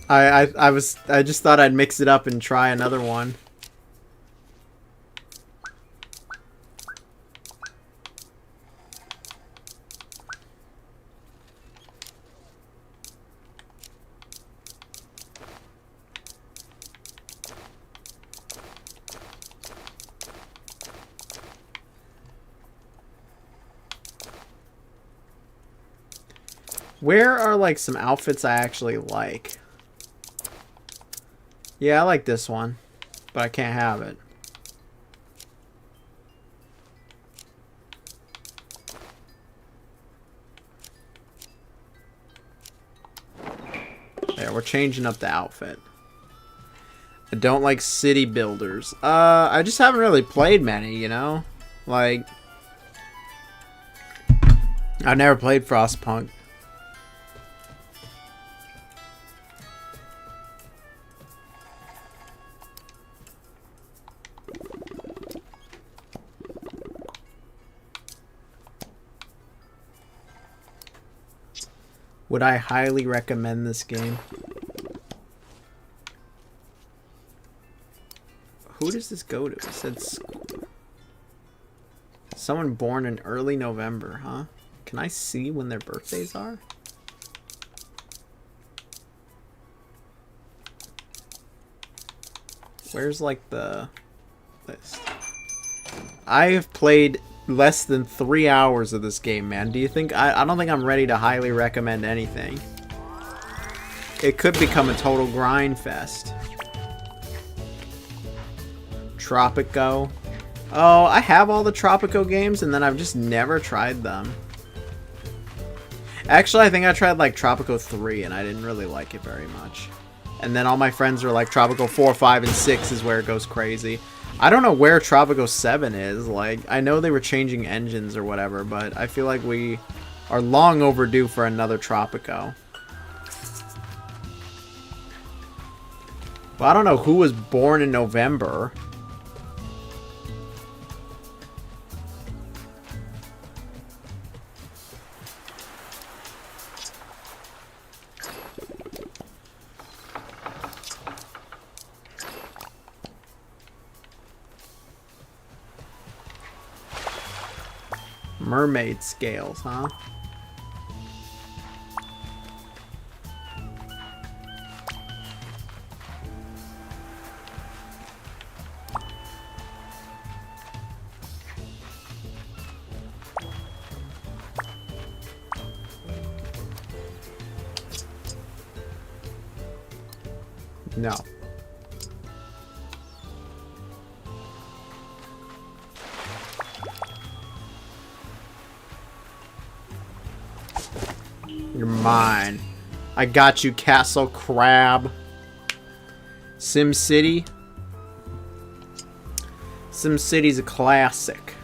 I just thought I'd mix it up and try another one. Where are like some outfits I actually like? Yeah, I like this one, but I can't have it. There, we're changing up the outfit. I don't like city builders. I just haven't really played many, you know? Like, I've never played Frostpunk. Would I highly recommend this game? Who does this go to? It said someone born in early November, huh? Can I see when their birthdays are? Where's like the list? I have played less than 3 hours of this game, man. Do you think I don't think I'm ready to highly recommend anything. It could become a total grind fest. Tropico. Oh, I have all the Tropico games and then I've just never tried them. Actually, I think I tried like Tropico 3 and I didn't really like it very much. And then all my friends are like Tropico 4, 5, and 6 is where it goes crazy. I don't know where Tropico 7 is. Like, I know they were changing engines or whatever, but I feel like we are long overdue for another Tropico. Well, I don't know who was born in November. Mermaid scales, huh? No. You're mine. I got you, Castle Crab. Sim City. Sim City's a classic.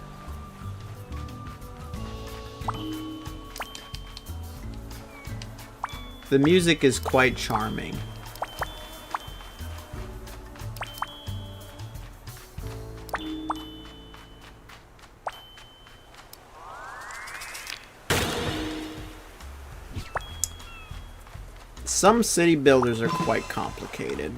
The music is quite charming. Some city builders are quite complicated.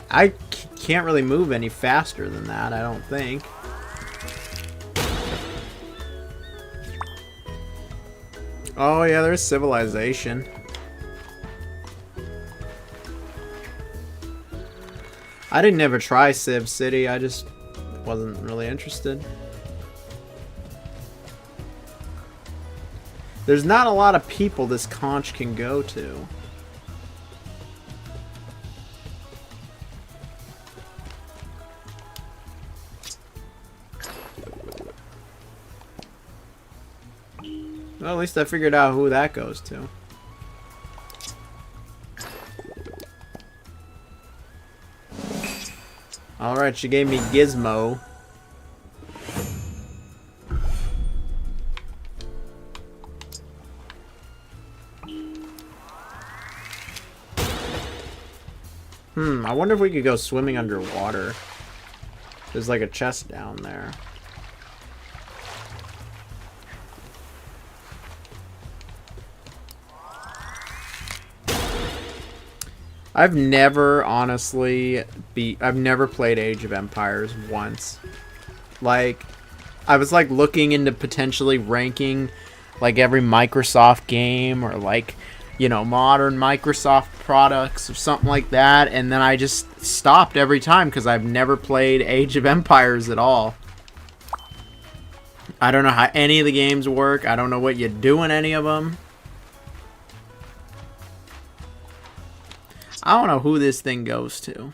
I can't really move any faster than that, I don't think. Oh yeah, there's civilization. I didn't ever try Civ City. I just wasn't really interested. There's not a lot of people this conch can go to. Well, at least I figured out who that goes to. Alright, she gave me Gizmo. I wonder if we could go swimming underwater. There's like a chest down there. I've never, honestly, I've never played Age of Empires once. Like, I was like looking into potentially ranking like every Microsoft game or like, you know, modern Microsoft products or something like that, and then I just stopped every time because I've never played Age of Empires at all. I don't know how any of the games work. I don't know what you do in any of them. I don't know who this thing goes to.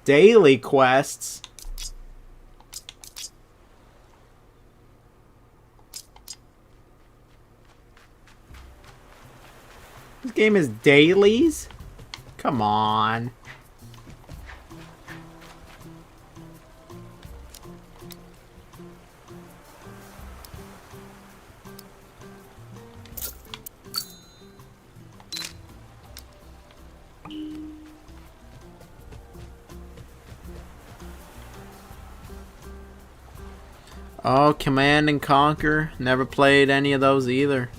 Daily quests. This game is dailies? Come on. Oh, Command and Conquer. Never played any of those either.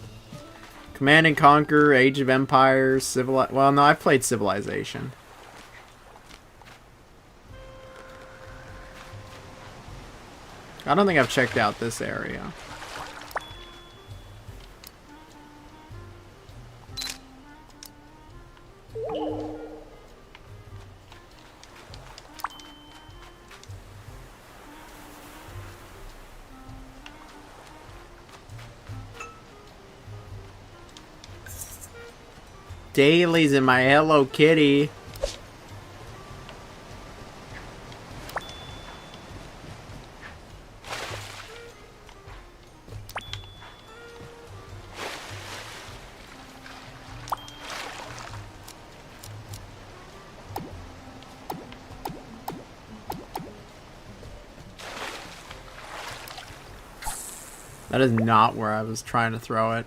Command and Conquer, Age of Empires, well, no, I played Civilization. I don't think I've checked out this area. Dailies in my Hello Kitty. That is not where I was trying to throw it.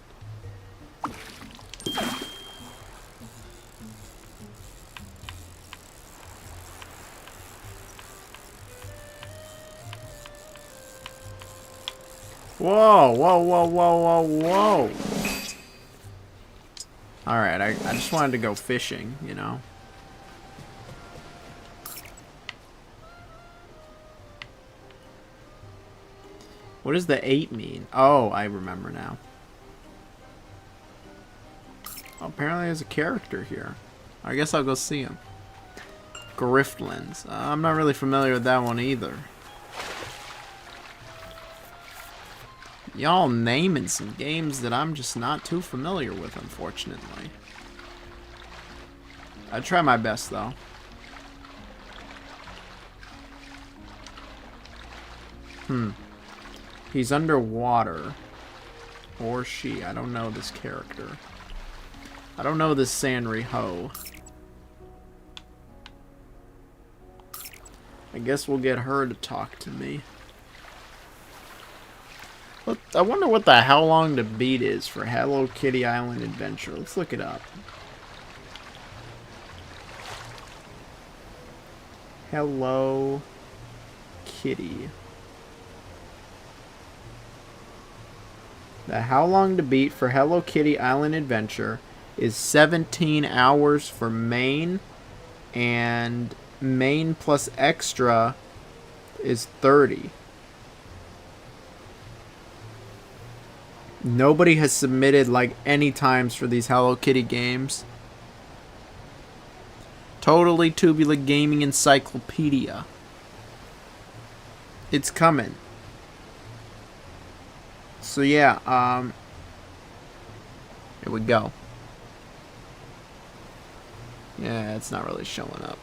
Whoa, whoa, whoa, whoa, whoa, whoa. Alright, I just wanted to go fishing, you know. What does the 8 mean? Oh, I remember now. Oh, apparently there's a character here. I guess I'll go see him. Griftlands. I'm not really familiar with that one either. Y'all naming some games that I'm just not too familiar with, unfortunately. I try my best, though. He's underwater. Or she. I don't know this character. I don't know this Sanri-Ho. I guess we'll get her to talk to me. I wonder what the how long to beat is for Hello Kitty Island Adventure. Let's look it up. Hello Kitty. The how long to beat for Hello Kitty Island Adventure is 17 hours for main and main plus extra is 30. Nobody has submitted like any times for these Hello Kitty games. Totally Tubular Gaming Encyclopedia. It's coming. So yeah, here we go. Yeah, it's not really showing up.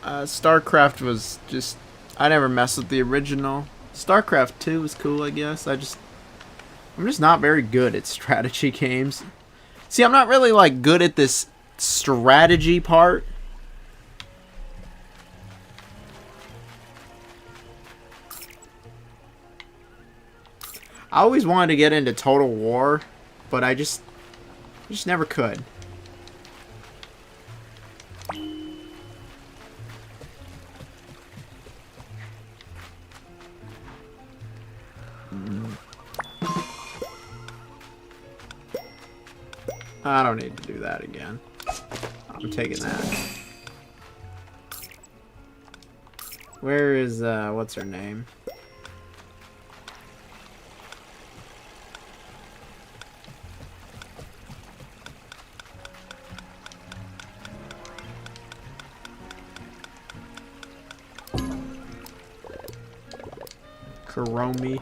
StarCraft was just... I never messed with the original. StarCraft 2 was cool, I guess. I'm just not very good at strategy games. See, I'm not really, like, good at this strategy part. I always wanted to get into Total War, but I just never could. I don't need to do that again. I'm taking that. Where is, what's her name? Kuromi.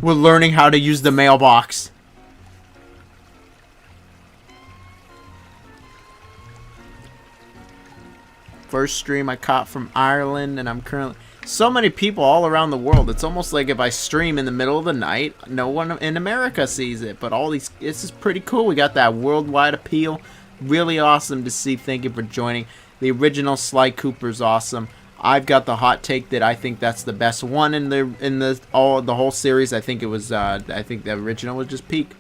We're learning how to use the mailbox. First stream I caught from Ireland, and I'm currently... So many people all around the world. It's almost like if I stream in the middle of the night, no one in America sees it. But all these... This is pretty cool. We got that worldwide appeal. Really awesome to see. Thank you for joining. The original Sly Cooper's awesome. I've got the hot take that I think that's the best one in the whole series. I think it was I think the original was just peak.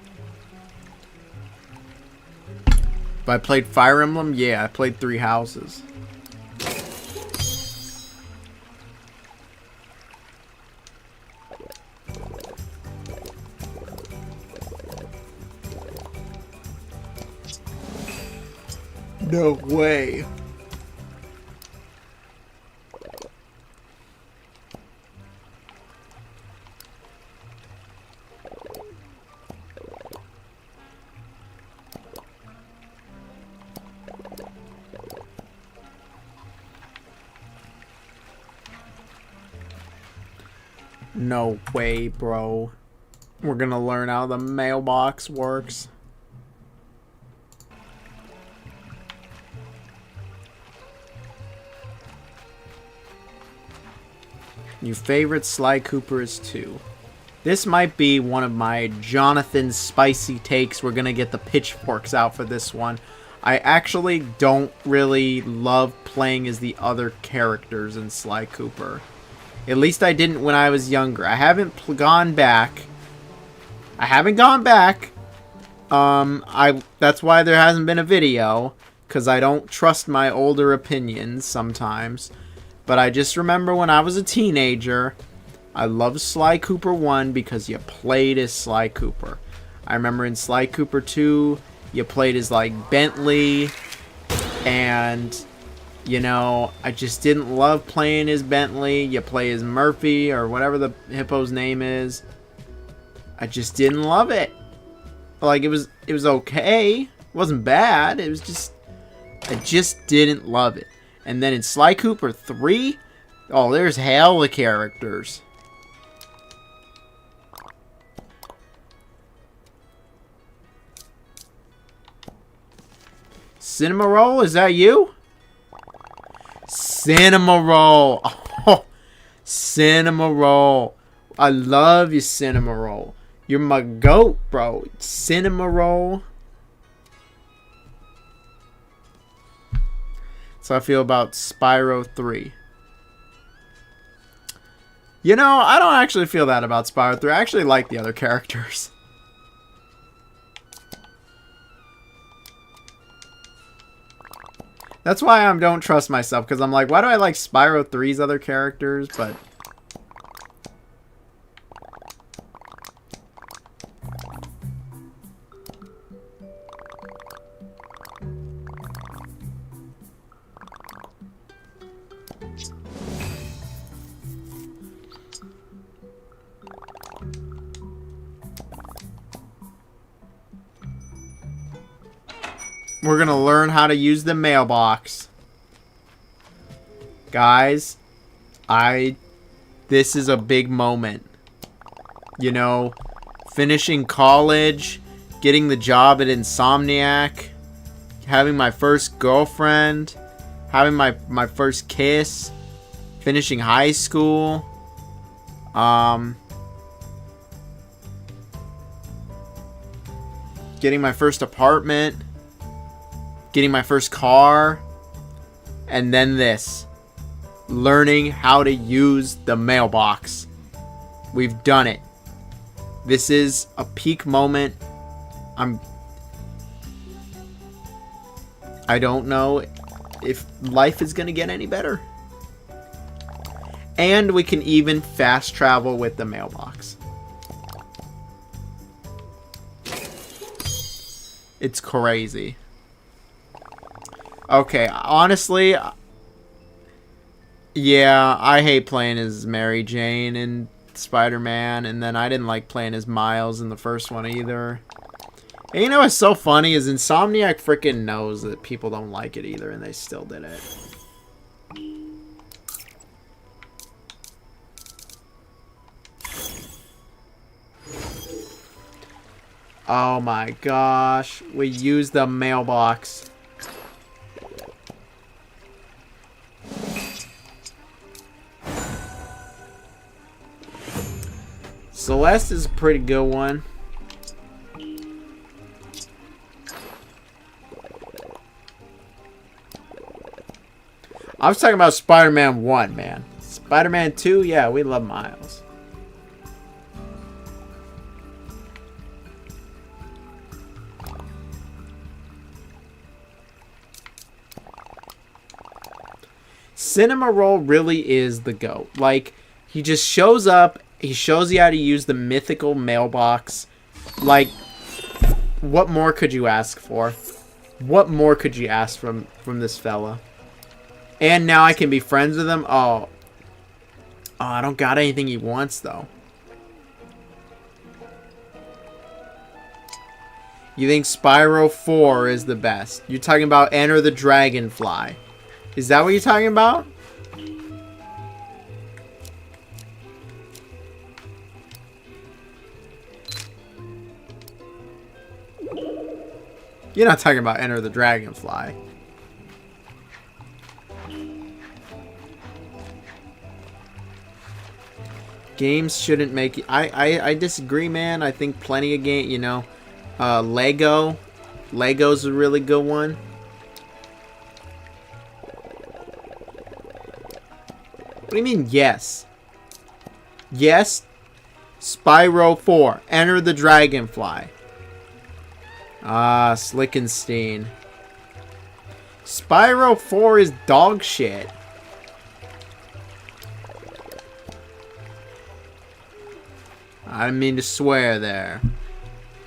But I played Fire Emblem. Yeah, I played 3 Houses. No way. No way, bro. We're gonna learn how the mailbox works. Your favorite Sly Cooper is 2. This might be one of my Jonathan spicy takes. We're gonna get the pitchforks out for this one. I actually don't really love playing as the other characters in Sly Cooper. At least I didn't when I was younger. I haven't gone back. That's why there hasn't been a video, because I don't trust my older opinions sometimes. But I just remember when I was a teenager, I loved Sly Cooper 1 because you played as Sly Cooper. I remember in Sly Cooper 2, you played as like Bentley, and you know, I just didn't love playing as Bentley. You play as Murphy or whatever the hippo's name is. I just didn't love it. Like it was okay. It wasn't bad. It was just I just didn't love it. And then in Sly Cooper 3, oh, there's hella characters. Cinema Roll, is that you? Cinema Roll. Oh, Cinema Roll. I love you, Cinema Roll. You're my goat, bro. Cinema Roll. So I feel about Spyro 3. You know, I don't actually feel that about Spyro 3. I actually like the other characters. That's why I don't trust myself, because I'm like, why do I like Spyro 3's other characters? But We're gonna learn how to use the mailbox. Guys, this is a big moment. You know, finishing college, getting the job at Insomniac, having my first girlfriend, having my first kiss, finishing high school, getting my first apartment, getting my first car, and then this. Learning how to use the mailbox. We've done it. This is a peak moment. I don't know if life is going to get any better. And we can even fast travel with the mailbox. It's crazy. Okay, honestly, yeah, I hate playing as Mary Jane in Spider-Man, and then I didn't like playing as Miles in the first one either. And you know what's so funny is Insomniac freaking knows that people don't like it either, and they still did it. Oh my gosh, we used the mailbox. Celeste is a pretty good one. I was talking about Spider-Man 1, man. Spider-Man 2, yeah, we love Miles. Cinema Roll really is the GOAT. Like, he just shows up, he shows you how to use the mythical mailbox. Like, what more could you ask for? What more could you ask from this fella? And now I can be friends with him? Oh, I don't got anything he wants, though. You think Spyro 4 is the best? You're talking about Enter the Dragonfly. Is that what you're talking about? You're not talking about Enter the Dragonfly. Games shouldn't make... I disagree, man. I think plenty of game, you know. Lego. Lego's a really good one. What do you mean, yes? Yes? Spyro 4. Enter the Dragonfly. Ah, Slickenstein. Spyro 4 is dog shit. I didn't mean to swear there.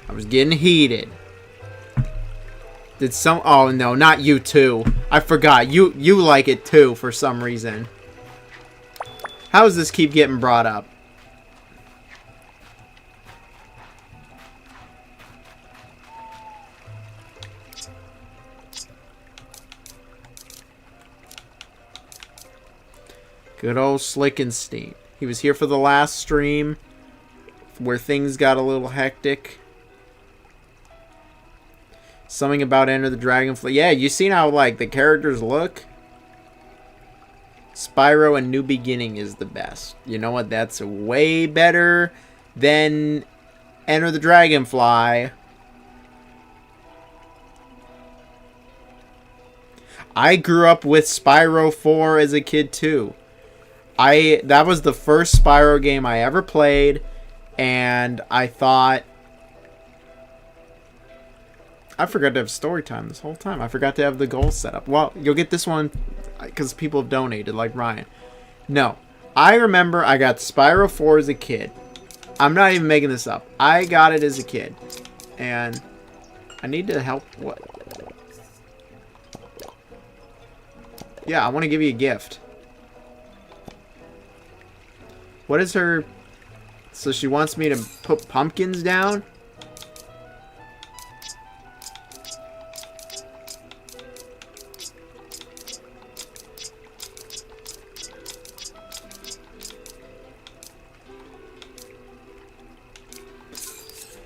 I was getting heated. Did some... Oh, no, not you too. I forgot. You like it too for some reason. How does this keep getting brought up? Good old Slickenstein. He was here for the last stream where things got a little hectic. Something about Enter the Dragonfly. Yeah, you seen how, like, the characters look? Spyro and New Beginning is the best. You know what? That's way better than Enter the Dragonfly. I grew up with Spyro 4 as a kid, too. That was the first Spyro game I ever played, and I thought... I forgot to have story time this whole time. I forgot to have the goals set up. Well, you'll get this one because people have donated, like Ryan. No. I remember I got Spyro 4 as a kid. I'm not even making this up. I got it as a kid. And I need to help... What? Yeah, I want to give you a gift. What is her... So she wants me to put pumpkins down?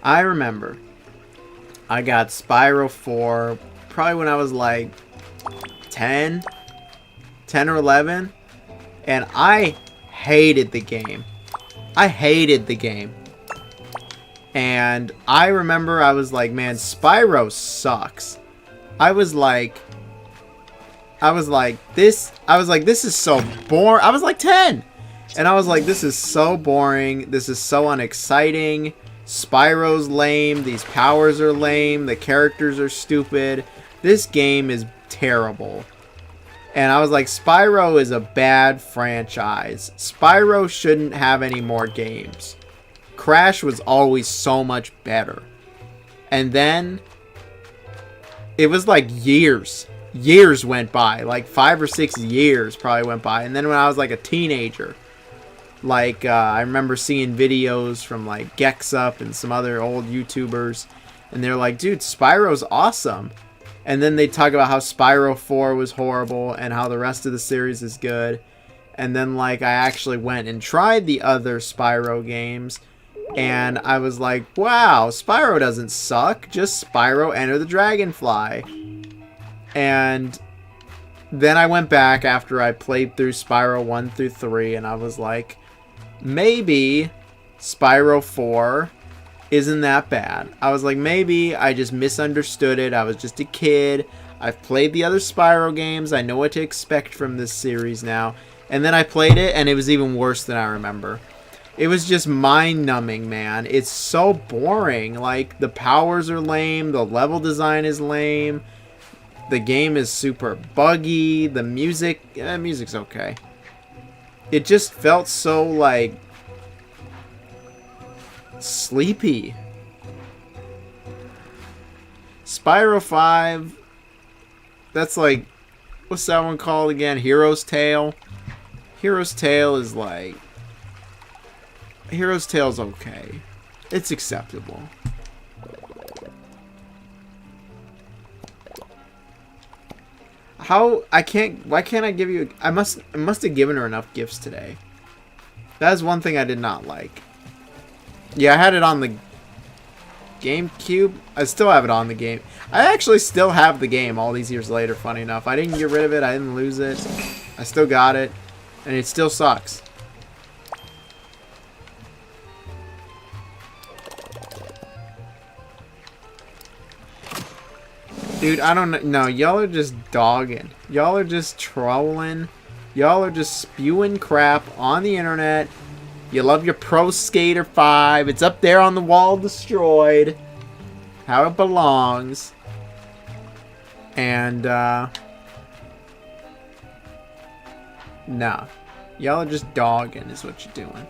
I remember I got Spyro 4 probably when I was like 10 or 11, and I hated the game. I hated the game. And I remember I was like, man, Spyro sucks. I was like, this is so boring. I was like 10. And I was like, this is so boring. This is so unexciting. Spyro's lame. These powers are lame. The characters are stupid. This game is terrible. And I was like, Spyro is a bad franchise. Spyro shouldn't have any more games. Crash was always so much better. And then it was like years went by, like 5 or 6 years probably went by. And then when I was like a teenager, like I remember seeing videos from like GexUp and some other old YouTubers, and they're like, dude, Spyro's awesome. And then they talk about how Spyro 4 was horrible and how the rest of the series is good. And then like I actually went and tried the other Spyro games, and I was like, wow, Spyro doesn't suck. Just Spyro Enter the Dragonfly. And then I went back after I played through Spyro 1 through 3, and I was like, maybe Spyro 4 isn't that bad. I was like, maybe I just misunderstood it. I was just a kid. I've played the other Spyro games. I know what to expect from this series now. And then I played it, and it was even worse than I remember. It was just mind-numbing, man. It's so boring. Like, the powers are lame. The level design is lame. The game is super buggy. The music, music's okay. It just felt so, like, sleepy. Spyro 5, that's like, what's that one called again? Hero's Tale? Hero's Tale is like, Hero's Tale's okay. It's acceptable. Why can't I give you, I must have given her enough gifts today. That's one thing I did not like. Yeah, I had it on the GameCube. I still have it on the game. I actually still have the game all these years later, funny enough. I didn't get rid of it. I didn't lose it. I still got it. And it still sucks. Dude, I don't know. No, y'all are just dogging. Y'all are just trolling. Y'all are just spewing crap on the internet. You love your Pro Skater 5. It's up there on the wall destroyed. How it belongs. And, nah. Y'all are just dogging is what you're doing.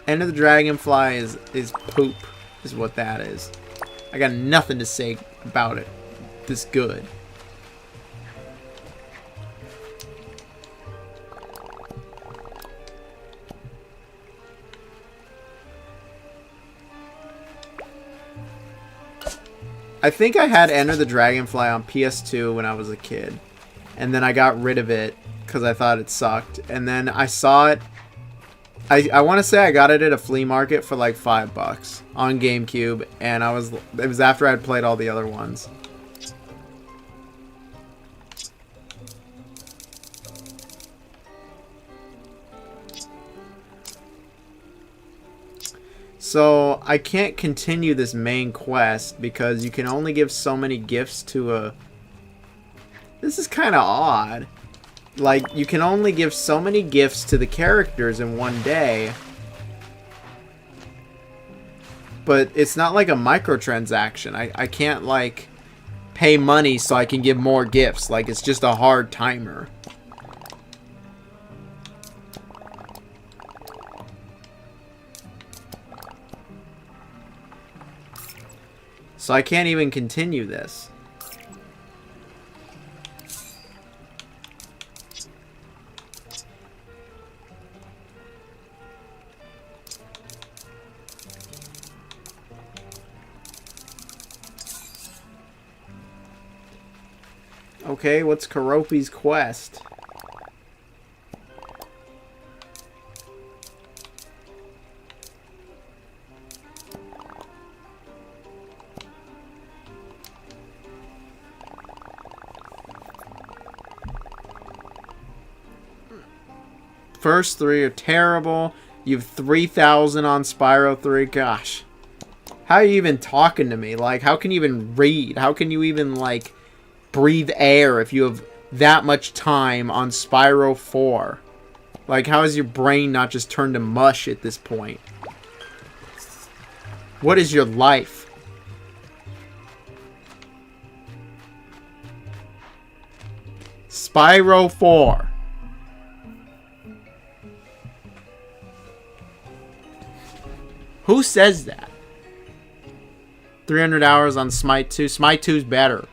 Enter the Dragonfly is poop. Is what that is. I got nothing to say about it. This good. I think I had Enter the Dragonfly on PS2 when I was a kid. And then I got rid of it because I thought it sucked. And then I saw it. I want to say I got it at a flea market for like $5 on GameCube. And it was after I'd played all the other ones. So, I can't continue this main quest because you can only give so many gifts to a... This is kind of odd. Like, you can only give so many gifts to the characters in one day. But it's not like a microtransaction. I can't, like, pay money so I can give more gifts. Like, it's just a hard timer. So I can't even continue this. Okay, what's Karopi's quest? First 3 are terrible. You have 3,000 on Spyro 3. Gosh. How are you even talking to me? Like, how can you even read? How can you even, like, breathe air if you have that much time on Spyro 4? Like, how is your brain not just turned to mush at this point? What is your life? Spyro 4. Who says that? 300 hours on Smite 2. Smite 2's better.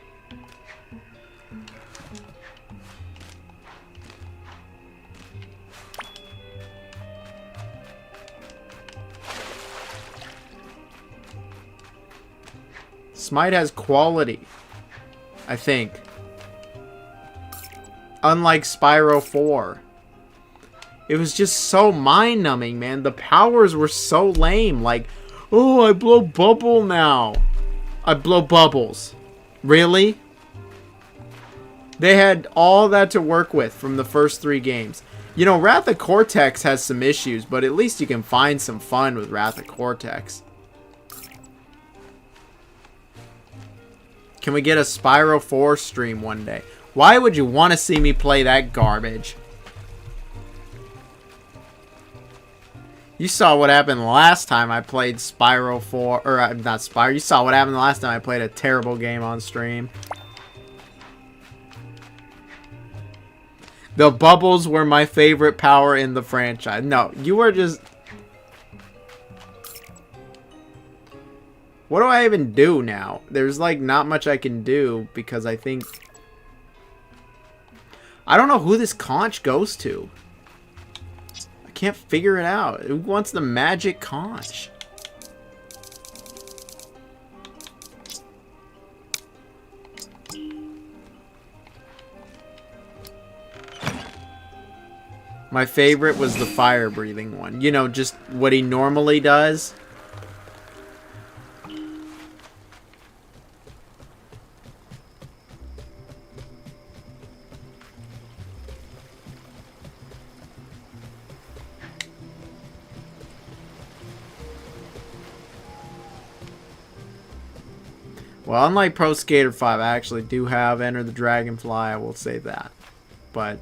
Smite has quality, I think. Unlike Spyro 4. It was just so mind-numbing, man. The powers were so lame. Like, oh, I blow bubble now. I blow bubbles. Really? They had all that to work with from the first 3 games. You know, Wrath of Cortex has some issues, but at least you can find some fun with Wrath of Cortex. Can we get a Spyro 4 stream one day? Why would you want to see me play that garbage? You saw what happened last time I played Spyro 4, or not Spyro. You saw what happened the last time I played a terrible game on stream. The bubbles were my favorite power in the franchise. No, you were just... What do I even do now? There's like not much I can do because I think... I don't know who this conch goes to. I can't figure it out. Who wants the magic conch? My favorite was the fire breathing one. You know, just what he normally does. Well, unlike Pro Skater 5, I actually do have Enter the Dragonfly. I will say that. But...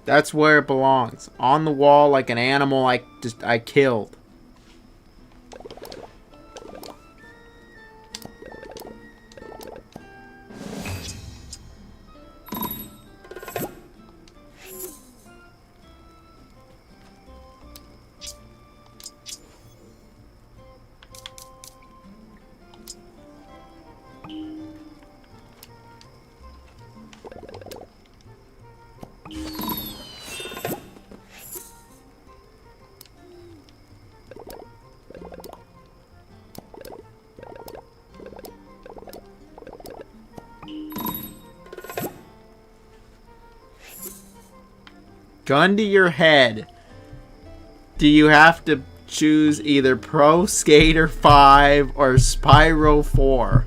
that's where it belongs. On the wall like an animal I killed. Gun to your head. Do you have to choose either Pro Skater 5 or Spyro 4?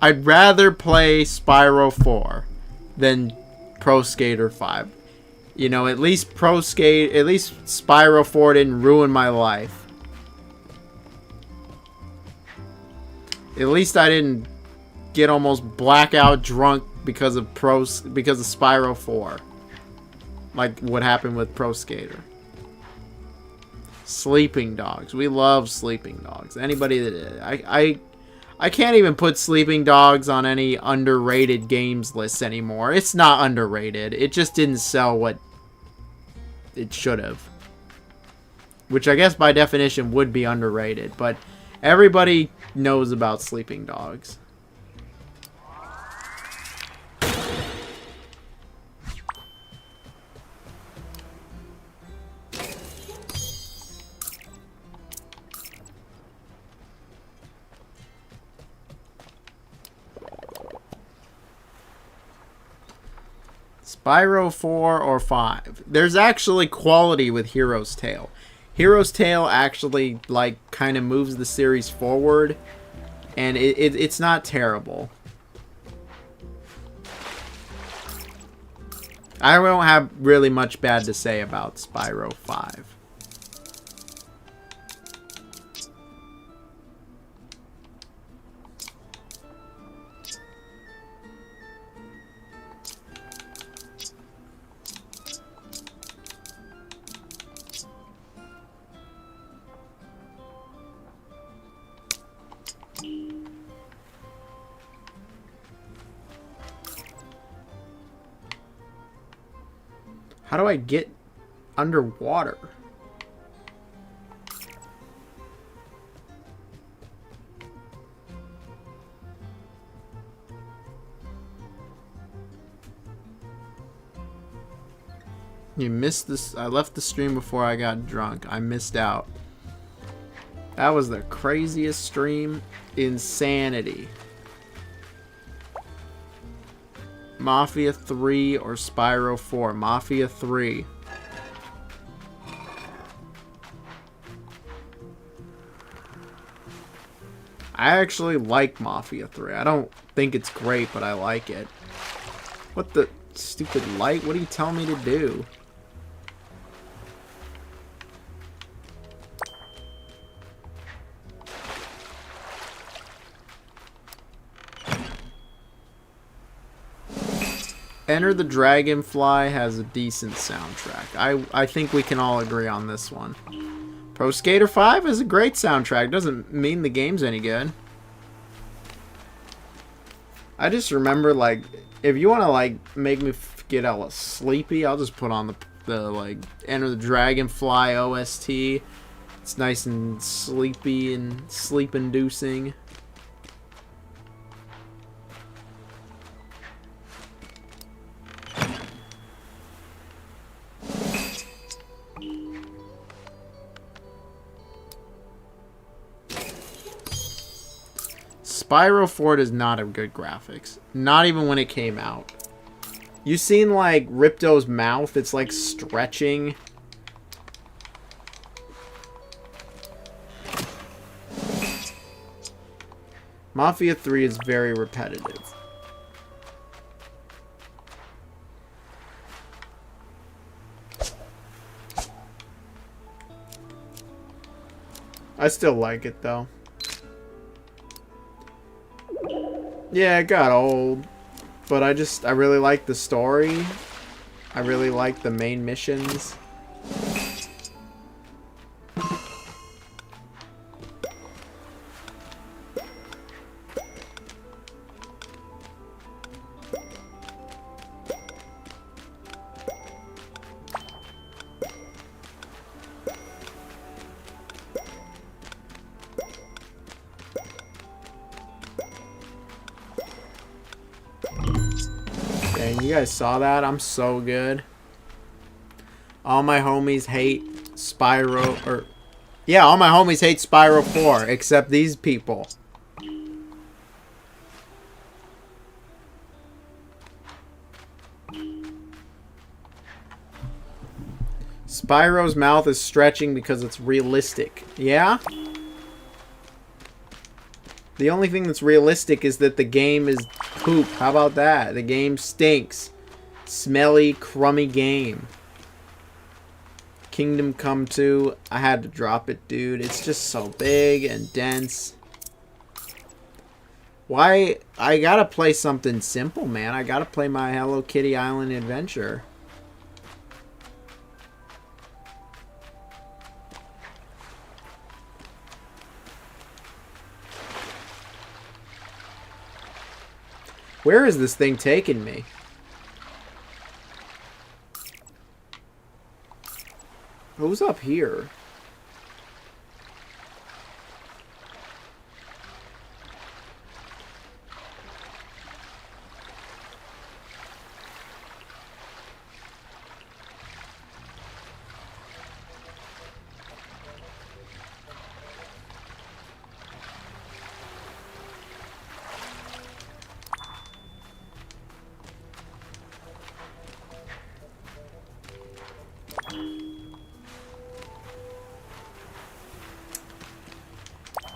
I'd rather play Spyro 4 than Pro Skater 5. You know, at least Spyro 4 didn't ruin my life. At least I didn't get almost blackout drunk because of Spyro 4. Like what happened with Pro Skater. Sleeping Dogs. We love Sleeping Dogs. Anybody that I can't even put Sleeping Dogs on any underrated games lists anymore. It's not underrated. It just didn't sell what it should have. Which I guess by definition would be underrated, but everybody knows about Sleeping Dogs. Spyro 4 or 5. There's actually quality with Hero's Tail. Hero's Tail actually, like, kind of moves the series forward. And it's not terrible. I don't have really much bad to say about Spyro 5. How do I get underwater? You missed this. I left the stream before I got drunk. I missed out. That was the craziest stream. Insanity. Mafia 3 or Spyro 4? Mafia 3. I actually like Mafia 3. I don't think it's great, but I like it. What the stupid light? What are you telling me to do? Enter the Dragonfly has a decent soundtrack. I think we can all agree on this one. Pro Skater 5 is a great soundtrack. Doesn't mean the game's any good. I just remember, like, if you want to, like, make me get all sleepy, I'll just put on the like, Enter the Dragonfly OST. It's nice and sleepy and sleep-inducing. Spyro 4 does not have good graphics. Not even when it came out. You seen, like, Ripto's mouth? It's, like, stretching. Mafia 3 is very repetitive. I still like it, though. Yeah, it got old, but I really like the story. I really like the main missions. You guys saw that? I'm so good. All my homies hate Spyro, or... Yeah, all my homies hate Spyro 4, except these people. Spyro's mouth is stretching because it's realistic. Yeah? The only thing that's realistic is that the game is poop. How about that? The game stinks. Smelly, crummy game. Kingdom Come 2. I had to drop it, dude. It's just so big and dense. Why? I gotta play something simple, man. I gotta play my Hello Kitty Island adventure. Where is this thing taking me? Who's up here?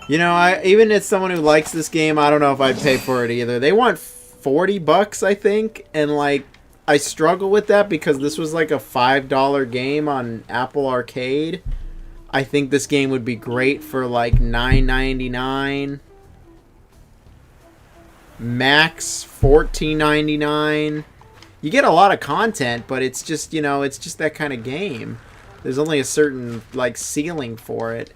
You know, even as someone who likes this game, I don't know if I'd pay for it either. They want $40, I think, and like I struggle with that because this was like a $5 game on Apple Arcade. I think this game would be great for like $9.99. Max $14.99. You get a lot of content, but it's just, you know, it's just that kind of game. There's only a certain like ceiling for it.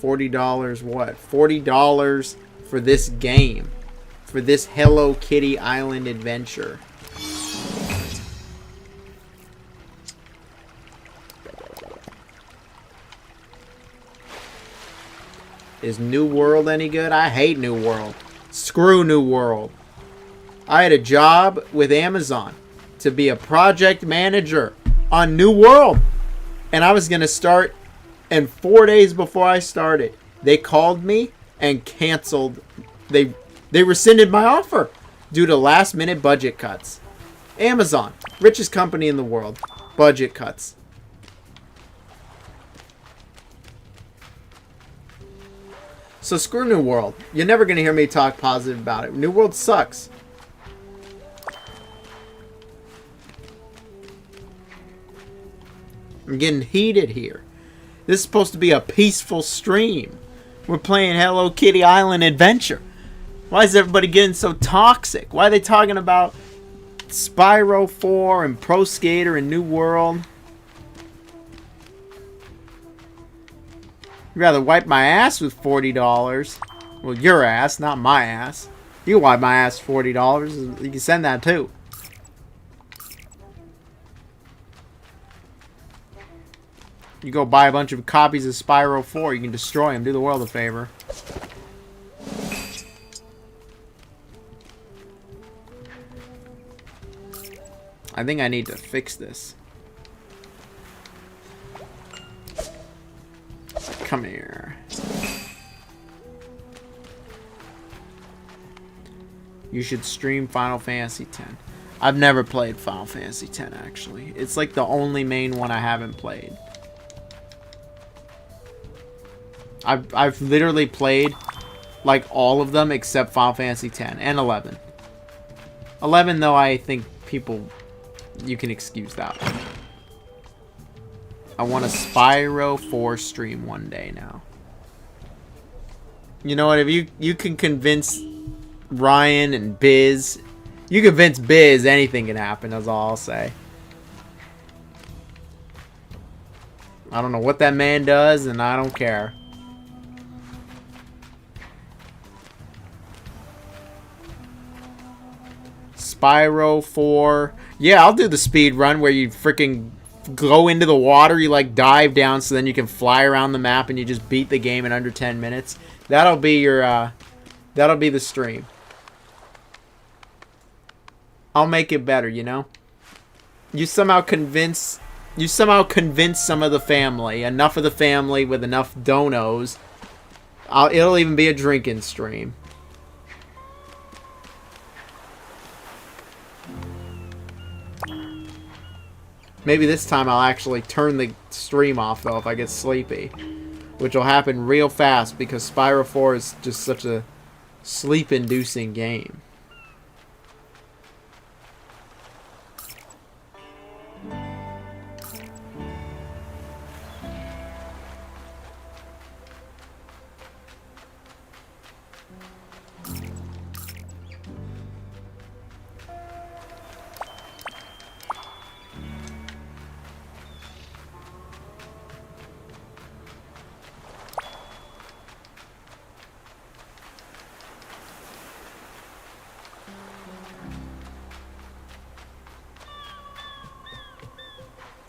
$40 what? $40 for this game. For this Hello Kitty Island adventure. Is New World any good? I hate New World. Screw New World. I had a job with Amazon to be a project manager on New World. And I was going to start, and 4 days before I started, they called me and canceled. They rescinded my offer due to last minute budget cuts. Amazon, richest company in the world. Budget cuts. So screw New World. You're never going to hear me talk positive about it. New World sucks. I'm getting heated here. This is supposed to be a peaceful stream. We're playing Hello Kitty Island Adventure. Why is everybody getting so toxic? Why are they talking about Spyro 4 and Pro Skater and New World? You'd rather wipe my ass with $40. Well, your ass, not my ass. You wipe my ass $40. You can send that too. You go buy a bunch of copies of Spyro 4. You can destroy them. Do the world a favor. I think I need to fix this. Come here. You should stream Final Fantasy X. I've never played Final Fantasy X, actually. It's like the only main one I haven't played. I've literally played like all of them except Final Fantasy X and 11. 11, though, I think people, you can excuse that one. I want a Spyro 4 stream one day now. You know what? If you can convince Ryan and Biz, you convince Biz, anything can happen. That's all I'll say. I don't know what that man does, and I don't care. Spyro 4. Yeah, I'll do the speed run where you freaking go into the water, you like dive down so then you can fly around the map and you just beat the game in under 10 minutes. That'll be your that'll be the stream. I'll make it better, you know? You somehow convince some of the family, enough of the family with enough donos. It'll even be a drinking stream. Maybe this time I'll actually turn the stream off, though, if I get sleepy. Which will happen real fast, because Spyro 4 is just such a sleep-inducing game.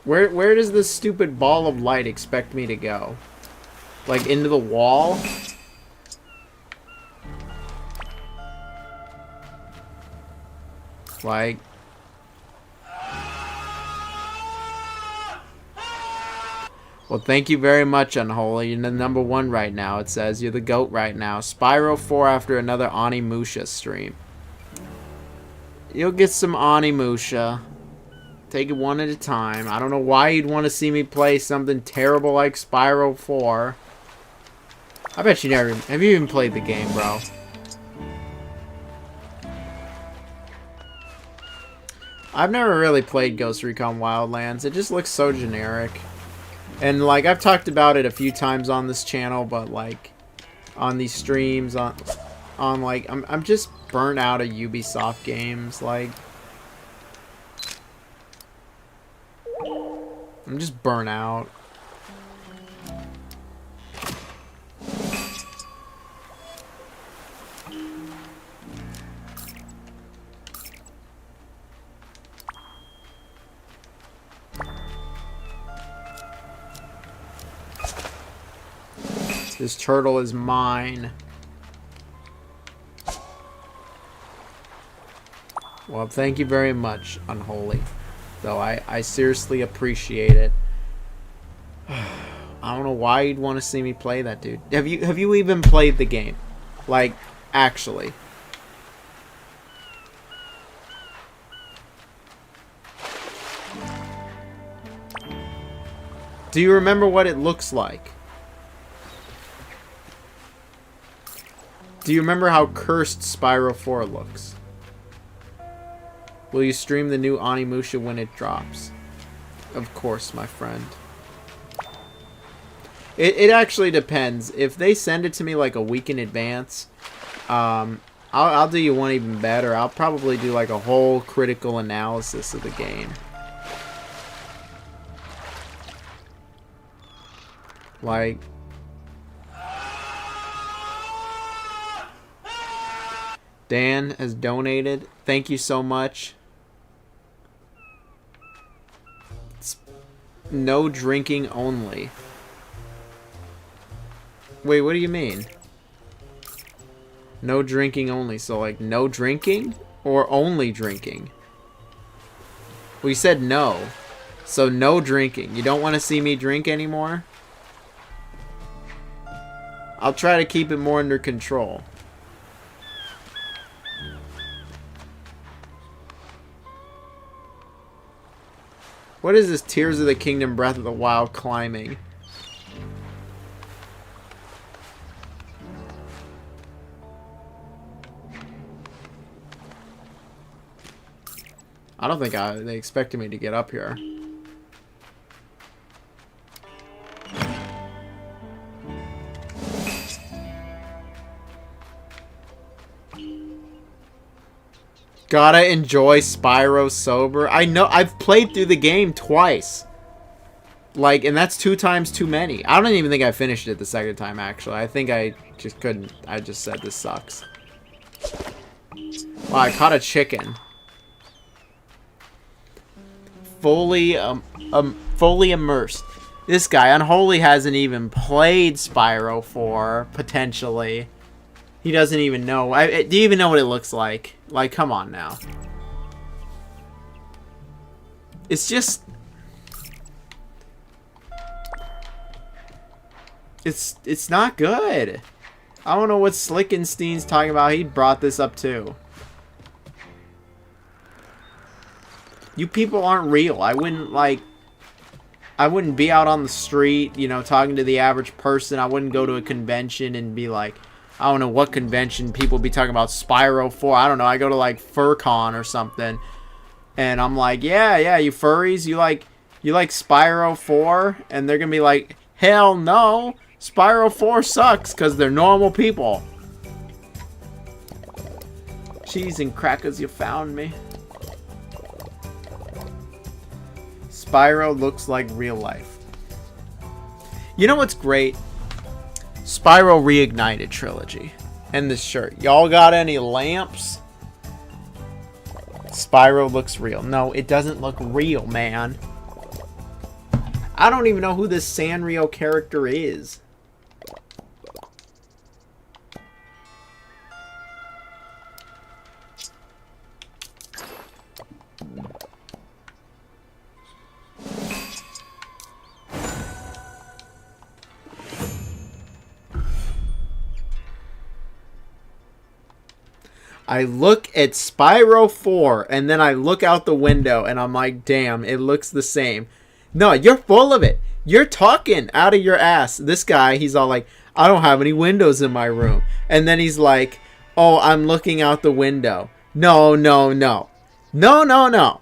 Where does this stupid ball of light expect me to go? Like, into the wall? Like... Well, thank you very much, Unholy. You're the #1 right now, it says. You're the GOAT right now. Spyro 4 after another Onimusha stream. You'll get some Onimusha. Take it one at a time. I don't know why you'd want to see me play something terrible like Spyro 4. I bet you never... Have you even played the game, bro? I've never really played Ghost Recon Wildlands. It just looks so generic. And, like, I've talked about it a few times on this channel, but, like, on these streams, like, I'm just burnt out of Ubisoft games, like... I'm just burnt out. This turtle is mine. Well, thank you very much, Unholy. Though I seriously appreciate it. I don't know why you'd want to see me play that, dude. Have you even played the game? Like, actually. Do you remember what it looks like? Do you remember how cursed Spyro 4 looks? Will you stream the new Onimusha when it drops? Of course, my friend. It actually depends. If they send it to me like a week in advance, I'll do you one even better. I'll probably do like a whole critical analysis of the game. Like... Dan has donated. Thank you so much. It's no drinking only. Wait, what do you mean? No drinking only. So, like, no drinking? Or only drinking? Well, you said no. So, no drinking. You don't want to see me drink anymore? I'll try to keep it more under control. What is this Tears of the Kingdom Breath of the Wild climbing? I don't think they expected me to get up here. Gotta enjoy Spyro sober. I know, I've played through the game twice. Like, and that's 2 times too many. I don't even think I finished it the second time, actually. I think I just couldn't. I just said this sucks. Wow, I caught a chicken. Fully immersed. This guy, Unholy, hasn't even played Spyro 4, potentially. He doesn't even know. Do you even know what it looks like? Like, come on now. It's just... It's not good. I don't know what Slickenstein's talking about. He brought this up too. You people aren't real. I wouldn't be out on the street, you know, talking to the average person. I wouldn't go to a convention and be like, I don't know what convention people be talking about Spyro 4. I don't know. I go to like FurCon or something, and I'm like, yeah, you furries, you like Spyro 4, and they're gonna be like, hell no, Spyro 4 sucks because they're normal people. Cheese and crackers, you found me. Spyro looks like real life. You know what's great? Spyro Reignited trilogy. And this shirt. Y'all got any lamps? Spyro looks real. No, it doesn't look real, man. I don't even know who this Sanrio character is. I look at Spyro 4, and then I look out the window, and I'm like, damn, it looks the same. No, you're full of it. You're talking out of your ass. This guy, he's all like, I don't have any windows in my room. And then he's like, oh, I'm looking out the window. No, no, no. No, no, no.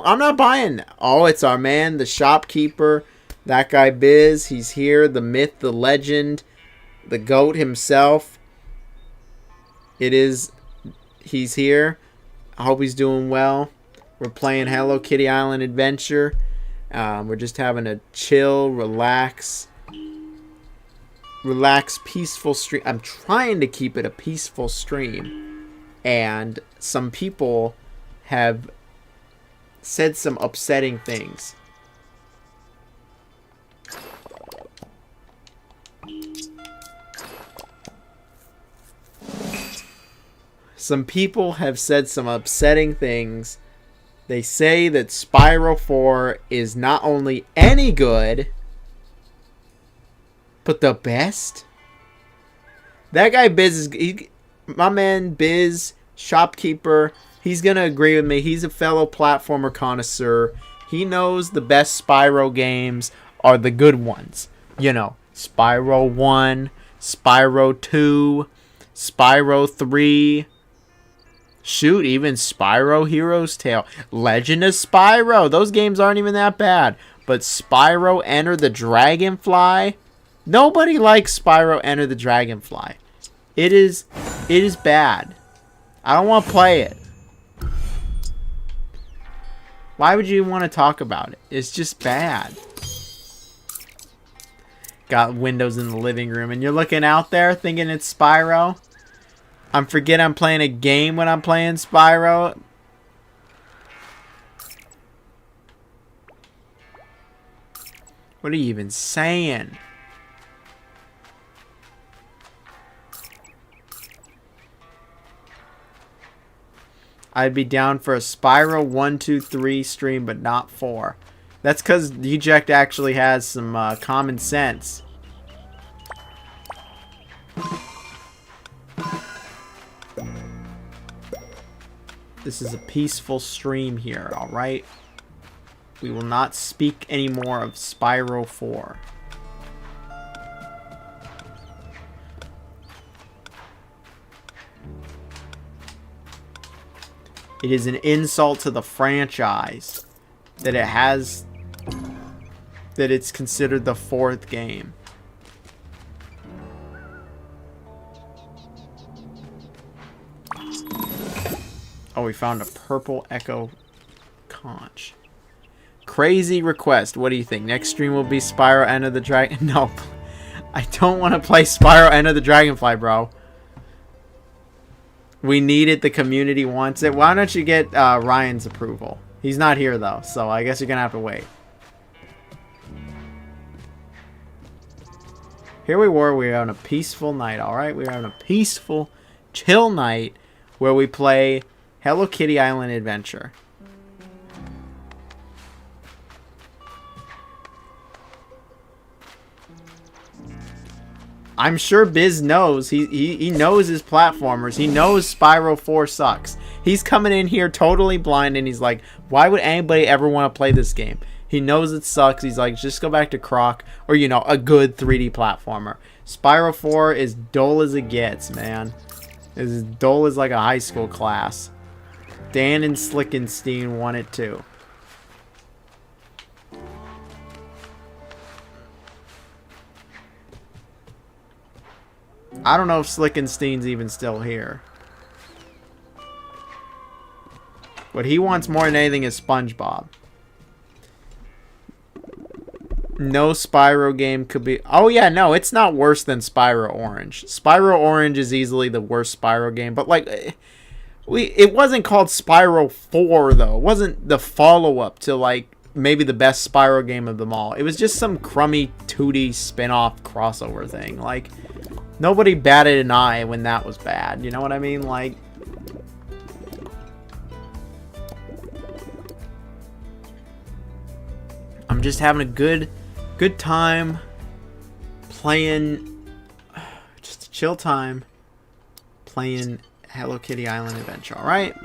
I'm not buying that. Oh, it's our man, the shopkeeper. That guy Biz, he's here. The myth, the legend, the goat himself. He's here. I hope he's doing well. We're playing Hello Kitty Island Adventure. We're just having a chill, relax, peaceful stream. I'm trying to keep it a peaceful stream. And some people have said some upsetting things. Some people have said some upsetting things. They say that Spyro 4 is not only any good, but the best. That guy Biz is... my man Biz, shopkeeper, he's going to agree with me. He's a fellow platformer connoisseur. He knows the best Spyro games are the good ones. You know, Spyro 1, Spyro 2, Spyro 3... shoot, even Spyro Hero's Tale. Legend of Spyro. Those games aren't even that bad. But Spyro Enter the Dragonfly. Nobody likes Spyro Enter the Dragonfly. It is bad. I don't want to play it. Why would you want to talk about it? It's just bad. Got windows in the living room. And you're looking out there thinking it's Spyro. I'm playing a game when I'm playing Spyro. What are you even saying? I'd be down for a Spyro 1, 2, 3 stream, but not 4. That's because Eject actually has some common sense. This is a peaceful stream here, alright? We will not speak anymore of Spyro 4. It is an insult to the franchise that it's considered the 4th game. Oh, we found a purple Echo Conch. Crazy request. What do you think? Next stream will be Spyro Enter the Dragon. No. I don't want to play Spyro Enter the Dragonfly, bro. We need it. The community wants it. Why don't you get Ryan's approval? He's not here, though, so I guess you're going to have to wait. Here we were on a peaceful night, alright? We were on a peaceful, chill night where we play Hello Kitty Island Adventure. I'm sure Biz knows. He knows his platformers. He knows Spyro 4 sucks. He's coming in here totally blind and he's like, why would anybody ever want to play this game? He knows it sucks. He's like, just go back to Croc or, you know, a good 3D platformer. Spyro 4 is dull as it gets, man. It's as dull as like a high school class. Dan and Slickenstein won it too. I don't know if Slickenstein's even still here. What he wants more than anything is SpongeBob. No Spyro game could be... Oh yeah, no, it's not worse than Spyro Orange. Spyro Orange is easily the worst Spyro game, but like... It wasn't called Spyro 4, though. It wasn't the follow-up to, like, maybe the best Spyro game of them all. It was just some crummy 2D spin-off crossover thing. Like, nobody batted an eye when that was bad. You know what I mean? Like... I'm just having a good time playing... Just a chill time playing Hello Kitty Island Adventure. All right.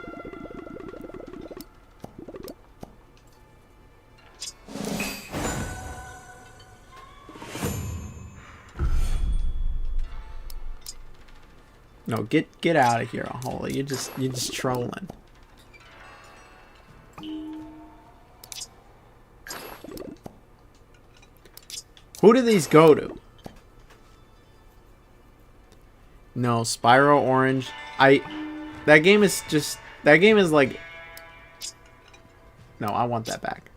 No, get out of here, Holy. You're just trolling. Who do these go to? No, Spyro Orange. That game is like. No, I want that back.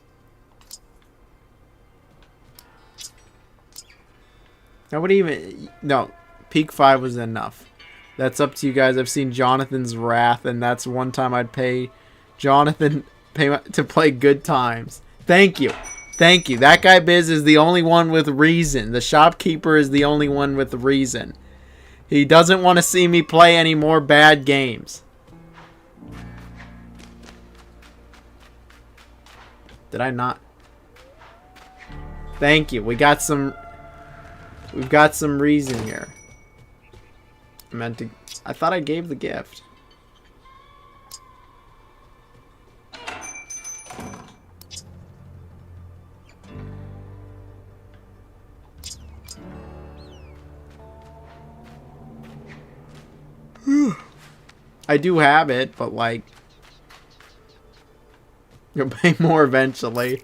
Nobody even. No, Peak 5 was enough. That's up to you guys. I've seen Jonathan's Wrath, and that's one time I'd pay Jonathan to play Good Times. Thank you. Thank you. That guy Biz is the only one with reason. The shopkeeper is the only one with reason. He doesn't want to see me play any more bad games. Did I not? Thank you. We've got some reason here. I thought I gave the gift. I do have it, but like, you'll pay more eventually.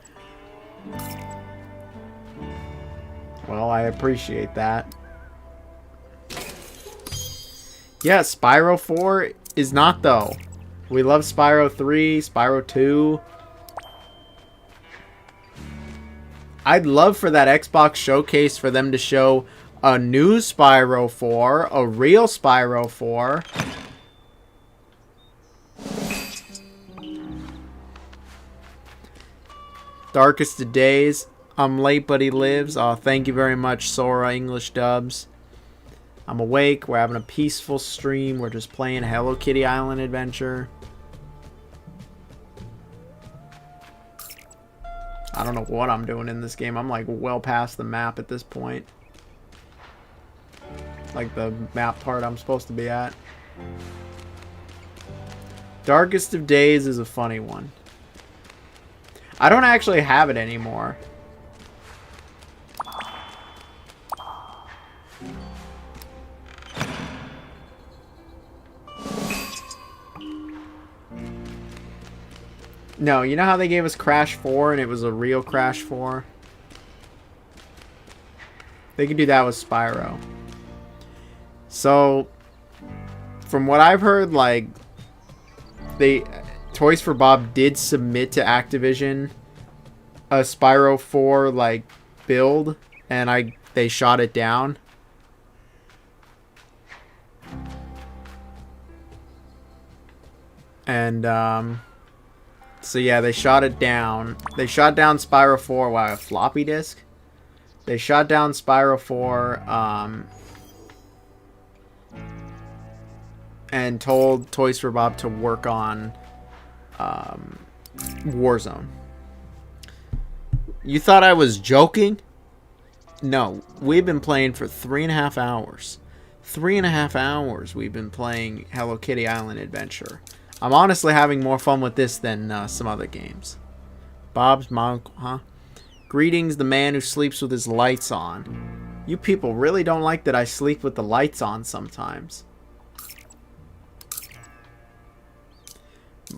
Well, I appreciate that. Yeah, Spyro 4 is not, though. We love Spyro 3, Spyro 2. I'd love for that Xbox showcase for them to show a new Spyro 4, a real Spyro 4. Darkest of Days. I'm late, but he lives. Oh, thank you very much, Sora English Dubs. I'm awake. We're having a peaceful stream. We're just playing Hello Kitty Island Adventure. I don't know what I'm doing in this game. I'm like well past the map at this point. Like the map part I'm supposed to be at. Darkest of Days is a funny one. I don't actually have it anymore. No, you know how they gave us Crash 4 and it was a real Crash 4? They could do that with Spyro. So, from what I've heard, like, Toys for Bob did submit to Activision a Spyro 4, like, build, and they shot it down. And, so yeah, they shot it down. They shot down Spyro 4 while a floppy disk. They shot down Spyro 4 and told Toys for Bob to work on Warzone. You thought I was joking? No, we've been playing for 3.5 hours. 3.5 hours we've been playing Hello Kitty Island Adventure. I'm honestly having more fun with this than some other games. Bob's mom, huh? Greetings, the man who sleeps with his lights on. You people really don't like that I sleep with the lights on sometimes.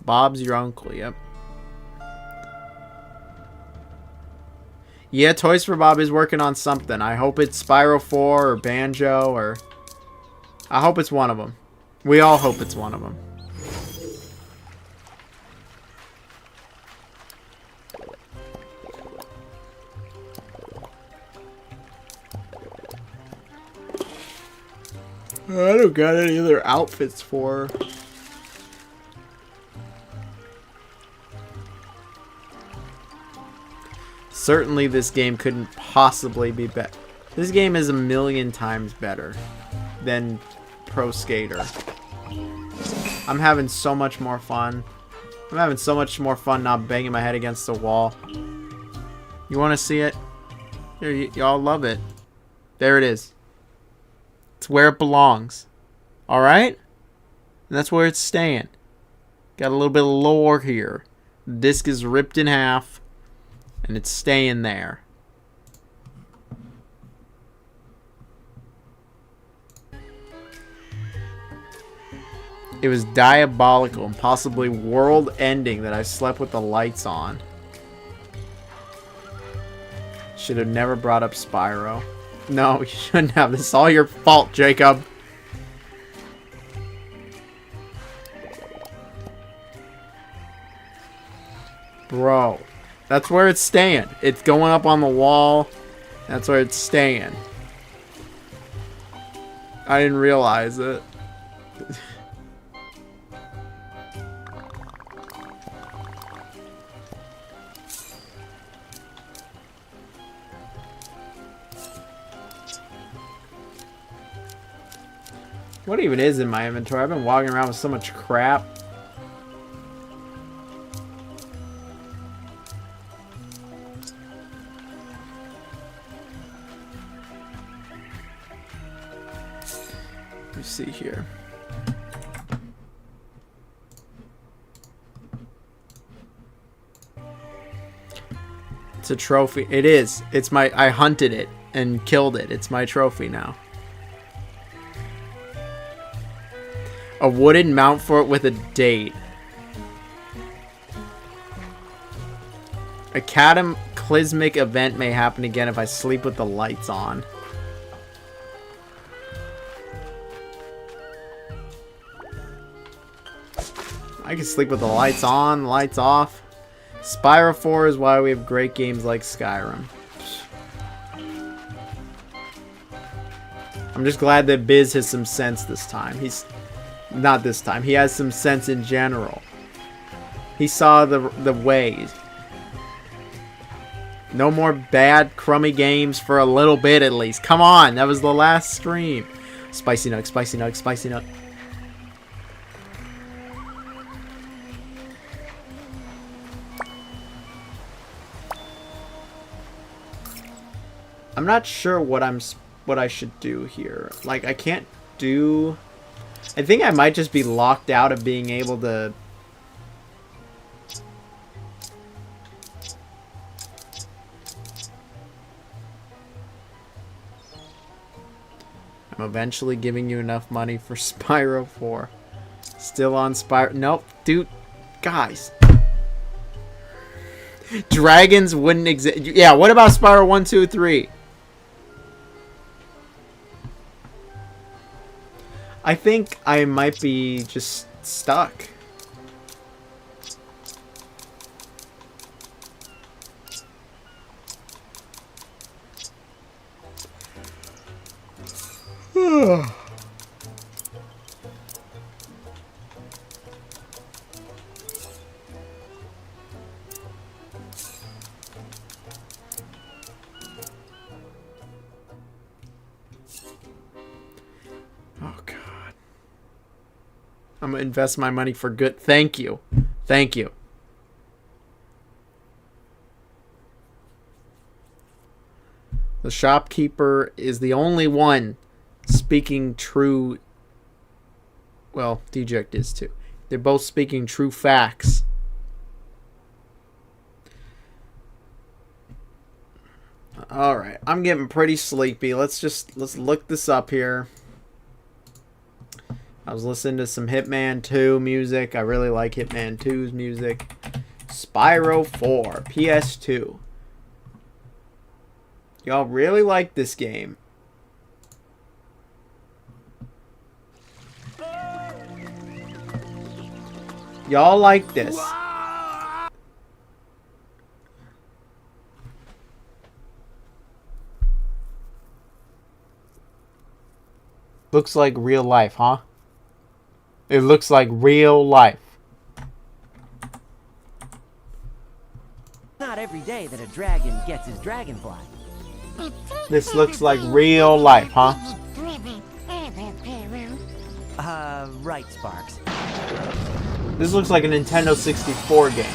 Bob's your uncle, yep. Yeah, Toys for Bob is working on something. I hope it's Spyro 4 or Banjo or... I hope it's one of them. We all hope it's one of them. I don't got any other outfits for her. Certainly this game couldn't possibly be better. This game is 1,000,000 times better than Pro Skater. I'm having so much more fun. I'm having so much more fun not banging my head against the wall. You want to see it? Here, y'all love it. There it is. It's where it belongs. Alright? And that's where it's staying. Got a little bit of lore here. The disc is ripped in half, and it's staying there. It was diabolical and possibly world-ending that I slept with the lights on. Should have never brought up Spyro. No, you shouldn't have. This is all your fault, Jacob. Bro, that's where it's staying. It's going up on the wall. That's where it's staying. I didn't realize it. What even is in my inventory? I've been walking around with so much crap. Let me see here. It's a trophy. It is. It's my... I hunted it and killed it. It's my trophy now. A wooden mount for it with a date. A cataclysmic event may happen again if I sleep with the lights on. I can sleep with the lights on, lights off. Spyro 4 is why we have great games like Skyrim. I'm just glad that Biz has some sense this time. Not this time. He has some sense in general. He saw the ways. No more bad, crummy games for a little bit at least. Come on, that was the last stream. Spicy nug, spicy nug, spicy nug. I'm not sure what I should do here. Like, I can't do... I think I might just be locked out of being able to... I'm eventually giving you enough money for Spyro 4. Still on Spyro... Nope, dude. Guys. Dragons wouldn't exist. Yeah, what about Spyro 1, 2, 3? I think I might be just stuck. I'm gonna invest my money for good. Thank you. Thank you. The shopkeeper is the only one speaking true. Well, Deject is too. They're both speaking true facts. Alright, I'm getting pretty sleepy. Let's look this up here. I was listening to some Hitman 2 music. I really like Hitman 2's music. Spyro 4, PS2. Y'all really like this game. Y'all like this. Looks like real life, huh? It looks like real life. Not every day that a dragon gets his dragonfly. This looks like real life, huh? Right, Sparks. This looks like a Nintendo 64 game.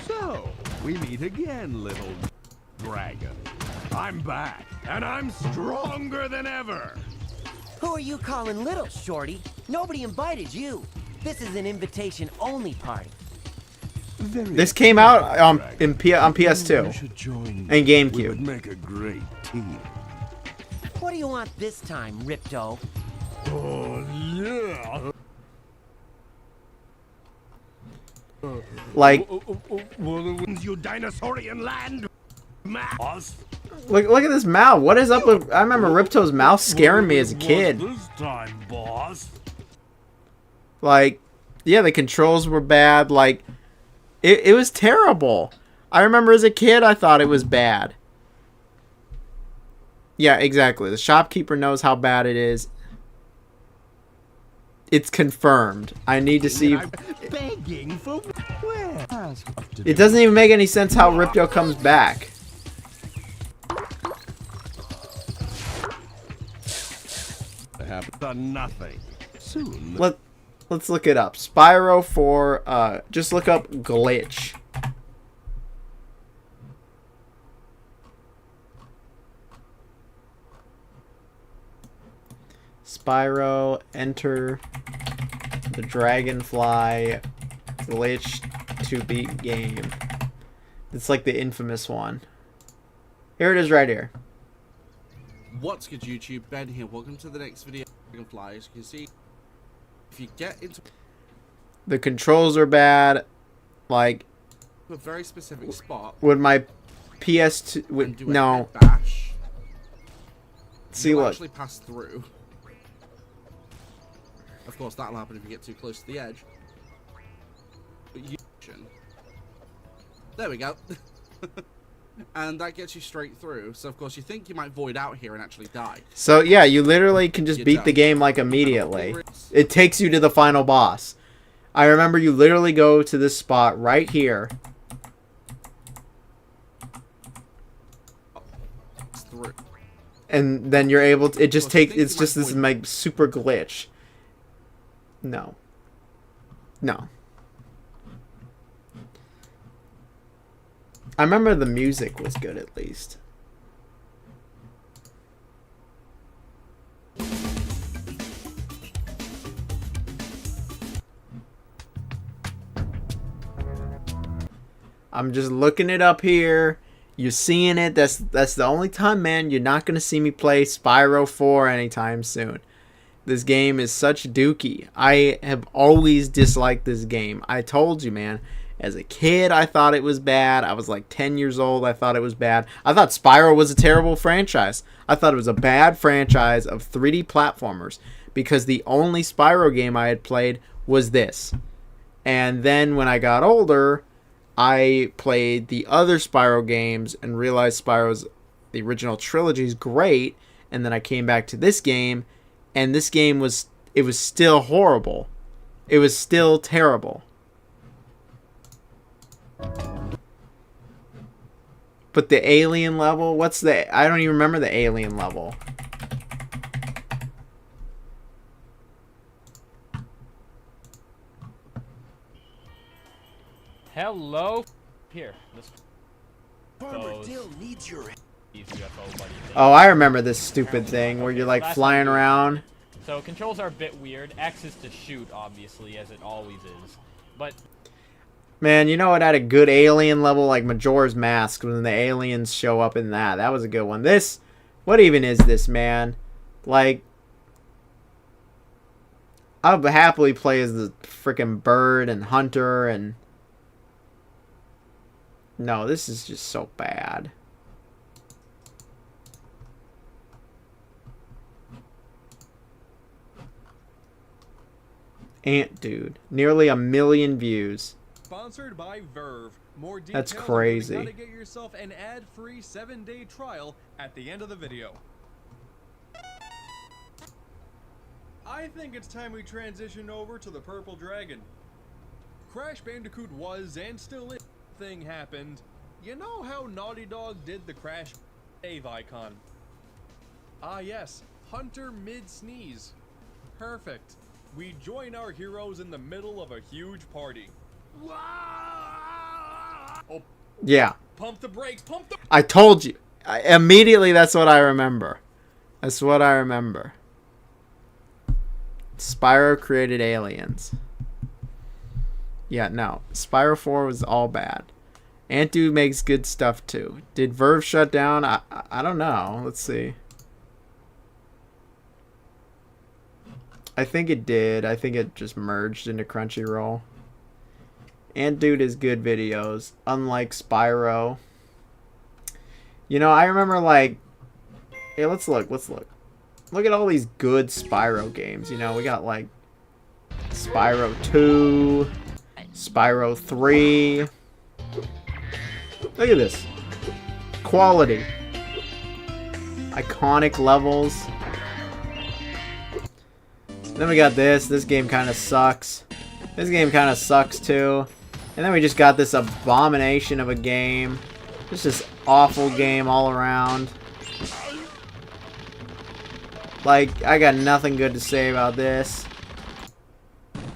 So, we meet again, little dragon. I'm back, and I'm stronger than ever. Who are you calling little, Shorty? Nobody invited you. This is an invitation-only party. This came out on PS2 You should join and me. We would GameCube. make a great team. What do you want this time, Ripto? Oh yeah. Like, You dinosaurian land. Mouse. look at this mouth. What is up with? I remember Ripto's mouth scaring me as a kid. This time, boss. Like, yeah, the controls were bad. Like, it was terrible. I remember as a kid, I thought it was bad. Yeah, exactly. The shopkeeper knows how bad it is. It's confirmed. I need to see. Begging for where? It doesn't even make any sense how Ripto comes back. I have done nothing. Soon. Let's look it up. Spyro 4. Just look up glitch. Spyro, enter the Dragonfly glitch to beat game. It's like the infamous one. Here it is right here. What's good, YouTube? Ben here. Welcome to the next video. Dragonfly. As you can see, if you get into The controls are bad. Like, a very specific spot, would my PS2 and would do a no. head bash, See, you'll look. actually pass through. Of course, that'll happen if you get too close to the edge. But there we go. And that gets you straight through. So, of course, you think you might void out here and actually die. So yeah, you literally can just You beat don't. the game like immediately. It takes you to the final boss. I remember you literally go to this spot right here. It's through. And then you're able to, it just Well, if you takes, think it's you just might this void- like super glitch. No. No. I remember the music was good at least. I'm just looking it up here. You're seeing it. That's the only time, man, you're not going to see me play Spyro 4 anytime soon. This game is such dookie. I have always disliked this game. I told you, man. As a kid, I thought it was bad. I was like 10 years old. I thought it was bad. I thought Spyro was a terrible franchise. I thought it was a bad franchise of 3D platformers because the only Spyro game I had played was this. And then when I got older, I played the other Spyro games and realized the original trilogy is great. And then I came back to this game, and this game was still horrible. It was still terrible. But the alien level, I don't even remember the alien level. Hello. Here. This Farmer goes Dill needs your these UFO buddy thing. Oh, I remember this stupid thing where you're like That's flying not weird. around. So controls are a bit weird. X is to shoot, obviously, as it always is. But Man, you know what had a good alien level, like Majora's Mask, when the aliens show up in that. That was a good one. This, what even is this, man? Like, I would happily play as the freaking bird and hunter and... No, this is just so bad. Ant Dude. Nearly 1 million views. Sponsored by Verve. More details That's on crazy. how to get yourself an ad-free 7-day trial at the end of the video. I think it's time we transition over to the Purple Dragon. Crash Bandicoot was and still is. Thing happened. You know how Naughty Dog did the Crash save icon? Ah yes, Hunter mid-sneeze. Perfect. We join our heroes in the middle of a huge party. Oh, Yeah. pump the brakes, pump the... I told you. Immediately, that's what I remember. That's what I remember. Spyro created aliens. Yeah, no. Spyro 4 was all bad. Antu makes good stuff too. Did Verve shut down? I don't know. Let's see. I think it did. I think it just merged into Crunchyroll. Antu does good videos, unlike Spyro. You know, I remember like... Hey, let's look. Let's look. Look at all these good Spyro games. You know, we got like Spyro 2, Spyro 3. Look at this. Quality. Iconic levels. Then we got this. This game kind of sucks. This game kind of sucks too. And then we just got this abomination of a game. Just this awful game all around. Like, I got nothing good to say about this.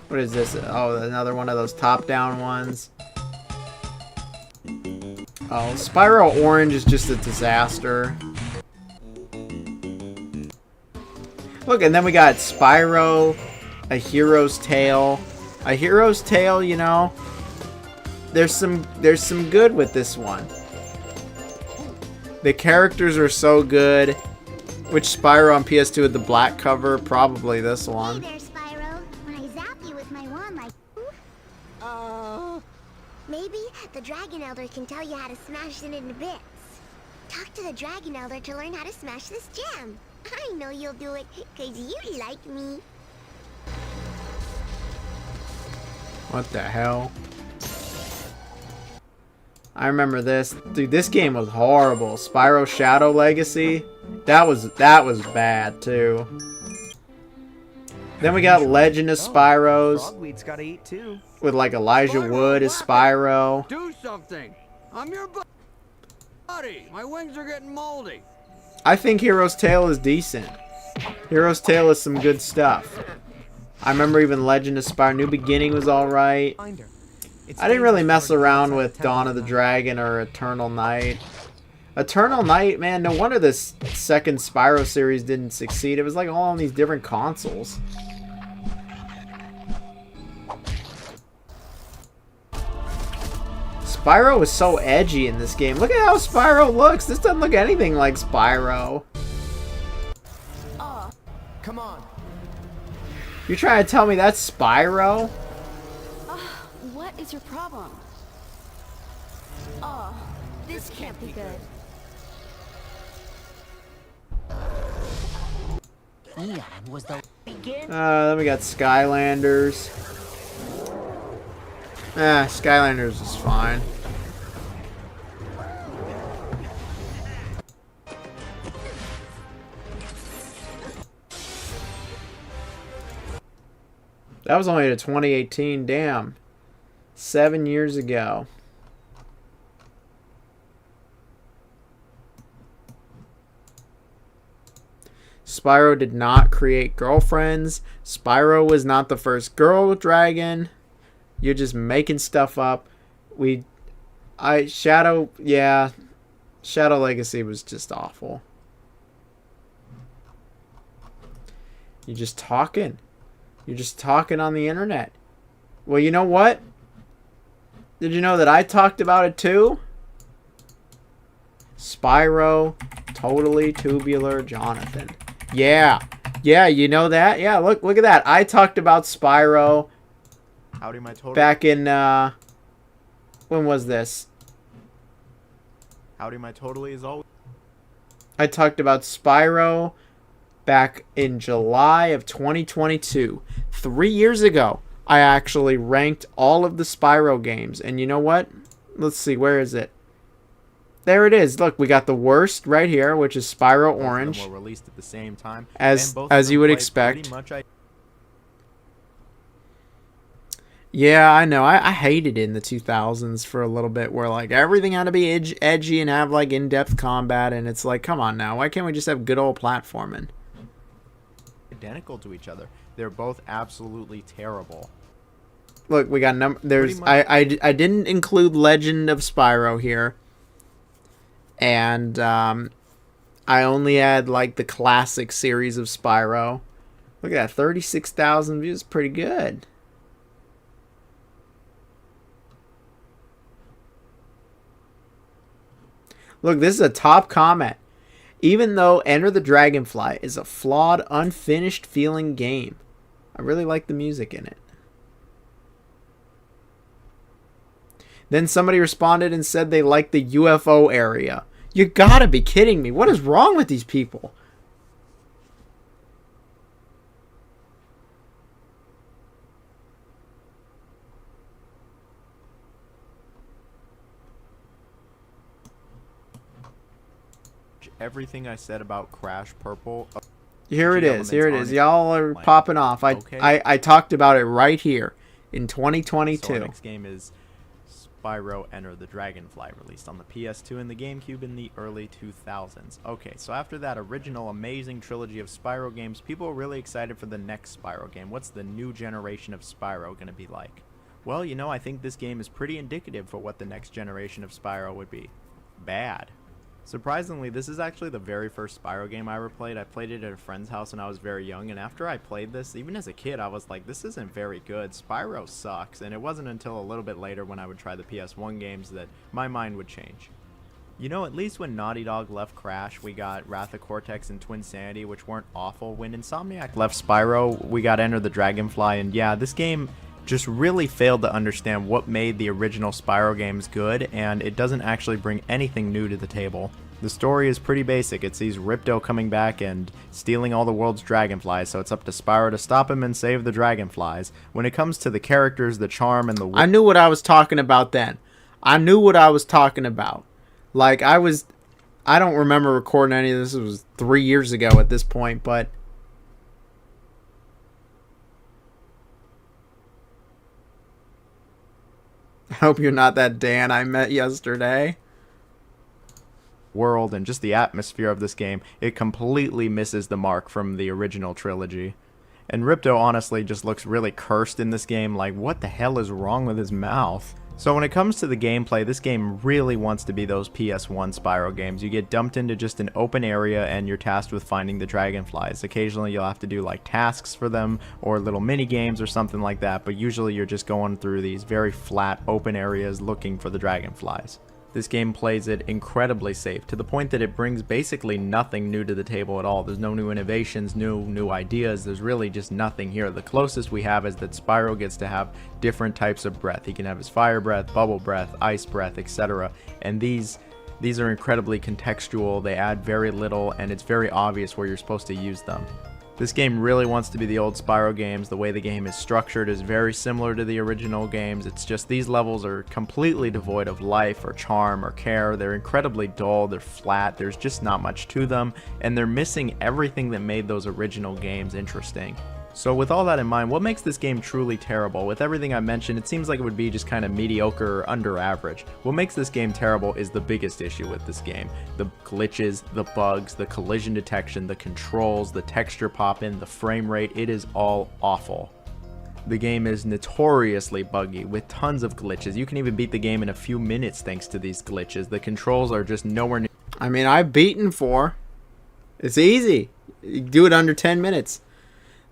What is this? Oh, another one of those top-down ones. Oh, Spyro Orange is just a disaster. Look, and then we got Spyro, A Hero's Tale. A Hero's Tale, you know, there's some good with this one. The characters are so good. Which Spyro on PS2 with the black cover? Probably this one. Hey there, Spyro. When I zap you with my wand like... Maybe the Dragon Elder can tell you how to smash it into bits. Talk to the Dragon Elder to learn how to smash this gem. I know you'll do it, because you like me. What the hell? I remember this. Dude, this game was horrible. Spyro Shadow Legacy. That was bad too. Then we got Legend of Spyros. Frogweed's gotta eat too. With like Elijah Wood as Spyro. Do something. I'm your buddy. My wings are getting moldy. I think Hero's Tale is decent. Hero's Tale is some good stuff. I remember even Legend of Spyro New Beginning was alright. I didn't really mess around with Dawn of the Dragon or Eternal Night. Eternal Night, man, no wonder this second Spyro series didn't succeed. It was like all on these different consoles. Spyro was so edgy in this game. Look at how Spyro looks. This doesn't look anything like Spyro. Come on. You're trying to tell me that's Spyro? What is your problem? Oh, this can't be good. Eon was the begin. Then we got Skylanders. Skylanders is fine. That was only to 2018. Damn. 7 years ago. Spyro did not create girlfriends. Spyro was not the first girl dragon. You're just making stuff up. Shadow Legacy was just awful. You're just talking. You're just talking on the internet. Well, you know what? Did you know that I talked about it too? Spyro, totally tubular Jonathan. Yeah. Yeah, you know that? Yeah, look at that. I talked about Spyro Howdy, my total. back in, when was this? Howdy, my totally is always. I talked about Spyro back in July of 2022. 3 years ago, I actually ranked all of the Spyro games. And you know what? Let's see, where is it? There it is. Look, we got the worst right here, which is Spyro Orange. Both of them were released at the same time, as and both of you them would played expect. pretty much Yeah, I know. I hated it in the 2000s for a little bit, where like everything had to be edgy and have like in-depth combat, and it's like, come on now, why can't we just have good old platforming? identical to each other. They're both absolutely terrible. Look, we got there's I didn't include Legend of Spyro here. And I only had like the classic series of Spyro. Look at that, 36,000 views, pretty good. Look, this is a top comment. Even though Enter the Dragonfly is a flawed, unfinished feeling game, I really like the music in it. Then somebody responded and said they like the UFO area. You gotta be kidding me. What is wrong with these people? Everything I said about Crash Purple. Here it is. Here it is. on Y'all are like, popping off. okay. I talked about it right here in So 2022. our next game is Spyro Enter the Dragonfly, released on the PS2 and the GameCube in the early 2000s. Okay, so after that original amazing trilogy of Spyro games, people are really excited for the next Spyro game. What's the new generation of Spyro going to be like? Well, you know, I think this game is pretty indicative for what the next generation of Spyro would be. Bad. Surprisingly, this is actually the very first Spyro game I ever played. I played it at a friend's house when I was very young, and after I played this, even as a kid, I was like, this isn't very good. Spyro sucks, and it wasn't until a little bit later when I would try the PS1 games that my mind would change. You know, at least when Naughty Dog left Crash, we got Wrath of Cortex and Twinsanity, which weren't awful. When Insomniac left Spyro, we got Enter the Dragonfly, and yeah, this game just really failed to understand what made the original Spyro games good, and it doesn't actually bring anything new to the table. The story is pretty basic. It sees Ripto coming back and stealing all the world's dragonflies, so it's up to Spyro to stop him and save the dragonflies. When it comes to the characters, the charm, and the... I knew what I was talking about then. I knew what I was talking about. Like, I don't remember recording any of this. It was 3 years ago at this point, but... I hope you're not that Dan I met yesterday. world and just the atmosphere of this game, it completely misses the mark from the original trilogy. And Ripto honestly just looks really cursed in this game, like what the hell is wrong with his mouth? So when it comes to the gameplay, this game really wants to be those PS1 Spyro games. You get dumped into just an open area and you're tasked with finding the dragonflies. Occasionally you'll have to do like tasks for them or little mini games or something like that, but usually you're just going through these very flat open areas looking for the dragonflies. This game plays it incredibly safe, to the point that it brings basically nothing new to the table at all. There's no new innovations, new ideas, there's really just nothing here. The closest we have is that Spyro gets to have different types of breath. He can have his fire breath, bubble breath, ice breath, etc. And these are incredibly contextual, they add very little, and it's very obvious where you're supposed to use them. This game really wants to be the old Spyro games. The way the game is structured is very similar to the original games. It's just these levels are completely devoid of life or charm or care. They're incredibly dull, they're flat, there's just not much to them, and they're missing everything that made those original games interesting. So with all that in mind, what makes this game truly terrible? With everything I mentioned, it seems like it would be just kind of mediocre or under average. What makes this game terrible is the biggest issue with this game. The glitches, the bugs, the collision detection, the controls, the texture pop-in, the frame rate, it is all awful. The game is notoriously buggy, with tons of glitches. You can even beat the game in a few minutes thanks to these glitches. The controls are just nowhere near... I mean, I've beaten 4. It's easy. You do it under 10 minutes.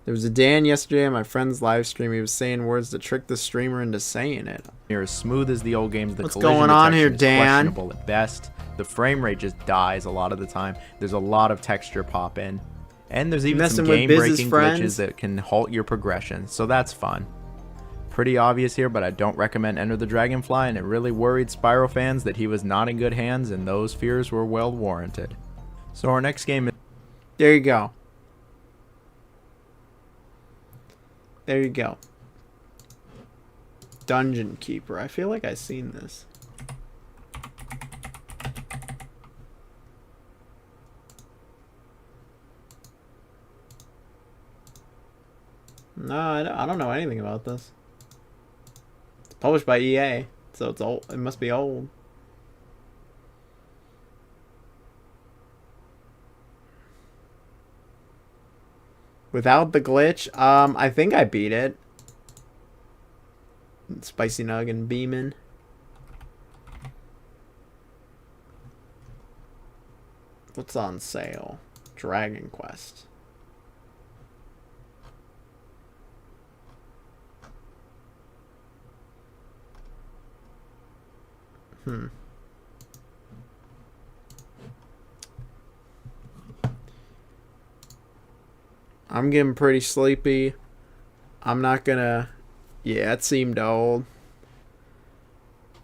There was a Dan yesterday on my friend's live stream. He was saying words to trick the streamer into saying it. You're as smooth as the old games. The What's collision going on here, detection is Dan? questionable at best. The frame rate just dies a lot of the time. There's a lot of texture pop in. And there's even some game-breaking glitches that can halt your progression. So that's fun. Pretty obvious here, but I don't recommend Enter the Dragonfly, and it really worried Spyro fans that he was not in good hands, and those fears were well warranted. So our next game is... There you go. There you go. Dungeon Keeper. I feel like I've seen this. No, I don't know anything about this. It's published by EA, so it's old. It must be old. Without the glitch, I think I beat it. Spicy Nug and Beeman. What's on sale? Dragon Quest. I'm getting pretty sleepy. I'm not gonna... Yeah, it seemed old.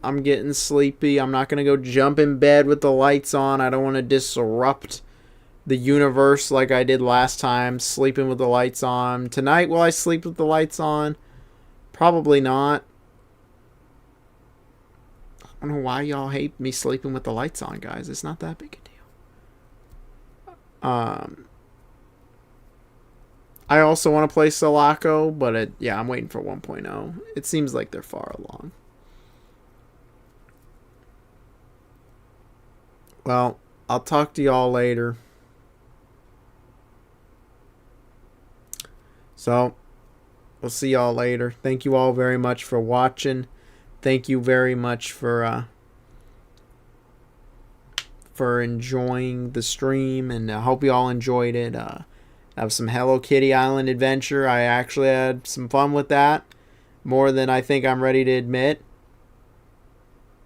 I'm getting sleepy. I'm not gonna go jump in bed with the lights on. I don't want to disrupt the universe like I did last time, sleeping with the lights on. Tonight, will I sleep with the lights on? Probably not. I don't know why y'all hate me sleeping with the lights on, guys. It's not that big a deal. I also want to play Sulaco, but yeah, I'm waiting for 1.0. It seems like they're far along. Well, I'll talk to y'all later. So, we'll see y'all later. Thank you all very much for watching. Thank you very much for enjoying the stream, and I hope you all enjoyed it. Have some Hello Kitty Island adventure. I actually had some fun with that, more than I think I'm ready to admit.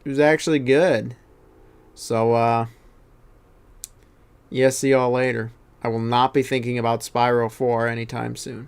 It was actually good. So, yeah, see y'all later. I will not be thinking about Spyro 4 anytime soon.